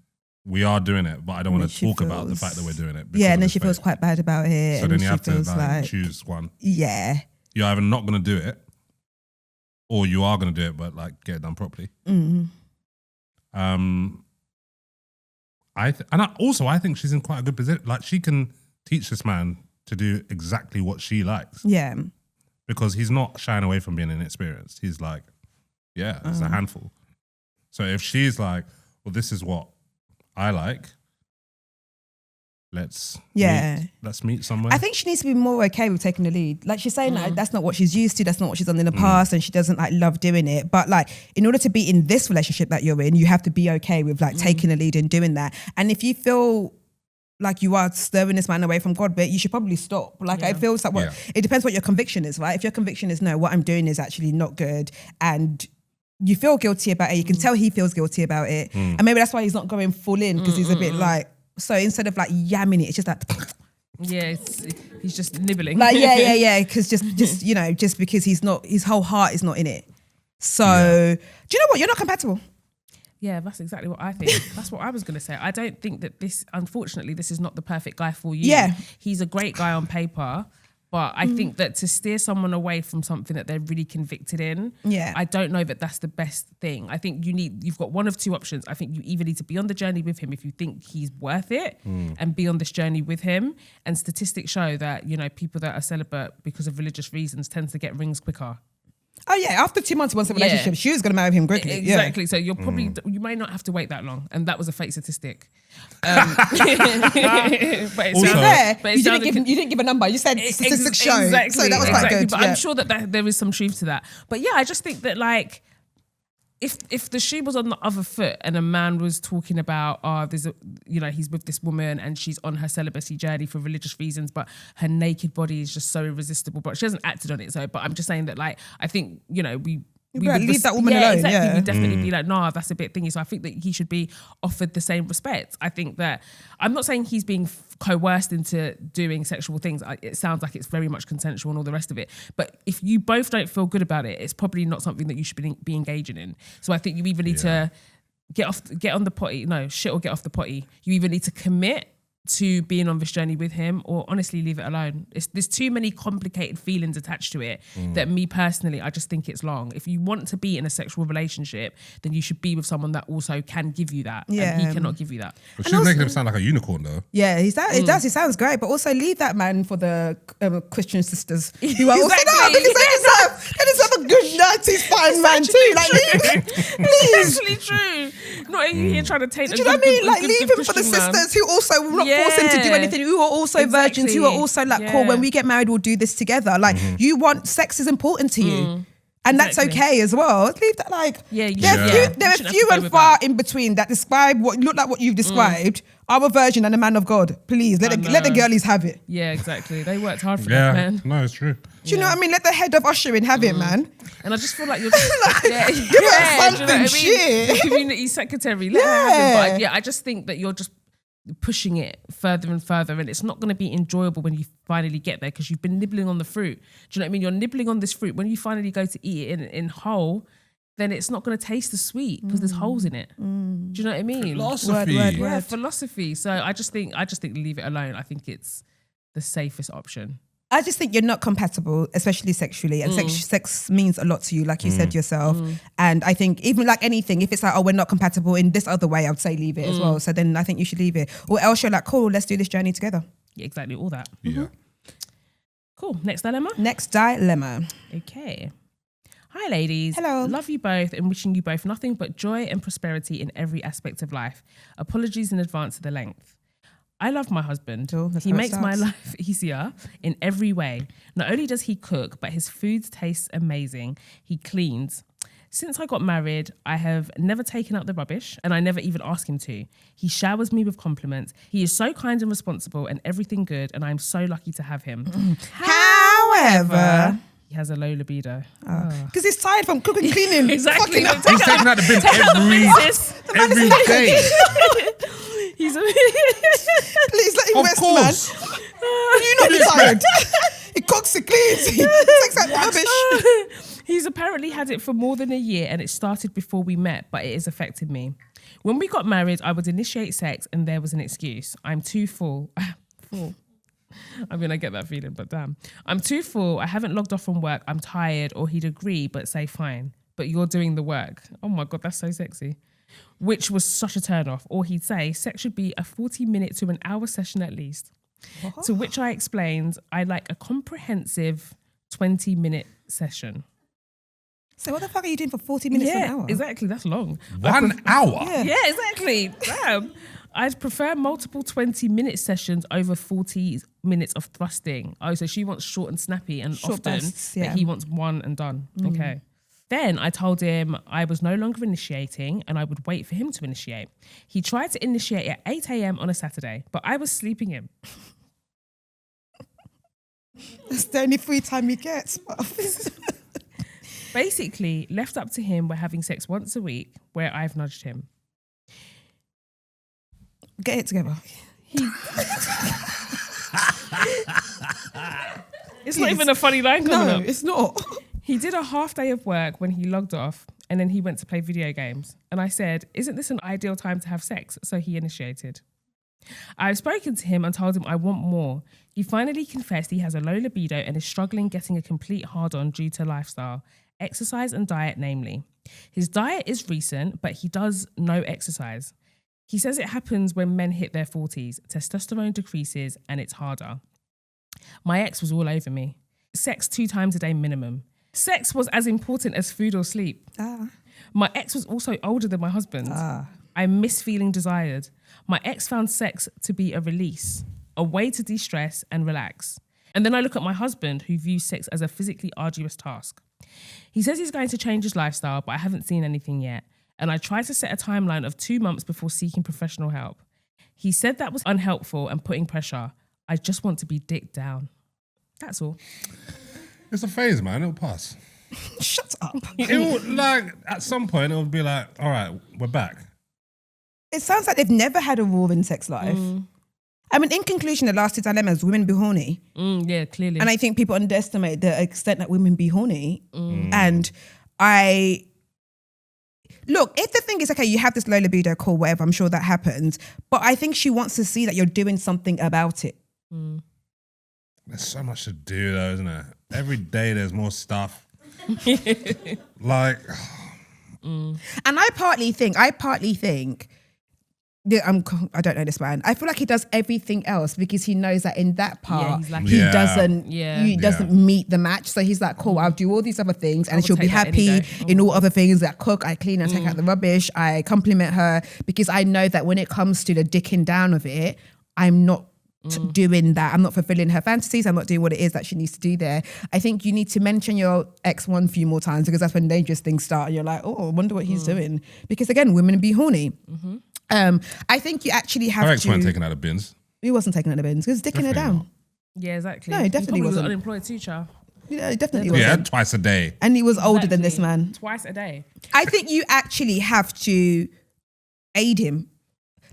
We are doing it, but I don't want to talk about the fact that we're doing it. Yeah, and then she feels quite bad about it. So and then you have to like, choose one. Yeah. You're either not going to do it, or you are going to do it, but like get it done properly. Mm. I think she's in quite a good position. Like, she can teach this man to do exactly what she likes. Yeah. Because he's not shying away from being inexperienced. He's like, yeah, it's a handful. So if she's like, well, this is what I like, let's meet somewhere. I think she needs to be more okay with taking the lead. Like, she's saying that that's not what she's used to, that's not what she's done in the past, and she doesn't like love doing it. But like, in order to be in this relationship that you're in, you have to be okay with like taking the lead and doing that. And if you feel like you are stirring this man away from God, but you should probably stop. Like, it feels like it depends what your conviction is, right? If your conviction is, no, what I'm doing is actually not good, and you feel guilty about it, you can tell he feels guilty about it, and maybe that's why he's not going full in, because he's a bit like, so instead of like yamming it, it's just like, yeah, he's just nibbling. like because just because he's not, his whole heart is not in it. So do you know what? You're not compatible. Yeah, that's exactly what I think. That's what I was going to say. I don't think that unfortunately, this is not the perfect guy for you. Yeah. He's a great guy on paper, but I think that to steer someone away from something that they're really convicted in, I don't know that that's the best thing. I think you've got one of two options. I think you either need to be on the journey with him if you think he's worth it, and be on this journey with him. And statistics show that, people that are celibate because of religious reasons tend to get rings quicker. Oh yeah, after 2 months once a relationship, she was going to marry him quickly. Exactly. Yeah. So you're probably you may not have to wait that long, and that was a fake statistic. But it Also, sounded, you didn't give a number. You said statistics show. Exactly. So that was quite good. But I'm sure that there is some truth to that. But yeah, I just think that like, if the shoe was on the other foot and a man was talking about, he's with this woman and she's on her celibacy journey for religious reasons, but her naked body is just so irresistible, but she hasn't acted on it. So, but I'm just saying that, like, I think, we would leave that woman alone. Exactly. Yeah. We'd definitely be like, nah, that's a bit thingy. So I think that he should be offered the same respect. I think that, I'm not saying he's being coerced into doing sexual things. It sounds like it's very much consensual and all the rest of it. But if you both don't feel good about it, it's probably not something that you should be engaging in. So I think you either need to get on the potty. No, shit or get off the potty. You either need to commit to being on this journey with him, or honestly leave it alone. There's too many complicated feelings attached to it that me personally, I just think it's long. If you want to be in a sexual relationship, then you should be with someone that also can give you that. And he cannot give you that. But she's making him sound like a unicorn though. Yeah, it does. It sounds great, but also leave that man for the Christian sisters who are also they deserve a good Nazi fine man too. Like, please. It's actually true. Not you here trying to take. Do you know what I mean? Like, leave him for the sisters who also will not force him to do anything, who are also virgins, who are also like, cool, when we get married, we'll do this together. Like, you want, sex is important to you. And that's okay as well. Leave that like, there are few and far in between that describe what look like what you've described. Our version and a man of God. Please, let the girlies have it. Yeah, exactly. They worked hard for that, man. No, it's true. Do you know what I mean? Let the head of ushering have it, man. And I just feel like you're just, shit. The community secretary, let her have it. But I just think that you're just pushing it further and further, and it's not going to be enjoyable when you finally get there, because you've been nibbling on the fruit. Do you know what I mean? You're nibbling on this fruit. When you finally go to eat it in whole, then it's not going to taste as sweet because there's holes in it. Do you know what I mean? Philosophy. Yeah, philosophy. So I just think leave it alone. I think it's the safest option. I just think you're not compatible, especially sexually, and sex means a lot to you, like you said yourself. And I think even like anything, if it's like, oh, we're not compatible in this other way, I would say leave it as well. So then I think you should leave it, or else you're like, cool, let's do this journey together. Yeah, exactly, all that. Yeah. Cool. Next dilemma. Okay. Hi, ladies. Hello. Love you both and wishing you both nothing but joy and prosperity in every aspect of life. Apologies in advance for the length. I love my husband. He makes my life easier in every way. Not only does he cook, but his food tastes amazing. He cleans. Since I got married, I have never taken out the rubbish, and I never even ask him to. He showers me with compliments. He is so kind and responsible and everything good, and I'm so lucky to have him. However, he has a low libido. because he's tired from cooking and cleaning. Exactly. He's taking out the bin every day. He's Please let him Of rest, course. man. You not be tired. He cooks, he cleans, he takes out rubbish. He's apparently had it for more than a year, and it started before we met, but it has affected me. When we got married, I would initiate sex and there was an excuse. I'm too full. I mean, I get that feeling, but damn. I'm too full. I haven't logged off from work. I'm tired. Or he'd agree, but say fine. But you're doing the work. Oh my God, that's so sexy. which was such a turn off. Or he'd say, sex should be a 40-minute to an hour session at least. To which I explained, I like a comprehensive 20-minute session. So what the fuck are you doing for 40 minutes to an hour? Exactly. That's long. 1 hour? Yeah, exactly. Damn. I'd prefer multiple 20-minute sessions over 40 minutes of thrusting. Oh, so she wants short and snappy and Short often, bursts, but yeah. he wants one and done. Okay. Then I told him I was no longer initiating and I would wait for him to initiate. He tried to initiate at 8 a.m. on a Saturday, but I was sleeping in. That's the only free time he gets. Basically, left up to him, we're having sex once a week where I've nudged him. Get it together. It's not even a funny line coming up. It's not. He did a half day of work when he logged off and then he went to play video games. And I said, isn't this an ideal time to have sex? So he initiated. I've spoken to him and told him I want more. He finally confessed he has a low libido and is struggling getting a complete hard-on due to lifestyle, exercise and diet namely. His diet is recent, but he does no exercise. He says it happens when men hit their 40s, testosterone decreases and it's harder. My ex was all over me. Sex 2 times a day minimum. Sex was as important as food or sleep. My ex was also older than my husband. I miss feeling desired. My ex found sex to be a release, a way to de-stress and relax. And then I look at my husband who views sex as a physically arduous task. He says he's going to change his lifestyle, but I haven't seen anything yet. And I tried to set a timeline of 2 months before seeking professional help. He said that was unhelpful and putting pressure. I just want to be dicked down. That's all. It's a phase, man. It'll pass. Shut up. It will, like, at some point, it'll be like, all right, we're back. It sounds like they've never had a roaring sex life. I mean, in conclusion, the last 2 dilemmas, women be horny. Yeah, clearly. And I think people underestimate the extent that women be horny. And look, if the thing is, okay, you have this low libido, cool, whatever, I'm sure that happens. But I think she wants to see that you're doing something about it. There's so much to do, though, isn't there? Every day there's more stuff. Like... And I partly think that I don't know this man. I feel like he does everything else because he knows that in that part he doesn't meet the match. So he's like, cool, I'll do all these other things and she'll be happy in all other things. I cook, I clean, I take out the rubbish, I compliment her because I know that when it comes to the dicking down of it, I'm not doing that. I'm not fulfilling her fantasies. I'm not doing what it is that she needs to do there. I think you need to mention your ex one few more times because that's when dangerous things start and you're like, oh, I wonder what he's doing. Because again, women be horny. I think you actually have her ex to... weren't taken out of bins. He wasn't taken out of bins. He was dicking her down. Not. Yeah, exactly. No, he definitely was wasn't. unemployed too, child. Yeah, definitely wasn't. Yeah, twice a day. And he was older than this man. Twice a day. I think you actually have to aid him.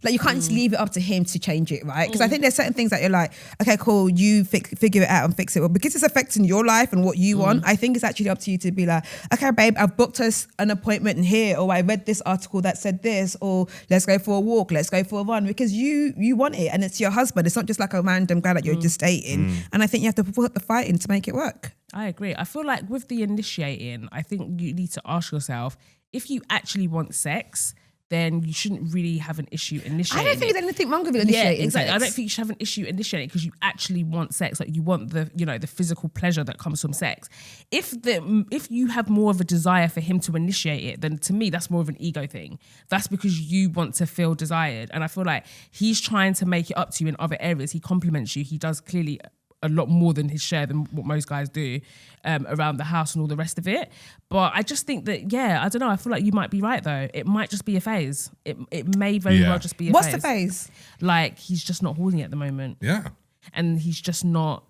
Like you can't just leave it up to him to change it, right? Because I think there's certain things that you're like, okay, cool, you figure it out and fix it. Well, because it's affecting your life and what you want, I think it's actually up to you to be like, okay, babe, I've booked us an appointment here, or I read this article that said this, or let's go for a walk, let's go for a run, because you want it and it's your husband. It's not just like a random guy that you're just dating. And I think you have to put the fight in to make it work. I agree. I feel like with the initiating, I think you need to ask yourself, if you actually want sex, then you shouldn't really have an issue initiating. I don't think there's anything wrong with initiating. Yeah, exactly. Sex. I don't think you should have an issue initiating because you actually want sex. Like you want the, the physical pleasure that comes from sex. If you have more of a desire for him to initiate it, then to me that's more of an ego thing. That's because you want to feel desired, and I feel like he's trying to make it up to you in other areas. He compliments you. He does clearly a lot more than his share than what most guys do around the house and all the rest of it. But I just think that, I don't know, I feel like you might be right though. It might just be a phase. It may very well just be a phase. What's the phase? Like, he's just not horny at the moment. Yeah. And he's just not...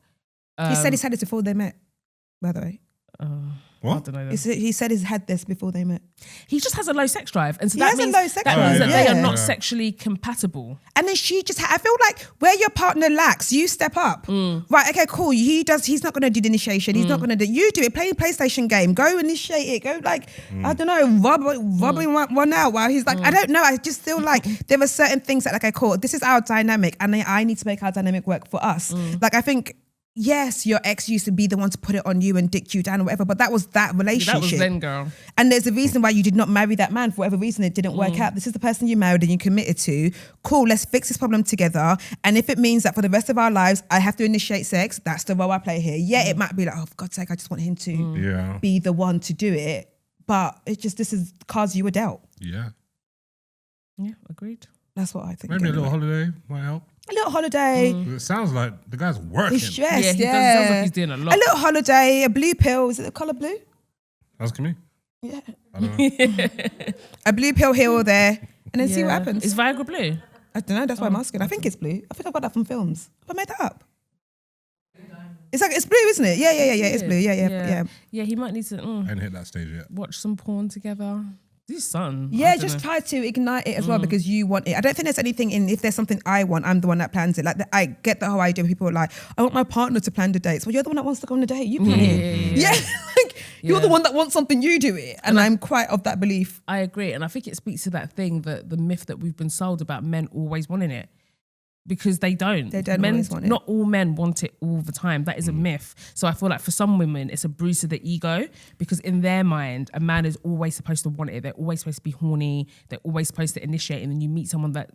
he said he's had it before they met, by the way. What? I don't know. He said he's had this before they met. He just has a low sex drive. And so He that has a means, low sex that drive, means that they yeah. are not sexually compatible. And then she just, I feel like where your partner lacks, you step up. Right, okay, cool. He's not going to do the initiation. He's not going to do, you do it. Play a PlayStation game. Go initiate it. Go like, I don't know, rubbing one out while he's like, I don't know. I just feel like there are certain things that, okay, cool, this is our dynamic and I need to make our dynamic work for us. Like, I think yes, your ex used to be the one to put it on you and dick you down or whatever, but that was that relationship. That was then, girl. And there's a reason why you did not marry that man. For whatever reason, it didn't work out. This is the person you married and you committed to. Cool, let's fix this problem together. And if it means that for the rest of our lives, I have to initiate sex, that's the role I play here. Yeah, it might be like, oh, for God's sake, I just want him to be the one to do it. But it's just, this is cards you were dealt. Yeah. Yeah, agreed. That's what I think. Maybe a little holiday might help. A little holiday. It sounds like the guy's working. He's stressed, He does, sounds like he's doing a lot. A little holiday, a blue pill. Is it the colour blue? Asking me? Yeah. I don't know. A blue pill here or there, and then see what happens. Is Viagra blue? I don't know, that's why I'm asking. I think it's blue. I think I got that from films. Have I made that up? It's like, it's blue, isn't it? Yeah, it's blue. Yeah. Yeah, he might need to I ain't hit that stage yet. watch some porn together. His son. Yeah, just try to ignite it as well because you want it. I don't think there's anything in, if there's something I want, I'm the one that plans it. Like, I get the whole idea when people are like, I want my partner to plan the dates. Well, you're the one that wants to go on the date. You plan it. Yeah. Like, you're the one that wants something, you do it. And I'm quite of that belief. I agree. And I think it speaks to that thing, that the myth that we've been sold about men always wanting it. Because they don't. They don't men, always want it. Not all men want it all the time. That is a myth. So I feel like for some women, it's a bruise to the ego because in their mind, a man is always supposed to want it. They're always supposed to be horny. They're always supposed to initiate. And then you meet someone that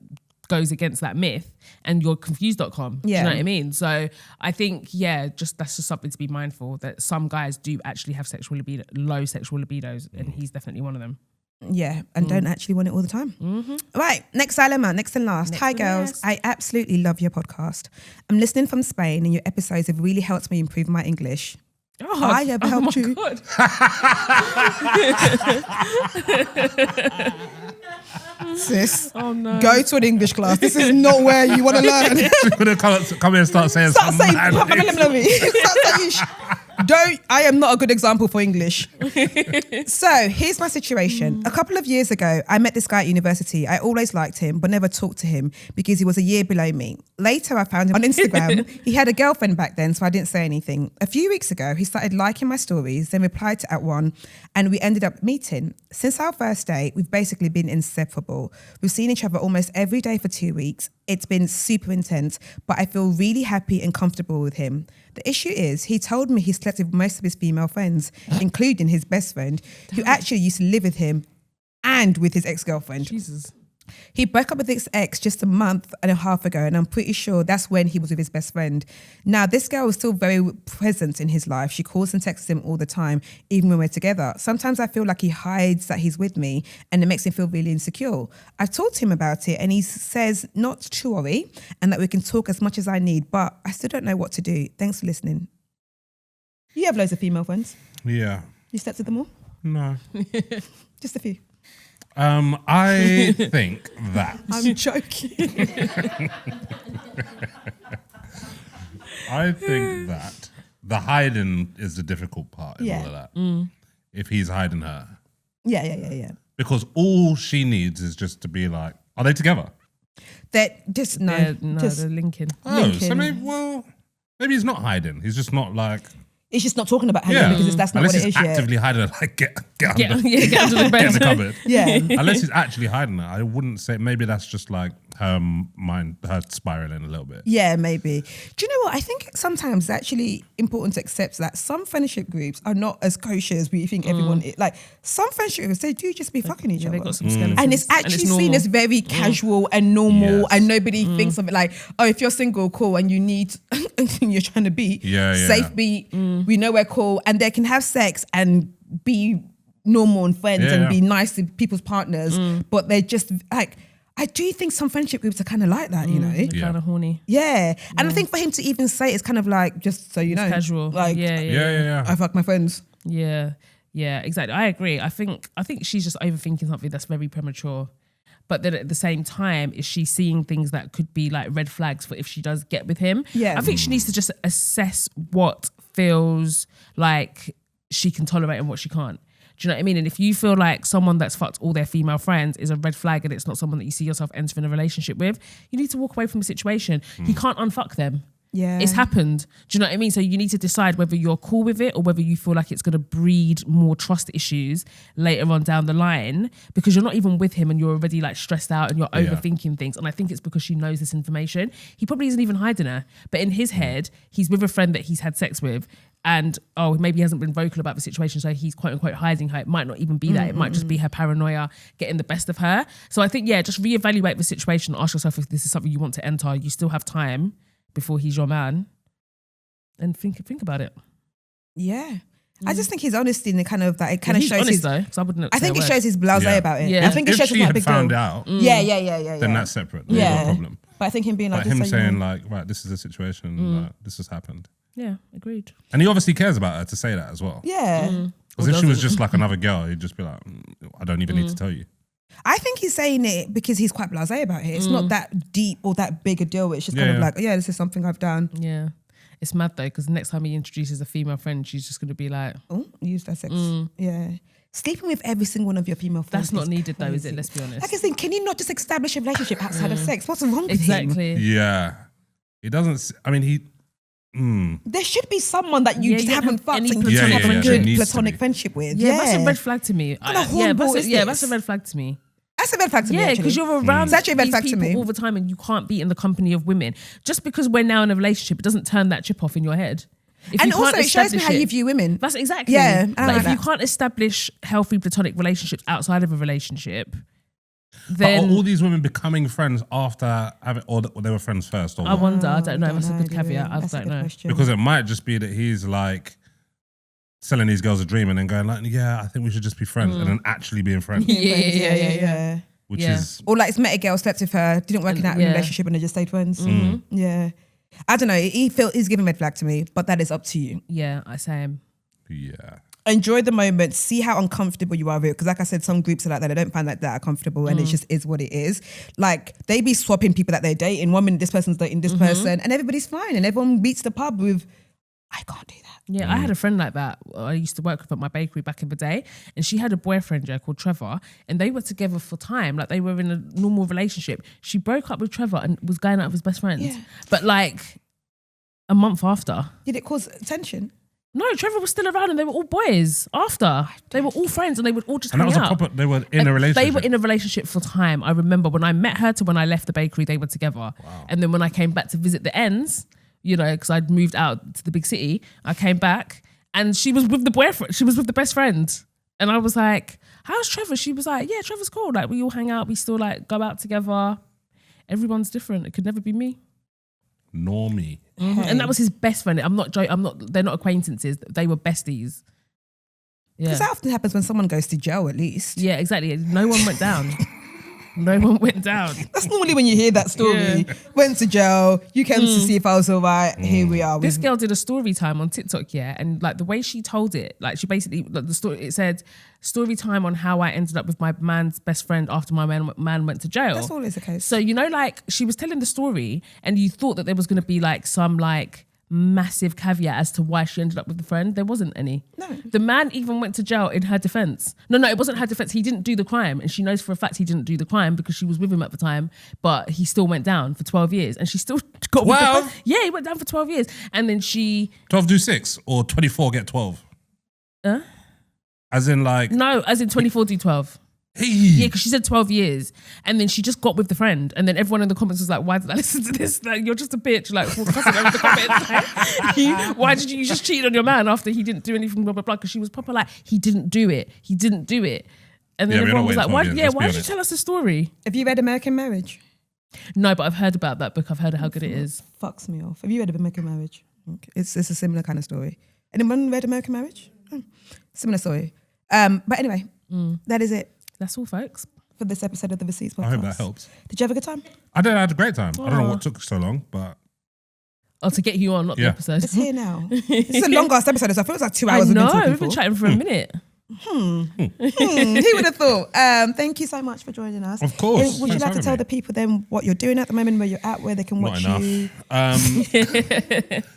goes against that myth and you're confused.com. Yeah. Do you know what I mean? So I think, that's just something to be mindful that some guys do actually have low sexual libidos and he's definitely one of them. Yeah, and don't actually want it all the time. Right, next dilemma, next and last. Hi girls, I absolutely love your podcast. I'm listening from Spain and your episodes have really helped me improve my English. Oh, I have helped you. God. Sis, Oh no. go to an English class. This is not where you want to learn. She's gonna come here and start saying Start something. saying, I am not a good example for English. So here's my situation. A couple of years ago, I met this guy at university. I always liked him, but never talked to him because he was a year below me. Later, I found him on Instagram. He had a girlfriend back then, so I didn't say anything. A few weeks ago, he started liking my stories, then replied to at one, and we ended up meeting. Since our first date, we've basically been inseparable. We've seen each other almost every day for 2 weeks. It's been super intense, but I feel really happy and comfortable with him. The issue is, he told me he slept with most of his female friends, including his best friend, who actually used to live with him and with his ex-girlfriend. Jesus. He broke up with his ex just a month and a half ago, and I'm pretty sure that's when he was with his best friend. Now, this girl is still very present in his life. She calls and texts him all the time, even when we're together. Sometimes I feel like he hides that he's with me, and it makes me feel really insecure. I've talked to him about it, and he says not to worry, and that we can talk as much as I need, but I still don't know what to do. Thanks for listening. You have loads of female friends. Yeah. You slept with them all? No. Just a few. I think that. I'm joking. I think that the hiding is the difficult part in all of that. If he's hiding her. Yeah. Because all she needs is just to be like, are they together? That just They're linking. Oh, so maybe he's not hiding. He's just not like. It's just not talking about her because that's not Unless what it he's is yet. actively hiding her, like get under Get under the bed. get in the cupboard. Yeah. Unless he's actually hiding her, I wouldn't say. Maybe that's just like her mind, her spiraling a little bit. Yeah, maybe. Do you know what? I think sometimes it's actually important to accept that some friendship groups are not as kosher as we think everyone is. Like, some friendship groups, they do just be fucking each other. They've got some skeletons. And it's actually seen as very casual and normal, Yes. and nobody thinks of it like, oh, if you're single, cool, and you need, you're trying to beat, safe beat, we know we're cool, and they can have sex and be normal and friends and be nice to people's partners, but they're just like, I do think some friendship groups are kind of like that, you know? Kind of horny. Yeah. And I think for him to even say it's kind of like, just so you know. Casual. Like, Yeah. I fuck my friends. Yeah, exactly. I agree. I think she's just overthinking something that's very premature. But then at the same time, is she seeing things that could be like red flags for if she does get with him? Yeah. I think she needs to just assess what feels like she can tolerate and what she can't. Do you know what I mean? And if you feel like someone that's fucked all their female friends is a red flag and it's not someone that you see yourself entering a relationship with, you need to walk away from the situation. He can't unfuck them. Yeah. It's happened. Do you know what I mean? So you need to decide whether you're cool with it or whether you feel like it's going to breed more trust issues later on down the line, because you're not even with him and you're already like stressed out and you're overthinking things. And I think it's because she knows this information. He probably isn't even hiding her. But in his head, he's with a friend that he's had sex with, and maybe he hasn't been vocal about the situation, so he's quote unquote hiding her. It might not even be that. It might just be her paranoia getting the best of her. So I think, just reevaluate the situation. Ask yourself if this is something you want to enter. You still have time before he's your man, and think about it. Yeah. I just think his honesty and the kind of that it kind of He's shows honest his. though, 'cause I wouldn't. I think it shows his blasé about it. Yeah. I think it If shows she it's not a had big found deal. out, Yeah. then that's separate. There's Yeah. no problem. But I think him being like, But him just so you saying know. like, right, this is the situation, like, this has happened. Yeah, agreed. And he obviously cares about her to say that as well. Yeah. Because if she was just like another girl, he'd just be like, I don't even need to tell you. I think he's saying it because he's quite blasé about it. It's not that deep or that big a deal. It's just kind of like, this is something I've done. Yeah. It's mad though, because next time he introduces a female friend, she's just going to be like, Oh, use that sex. Yeah. Sleeping with every single one of your female friends. that's not is needed though, is it? crazy. Let's be honest. Like I think, can you not just establish a relationship outside of sex? What's wrong with him? Exactly. Yeah. He doesn't, I mean, he, There should be someone that you Yeah, just you haven't have fucked any and you platonic have a friendship. There good needs to platonic be. friendship with. Yeah, that's a red flag to me. What kind of hornball is That's a this? red flag to me. That's a red flag to me. Yeah, actually. because you're around It's actually a red these flag to people me. all the time and you can't be in the company of women. Just because we're now in a relationship, it doesn't turn that chip off in your head. If And you can't also, it shows me establish how you view women. That's exactly. Yeah, I Like like if you that. can't establish healthy platonic relationships outside of a relationship, but then are all these women becoming friends after having, or they were friends first? Or I what? wonder. I don't know. Don't That's a good know, caveat. I That's a don't good know. question. Because it might just be that he's like selling these girls a dream and then going like, I think we should just be friends, and then actually being friends, Yeah. which Yeah. is Or like it's met a girl, slept with her, didn't work out in a Yeah. relationship and they just stayed friends. Yeah. I don't know. He's giving red flag to me, but that is up to you. Yeah, I say him. Enjoy the moment. See how uncomfortable you are with it. Because like I said, some groups are like that. They don't find that comfortable and it just is what it is. Like they be swapping people that they're dating. 1 minute this person's dating this person and everybody's fine. And everyone meets the pub with, I can't do that. Yeah, I had a friend like that. I used to work with at my bakery back in the day, and she had a boyfriend called Trevor, and they were together for time. Like they were in a normal relationship. She broke up with Trevor and was going out with his best friend. Yeah. But like a month after. Did it cause tension? No, Trevor was still around and they were all boys after. They were all friends and they would all just and that hang was a out. proper. They were in a relationship. They were in a relationship for time. I remember when I met her to when I left the bakery, they were together. Wow. And then when I came back to visit the ends, because I'd moved out to the big city, I came back and she was with the boyfriend. She was with the best friend. And I was like, how's Trevor? She was like, yeah, Trevor's cool. Like we all hang out. We still like go out together. Everyone's different. It could never be me. Normie. And that was his best friend. I'm not joking. They're not acquaintances. They were besties. Yeah. Because that often happens when someone goes to jail at least. Yeah, exactly. No one went down. No one went down. That's normally when you hear that story. Yeah. Went to jail. You came to see if I was all right. Here we are. This girl did a story time on TikTok, and like the way she told it, like she basically like the story. It said story time on how I ended up with my man's best friend after my man went to jail. That's always the case. So like she was telling the story, and you thought that there was going to be like some like massive caveat as to why she ended up with the friend. There wasn't any. No. The man even went to jail in her defense. No, it wasn't her defense. He didn't do the crime, and she knows for a fact he didn't do the crime because she was with him at the time. But he still went down for 12 years, and she still got. 12? Yeah, he went down for 12 years, and then she. 12 do 6 or 24 get 12. Huh? As in like. No, as in 24 do 12. Hey. Yeah, because she said 12 years. And then she just got with the friend. And then everyone in the comments was like, why did I listen to this? Like, you're just a bitch. Like, for cussing over the comments. Like, why did you just cheat on your man after he didn't do anything, blah, blah, blah? Because she was proper like, he didn't do it. He didn't do it. And then Yeah, we're everyone not was like, waiting why, 12 years, why let's did be you tell us the story? Have you read American Marriage? No, but I've heard about that book. I've heard how good it is. Fucks me off. Have you read American Marriage? Okay. It's a similar kind of story. Anyone read American Marriage? Similar story. But anyway, that is it That's all, folks. for this episode of the Receipts Podcast. I hope that helps. Did you have a good time? I had a great time. I don't know what took so long, but Oh, to get you on, not the Yeah. episode. It's here now. It's a long ass episode, so I feel it's like 2 I hours we've been know, talking we've been for. chatting for a minute. Who would have thought? Thank you so much for joining us. Of course. Would you Thanks like for to tell having the people then what you're doing at the moment, where you're at, where they can not watch enough. you?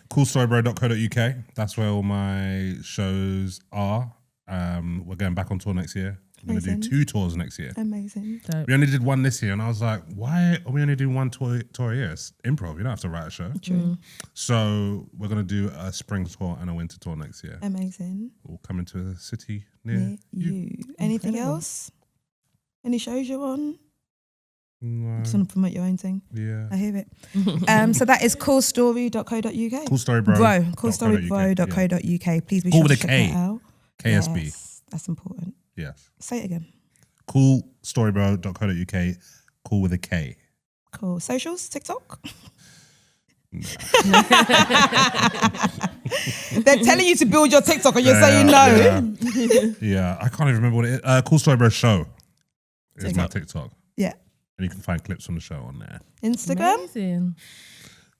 Coolstorybro.co.uk. That's where all my shows are. We're going back on tour next year. We're going to do 2 tours next year. Amazing. Dope. We only did 1 this year, and I was like, why are we only doing 1 tour a year? It's improv. You don't have to write a show. True. So we're going to do a spring tour and a winter tour next year. Amazing. We'll come into a city near you. Anything else? Any shows you're on? No. Just want to promote your own thing. Yeah. I hear it. So that is coolstory.co.uk. Coolstorybro. Coolstorybro.co.uk. Please be Cool sure with to a check K. that out. KSB. Yes, that's important. Yes. Say it again. Coolstorybro.co.uk. Cool with a K. Cool. Socials? TikTok? They're telling you to build your TikTok and you're saying no. Yeah, I can't even remember what it is. Cool Story Bro Show is my TikTok. Yeah. And you can find clips from the show on there. Instagram? Amazing.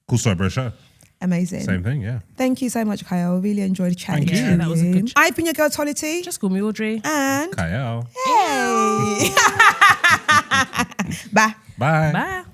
Cool Story Bro Show. Amazing. Same thing, yeah. Thank you so much, Kiell. Really enjoyed chatting Thank to you. you. That was a good chat. I've been your girl, Tolly T. Just call me Audrey. And Kiell. hey. Bye. Bye. Bye.